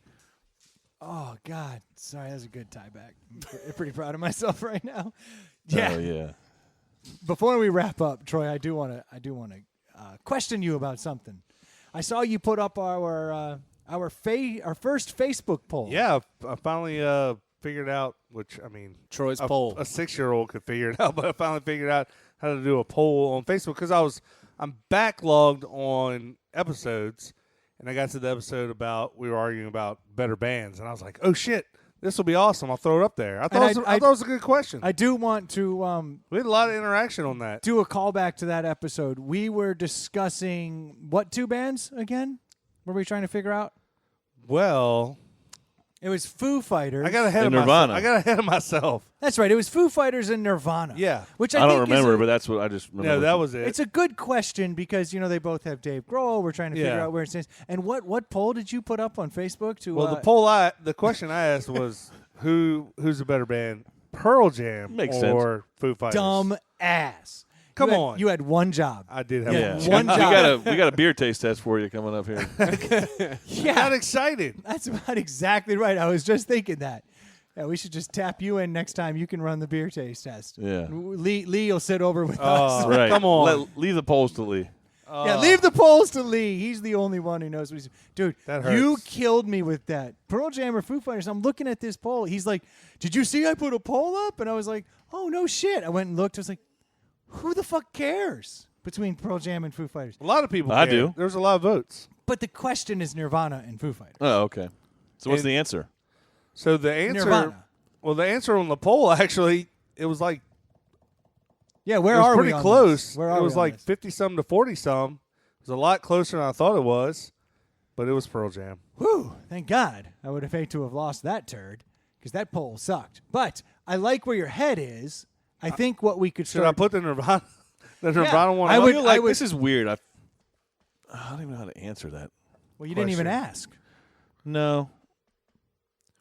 S3: Oh God, sorry, that was a good tie back. I'm pretty proud of myself right now. Yeah.
S1: Oh, yeah.
S3: Before we wrap up, Troy, I do want to question you about something. I saw you put up our first Facebook poll.
S2: Yeah, I finally figured out, which, I mean,
S4: Troy's
S2: a
S4: poll.
S2: 6-year-old could figure it out, but I finally figured out how to do a poll on Facebook because I'm backlogged on episodes, and I got to the episode we were arguing about better bands, and I was like, oh shit, this will be awesome. I'll throw it up there. I thought it was a good question.
S3: I do want to
S2: We had a lot of interaction on that.
S3: do a callback to that episode. We were discussing what 2 bands again? Were we trying to figure out?
S2: Well,
S3: It was Foo Fighters.
S2: I got ahead
S1: And
S2: of
S1: Nirvana.
S2: myself. I got ahead of myself.
S3: That's right. It was Foo Fighters and Nirvana.
S2: Yeah.
S3: Which
S1: I
S3: I,
S1: don't
S3: think
S1: remember,
S3: is
S1: but that's what I just remember.
S2: No, that was it.
S3: it's a good question because they both have Dave Grohl. We're trying to figure
S2: Yeah.
S3: out where it stands. And what poll did you put up on Facebook to?
S2: Well, the question I asked was who's a better band, Pearl Jam
S1: Makes sense.
S2: or Foo Fighters?
S3: dumb ass.
S2: Come
S3: You had-
S2: on.
S3: You had one job.
S2: I did have
S3: Yeah.
S2: one.
S3: One
S1: we
S3: job.
S1: got a beer taste test for you coming up here.
S3: Yeah,
S2: Got excited.
S3: that's about exactly right. I was just thinking that. Yeah, we should just tap you in next time. You can run the beer taste test.
S1: Yeah.
S3: Lee will sit over with us.
S1: Right.
S2: Come on.
S1: Leave the polls to Lee.
S3: Yeah, leave the polls to Lee. He's the only one who knows what he's. Dude,
S2: That
S3: you
S2: hurts.
S3: killed me with that. Pearl Jam or Foo Fighters. I'm looking at this poll. He's like, "Did you see I put a poll up?" And I was like, "Oh no shit!" I went and looked. I was like, "Who the fuck cares between Pearl Jam and Foo Fighters?"
S2: A lot of people.
S1: I
S2: care.
S1: do.
S2: There's a lot of votes.
S3: But the question is Nirvana and Foo Fighters.
S1: Oh, okay. So what's
S2: And-
S1: the answer?
S2: So the answer.
S3: Nirvana.
S2: Well, the answer on the poll actually, it was like
S3: Yeah, where
S2: it was
S3: are
S2: pretty
S3: we on
S2: close.
S3: This? Where
S2: It
S3: are
S2: was
S3: we on
S2: like
S3: this?
S2: 50-some to 40-some. It was a lot closer than I thought it was, but it was Pearl Jam.
S3: Whew, thank God. I would have hated to have lost that turd because that poll sucked. But I like where your head is. I think what we could
S2: Should
S3: start.
S2: I put the Nirvana, one?
S3: I
S2: up?
S3: would-
S1: feel like this is weird. I don't even know how to answer that.
S3: Well, you didn't even
S2: question.
S3: ask.
S1: No.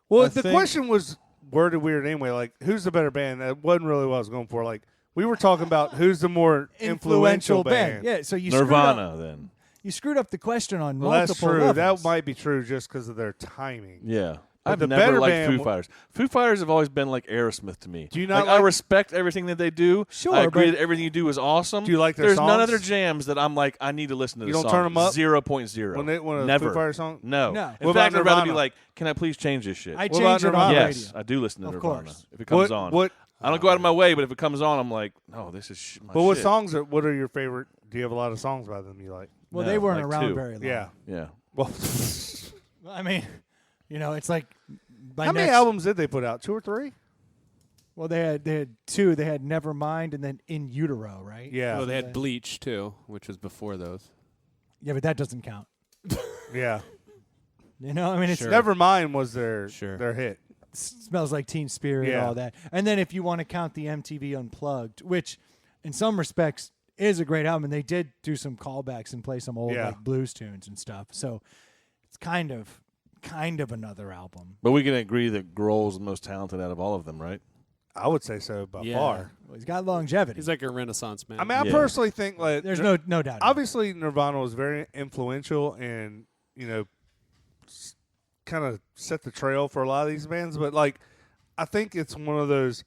S2: Well,
S1: I
S2: the
S1: think-
S2: question was worded weird anyway. Like, who's the better band? That wasn't really what I was going for. Like, we were talking about who's the more influential band.
S3: Yeah, so you
S1: Nirvana, then.
S3: You screwed up the question on
S2: Well,
S3: multiple
S2: that's true.
S3: levels.
S2: That might be true just because of their timing.
S1: Yeah.
S2: But
S1: I've
S2: the
S1: never
S2: better
S1: liked
S2: band
S1: Foo
S2: w-
S1: Fighters. Foo Fighters have always been like Aerosmith to me.
S2: Do you not
S1: I
S2: like-
S1: respect everything that they do.
S3: Sure,
S1: I agree
S3: but-
S1: that everything you do is awesome.
S2: Do you like their
S1: There's none
S2: songs?
S1: other jams that I'm like, I need to listen to
S2: You
S1: this
S2: don't
S1: song.
S2: turn 'em up?
S1: 0.0.
S2: When a
S1: Never.
S2: Foo Fighters song?
S1: No.
S3: No.
S1: In
S2: What
S1: fact,
S2: about
S1: I'd rather be
S2: Nirvana?
S1: like, can I please change this shit?
S3: I
S2: What about
S3: change it on the
S2: Nirvana?
S3: radio.
S1: Yes, I do listen to
S3: Of
S1: Nirvana.
S3: course.
S1: If it comes
S2: What-
S1: on.
S2: what-
S1: I don't go out of my way, but if it comes on, I'm like, no, this is my
S2: But what
S1: shit.
S2: songs what are your favorite? Do you have a lot of songs by them you like?
S3: Well,
S1: No,
S3: they weren't
S1: like
S3: around
S1: two.
S3: very long.
S2: Yeah.
S1: Yeah.
S2: Well,
S3: Well, I mean, it's like by
S2: how many
S3: next-
S2: albums did they put out? 2 or 3?
S3: Well, they had 2. They had Nevermind and then In Utero, right?
S2: Yeah.
S4: Oh, they had Bleach, too, which was before those.
S3: Yeah, but that doesn't count.
S2: Yeah.
S3: I mean, it's
S4: Sure.
S2: Nevermind was their
S4: Sure.
S2: hit.
S3: Smells Like Teen Spirit,
S2: Yeah.
S3: all that. And then if you want to count the MTV Unplugged, which in some respects is a great album, and they did do some callbacks and play some old
S2: Yeah.
S3: like blues tunes and stuff. So it's kind of another album.
S1: But we can agree that Grohl's the most talented out of all of them, right?
S2: I would say so by
S4: Yeah.
S2: far.
S3: Well, he's got longevity.
S4: He's like a Renaissance man.
S2: I mean, I
S1: Yeah.
S2: personally think like
S3: There's no doubt. about it.
S2: obviously Nirvana was very influential and kind of set the trail for a lot of these bands, but like I think it's one of those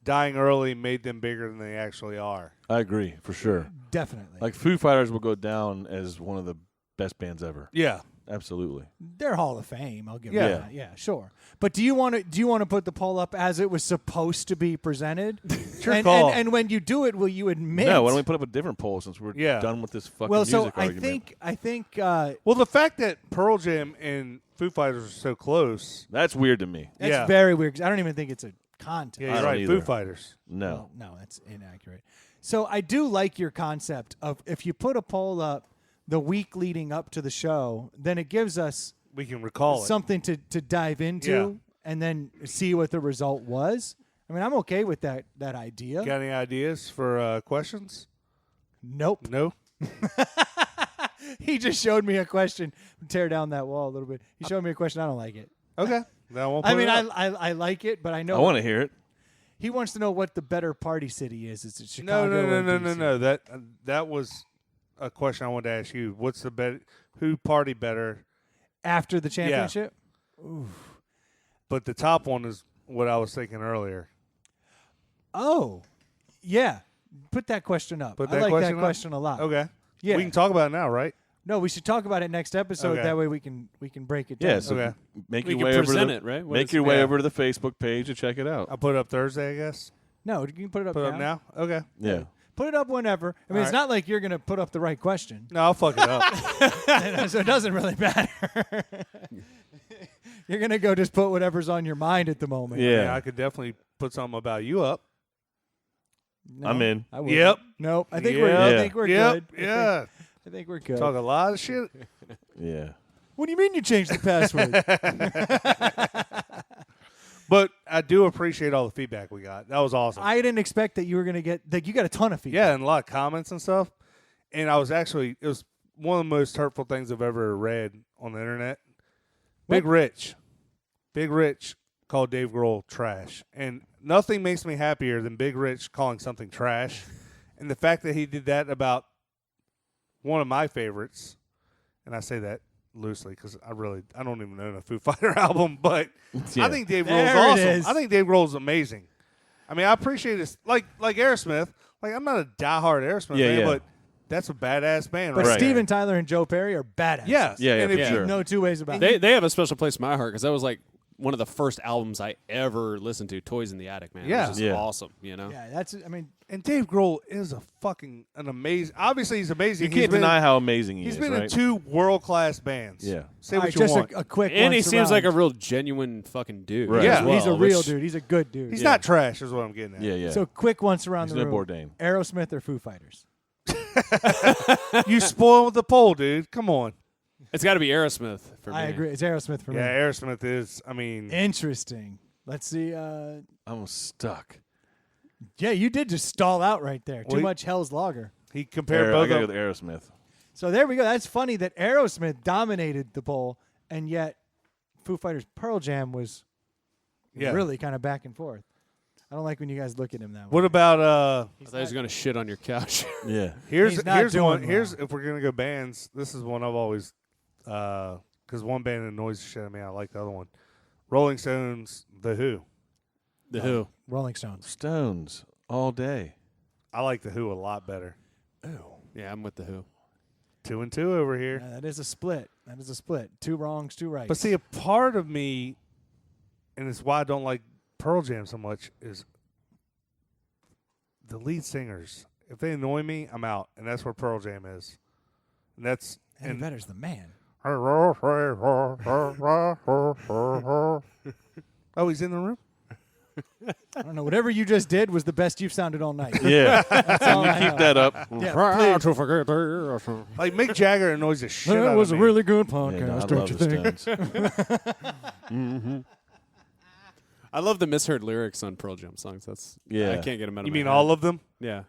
S2: dying early made them bigger than they actually are.
S1: I agree, for sure.
S3: Definitely.
S1: Like Foo Fighters will go down as one of the best bands ever.
S2: Yeah.
S1: Absolutely.
S3: They're Hall of Fame. I'll give
S2: Yeah.
S3: them that. Yeah, sure. But do you want to put the poll up as it was supposed to be presented?
S2: Your
S3: and,
S2: call.
S3: and when you do it, will you admit?
S1: No, why don't we put up a different poll since we're
S2: Yeah.
S1: done with this fucking
S3: Well,
S1: music
S3: so
S1: argument?
S3: I think.
S2: Well, the fact that Pearl Jam and Foo Fighters are so close.
S1: That's weird to me.
S3: That's
S2: Yeah.
S3: very weird 'cause I don't even think it's a contest.
S2: Yeah,
S1: I
S2: you're
S1: don't
S2: right.
S1: either.
S2: Foo Fighters.
S1: No.
S3: Well, no, that's inaccurate. So I do like your concept of if you put a poll up the week leading up to the show, then it gives us
S2: We can recall it.
S3: something to dive into
S2: Yeah.
S3: and then see what the result was. I mean, I'm okay with that idea.
S2: Got any ideas for questions?
S3: Nope.
S2: No.
S3: He just showed me a question. Tear down that wall a little bit. He showed me a question. I don't like it.
S2: Okay. Then I won't
S3: I
S2: put
S3: mean,
S2: it up.
S3: I like it, but I know
S1: I want to hear it.
S3: he wants to know what the better party city is. Is it
S2: No,
S3: Chicago?
S2: no,
S3: or
S2: no, no,
S3: DC?
S2: no. That was a question I wanted to ask you. What's the better? Who party better?
S3: After the championship?
S2: But the top one is what I was thinking earlier.
S3: Oh, yeah. Put that question up.
S2: Put
S3: I
S2: that
S3: like
S2: question
S3: that
S2: up?
S3: question a lot.
S2: Okay.
S3: Yeah.
S2: We can talk about it now, right?
S3: No, we should talk about it next episode.
S2: Okay.
S3: That way we can break it down.
S1: Yeah, so
S2: Okay.
S1: make
S4: We
S1: your
S4: can
S1: way over to
S4: present
S1: the,
S4: it, right? What
S1: Make
S4: is-
S1: your way
S2: yeah.
S1: over to the Facebook page and check it out.
S2: I'll put it up Thursday, I guess.
S3: No, you can put it up
S2: Put it
S3: now.
S2: up now? Okay.
S1: Yeah.
S3: Put it up whenever. I mean,
S2: All
S3: it's
S2: right.
S3: not like you're going to put up the right question.
S2: No, I'll fuck it up.
S3: So it doesn't really matter. You're going to go just put whatever's on your mind at the moment.
S1: Yeah.
S2: Yeah, I could definitely put something about you up.
S3: No,
S1: I'm in.
S3: I wouldn't.
S2: Yep.
S3: Nope. I think
S2: Yep.
S3: we're. I
S1: Yeah.
S3: think we're
S2: Yep.
S3: good.
S2: Yeah.
S3: I think we're good.
S2: Talk a lot of shit.
S1: Yeah.
S3: What do you mean you changed the password?
S2: But I do appreciate all the feedback we got. That was awesome.
S3: I didn't expect that you were going to get. Like, you got a ton of feedback.
S2: Yeah, and a lot of comments and stuff. And I was actually, it was one of the most hurtful things I've ever read on the internet. Big Rich called Dave Grohl trash. And nothing makes me happier than Big Rich calling something trash. And the fact that he did that about one of my favorites, and I say that loosely because I don't even own a Foo Fighter album, but
S1: Yeah.
S2: I think Dave
S3: There
S2: Grohl's
S3: it
S2: awesome.
S3: is.
S2: I think Dave Grohl's amazing. I mean, I appreciate this. Like Aerosmith. Like, I'm not a diehard Aerosmith
S1: Yeah,
S2: fan,
S1: yeah.
S2: but that's a badass band,
S3: But
S2: right?
S3: Steven Tyler and Joe Perry are badass.
S2: Yeah,
S1: Yeah,
S2: and
S1: for
S2: if you-
S1: sure.
S3: No two ways about it.
S4: They have a special place in my heart because that was like one of the first albums I ever listened to. Toys in the Attic, man.
S2: Yeah.
S4: it was just
S1: Yeah.
S4: awesome. You know.
S3: Yeah, that's. I mean,
S2: And Dave Grohl is an amazing. Obviously, he's amazing.
S1: You can't deny how amazing he
S2: He's
S1: is,
S2: been
S1: right?
S2: in 2 world-class bands.
S1: Yeah.
S2: Say
S3: all
S2: what
S3: right,
S2: you
S3: just
S2: want.
S3: a quick.
S4: And he
S3: once
S4: seems like a
S3: around.
S4: real genuine fucking dude.
S1: Right.
S2: Yeah.
S4: as well,
S3: He's a real
S4: which-
S3: dude. He's a good dude.
S2: He's not trash, is what I'm getting at.
S1: Yeah, yeah.
S3: So quick once around
S1: He's
S3: the
S1: no
S3: room.
S1: Bourdain.
S3: Aerosmith or Foo Fighters?
S2: You spoiled the poll, dude. Come on.
S4: It's got to be Aerosmith for me.
S3: I agree. It's Aerosmith for
S2: Yeah,
S3: me.
S2: Aerosmith is. I mean,
S3: Interesting. Let's see.
S1: I'm stuck.
S3: Yeah, you did just stall out right there. Too
S2: Well,
S3: much Hell's Lager.
S2: he compared
S1: I
S2: both
S1: gotta
S2: of
S1: go
S2: them.
S1: with Aerosmith.
S3: So there we go. That's funny that Aerosmith dominated the poll, and yet Foo Fighters Pearl Jam was
S2: Yeah.
S3: really kind of back and forth. I don't like when you guys look at him that way.
S2: What about
S4: I thought he was going to shit on your couch.
S1: Yeah.
S2: here's
S3: He's not doing
S2: one.
S3: well.
S2: Here's if we're gonna go bands. This is one I've always because one band annoys the shit out of me. I like the other one. Rolling Stones, The Who.
S4: The Who.
S3: Rolling Stones.
S1: Stones all day.
S2: I like The Who a lot better.
S4: Yeah, I'm with The Who.
S2: 2 and 2 over here.
S3: Yeah, that is a split. That is a split. 2 wrongs, 2 rights.
S2: But see, a part of me, and it's why I don't like Pearl Jam so much, is the lead singers. If they annoy me, I'm out, and that's where Pearl Jam is. And that's
S3: Eddie Vedder's the man.
S2: Oh, he's in the room.
S3: I don't know. Whatever you just did was the best you've sounded all night.
S1: Yeah.
S3: That's all I
S1: Keep
S3: know.
S1: that up.
S3: Yeah, please.
S2: Like Mick Jagger annoys the shit out
S3: That
S2: of
S3: was a
S2: me.
S3: really good
S1: Yeah,
S3: podcast,
S1: no, I
S3: don't
S1: love
S3: you
S1: the
S3: think?
S1: Stones.
S4: I love the misheard lyrics on Pearl Jam songs. That's
S1: Yeah.
S4: I can't get them out
S2: You
S4: of
S2: mean
S4: my
S2: all
S4: head.
S2: of them?
S4: Yeah.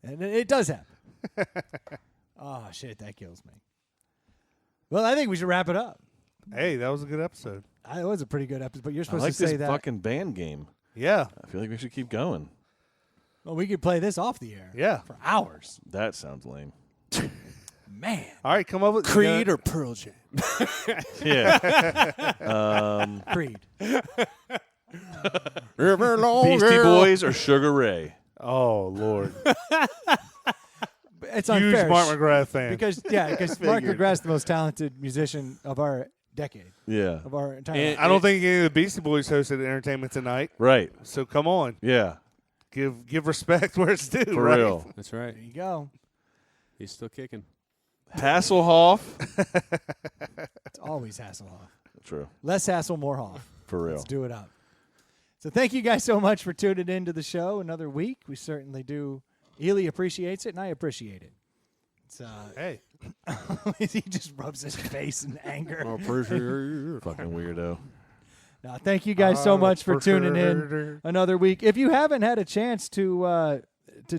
S3: And it does happen. Oh, shit, that kills me. Well, I think we should wrap it up.
S2: Hey, that was a good episode.
S3: It was a pretty good episode, but you're
S1: I
S3: supposed
S1: like
S3: to say
S1: this
S3: that.
S1: fucking band game.
S2: Yeah,
S1: I feel like we should keep going.
S3: Well, we could play this off the air
S2: yeah.
S3: for hours.
S1: That sounds lame.
S3: Man.
S2: All right, come up with
S4: Creed or Pearl Jam?
S1: Yeah.
S3: Creed.
S1: Beastie Boys or Sugar Ray?
S2: Oh Lord.
S3: it's
S2: Huge
S3: unfair.
S2: Mark McGrath fan.
S3: Because Mark McGrath's the most talented musician of our decade,
S1: Yeah.
S3: of our entire
S4: And-
S3: life.
S2: I don't think any of the Beastie Boys hosted Entertainment Tonight.
S1: Right.
S2: So come on,
S1: Yeah.
S2: give respect where it's due.
S1: For
S2: right?
S1: real.
S4: That's right.
S3: There you go.
S4: He's still kicking.
S1: Hasselhoff.
S3: It's always Hasselhoff.
S1: True.
S3: Less hassle, more Hoff.
S1: For real.
S3: Let's do it up. So thank you guys so much for tuning into the show another week. We certainly do. Ely appreciates it, and I appreciate it. It's,
S2: Hey,
S3: he just rubs his face in anger.
S1: Fucking weirdo.
S3: Now, thank you guys so much for tuning in
S2: in.
S3: another week. If you haven't had a chance to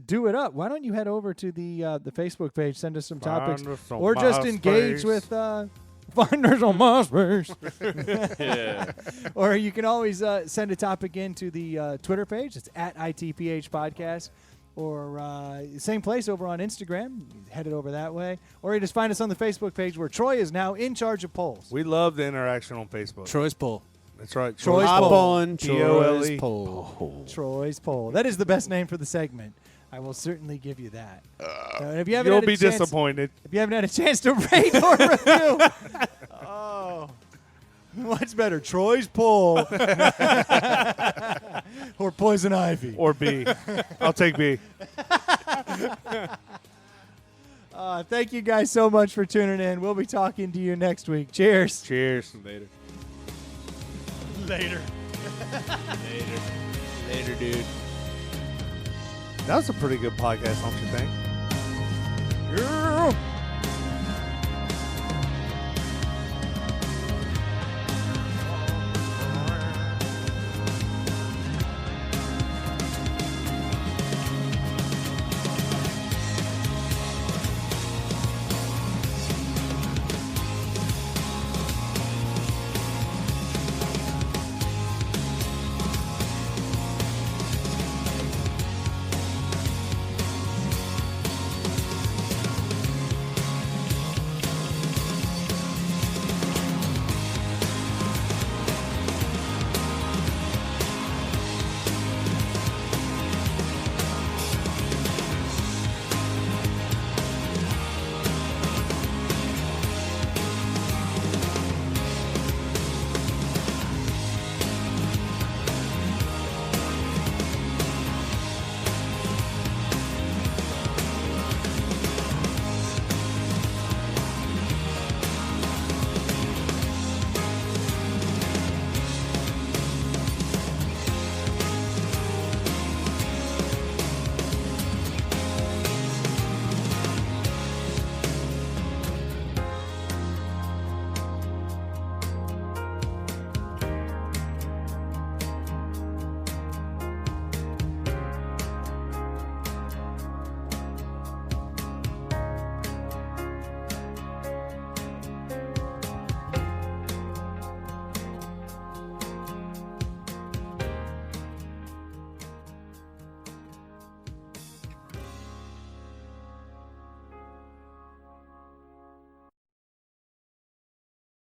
S3: do it up, why don't you head over to the Facebook page, send us some topics, or just engage with find us on MySpace.
S1: Yeah.
S3: Or you can always send a topic in to the Twitter page. It's at ITPH Podcast. Or same place over on Instagram. Head it over that way. Or you just find us on the Facebook page where Troy is now in charge of polls.
S2: We love the interaction on Facebook.
S4: Troy's poll.
S2: That's right.
S3: Troy's
S4: Hop
S3: poll.
S4: on
S2: T-O-L-E.
S4: Troy's poll.
S3: Troy's poll. That is the best name for the segment. I will certainly give you that. And if you haven't
S2: You'll
S3: had a
S2: be
S3: chance,
S2: disappointed.
S3: If you haven't had a chance to rate or review, what's better, Troy's poll or Poison Ivy?
S2: Or B. I'll take B.
S3: Thank you guys so much for tuning in. We'll be talking to you next week. Cheers.
S2: Cheers.
S4: Later.
S3: Later.
S4: Later, dude.
S2: That was a pretty good podcast, don't you think?
S3: Yeah.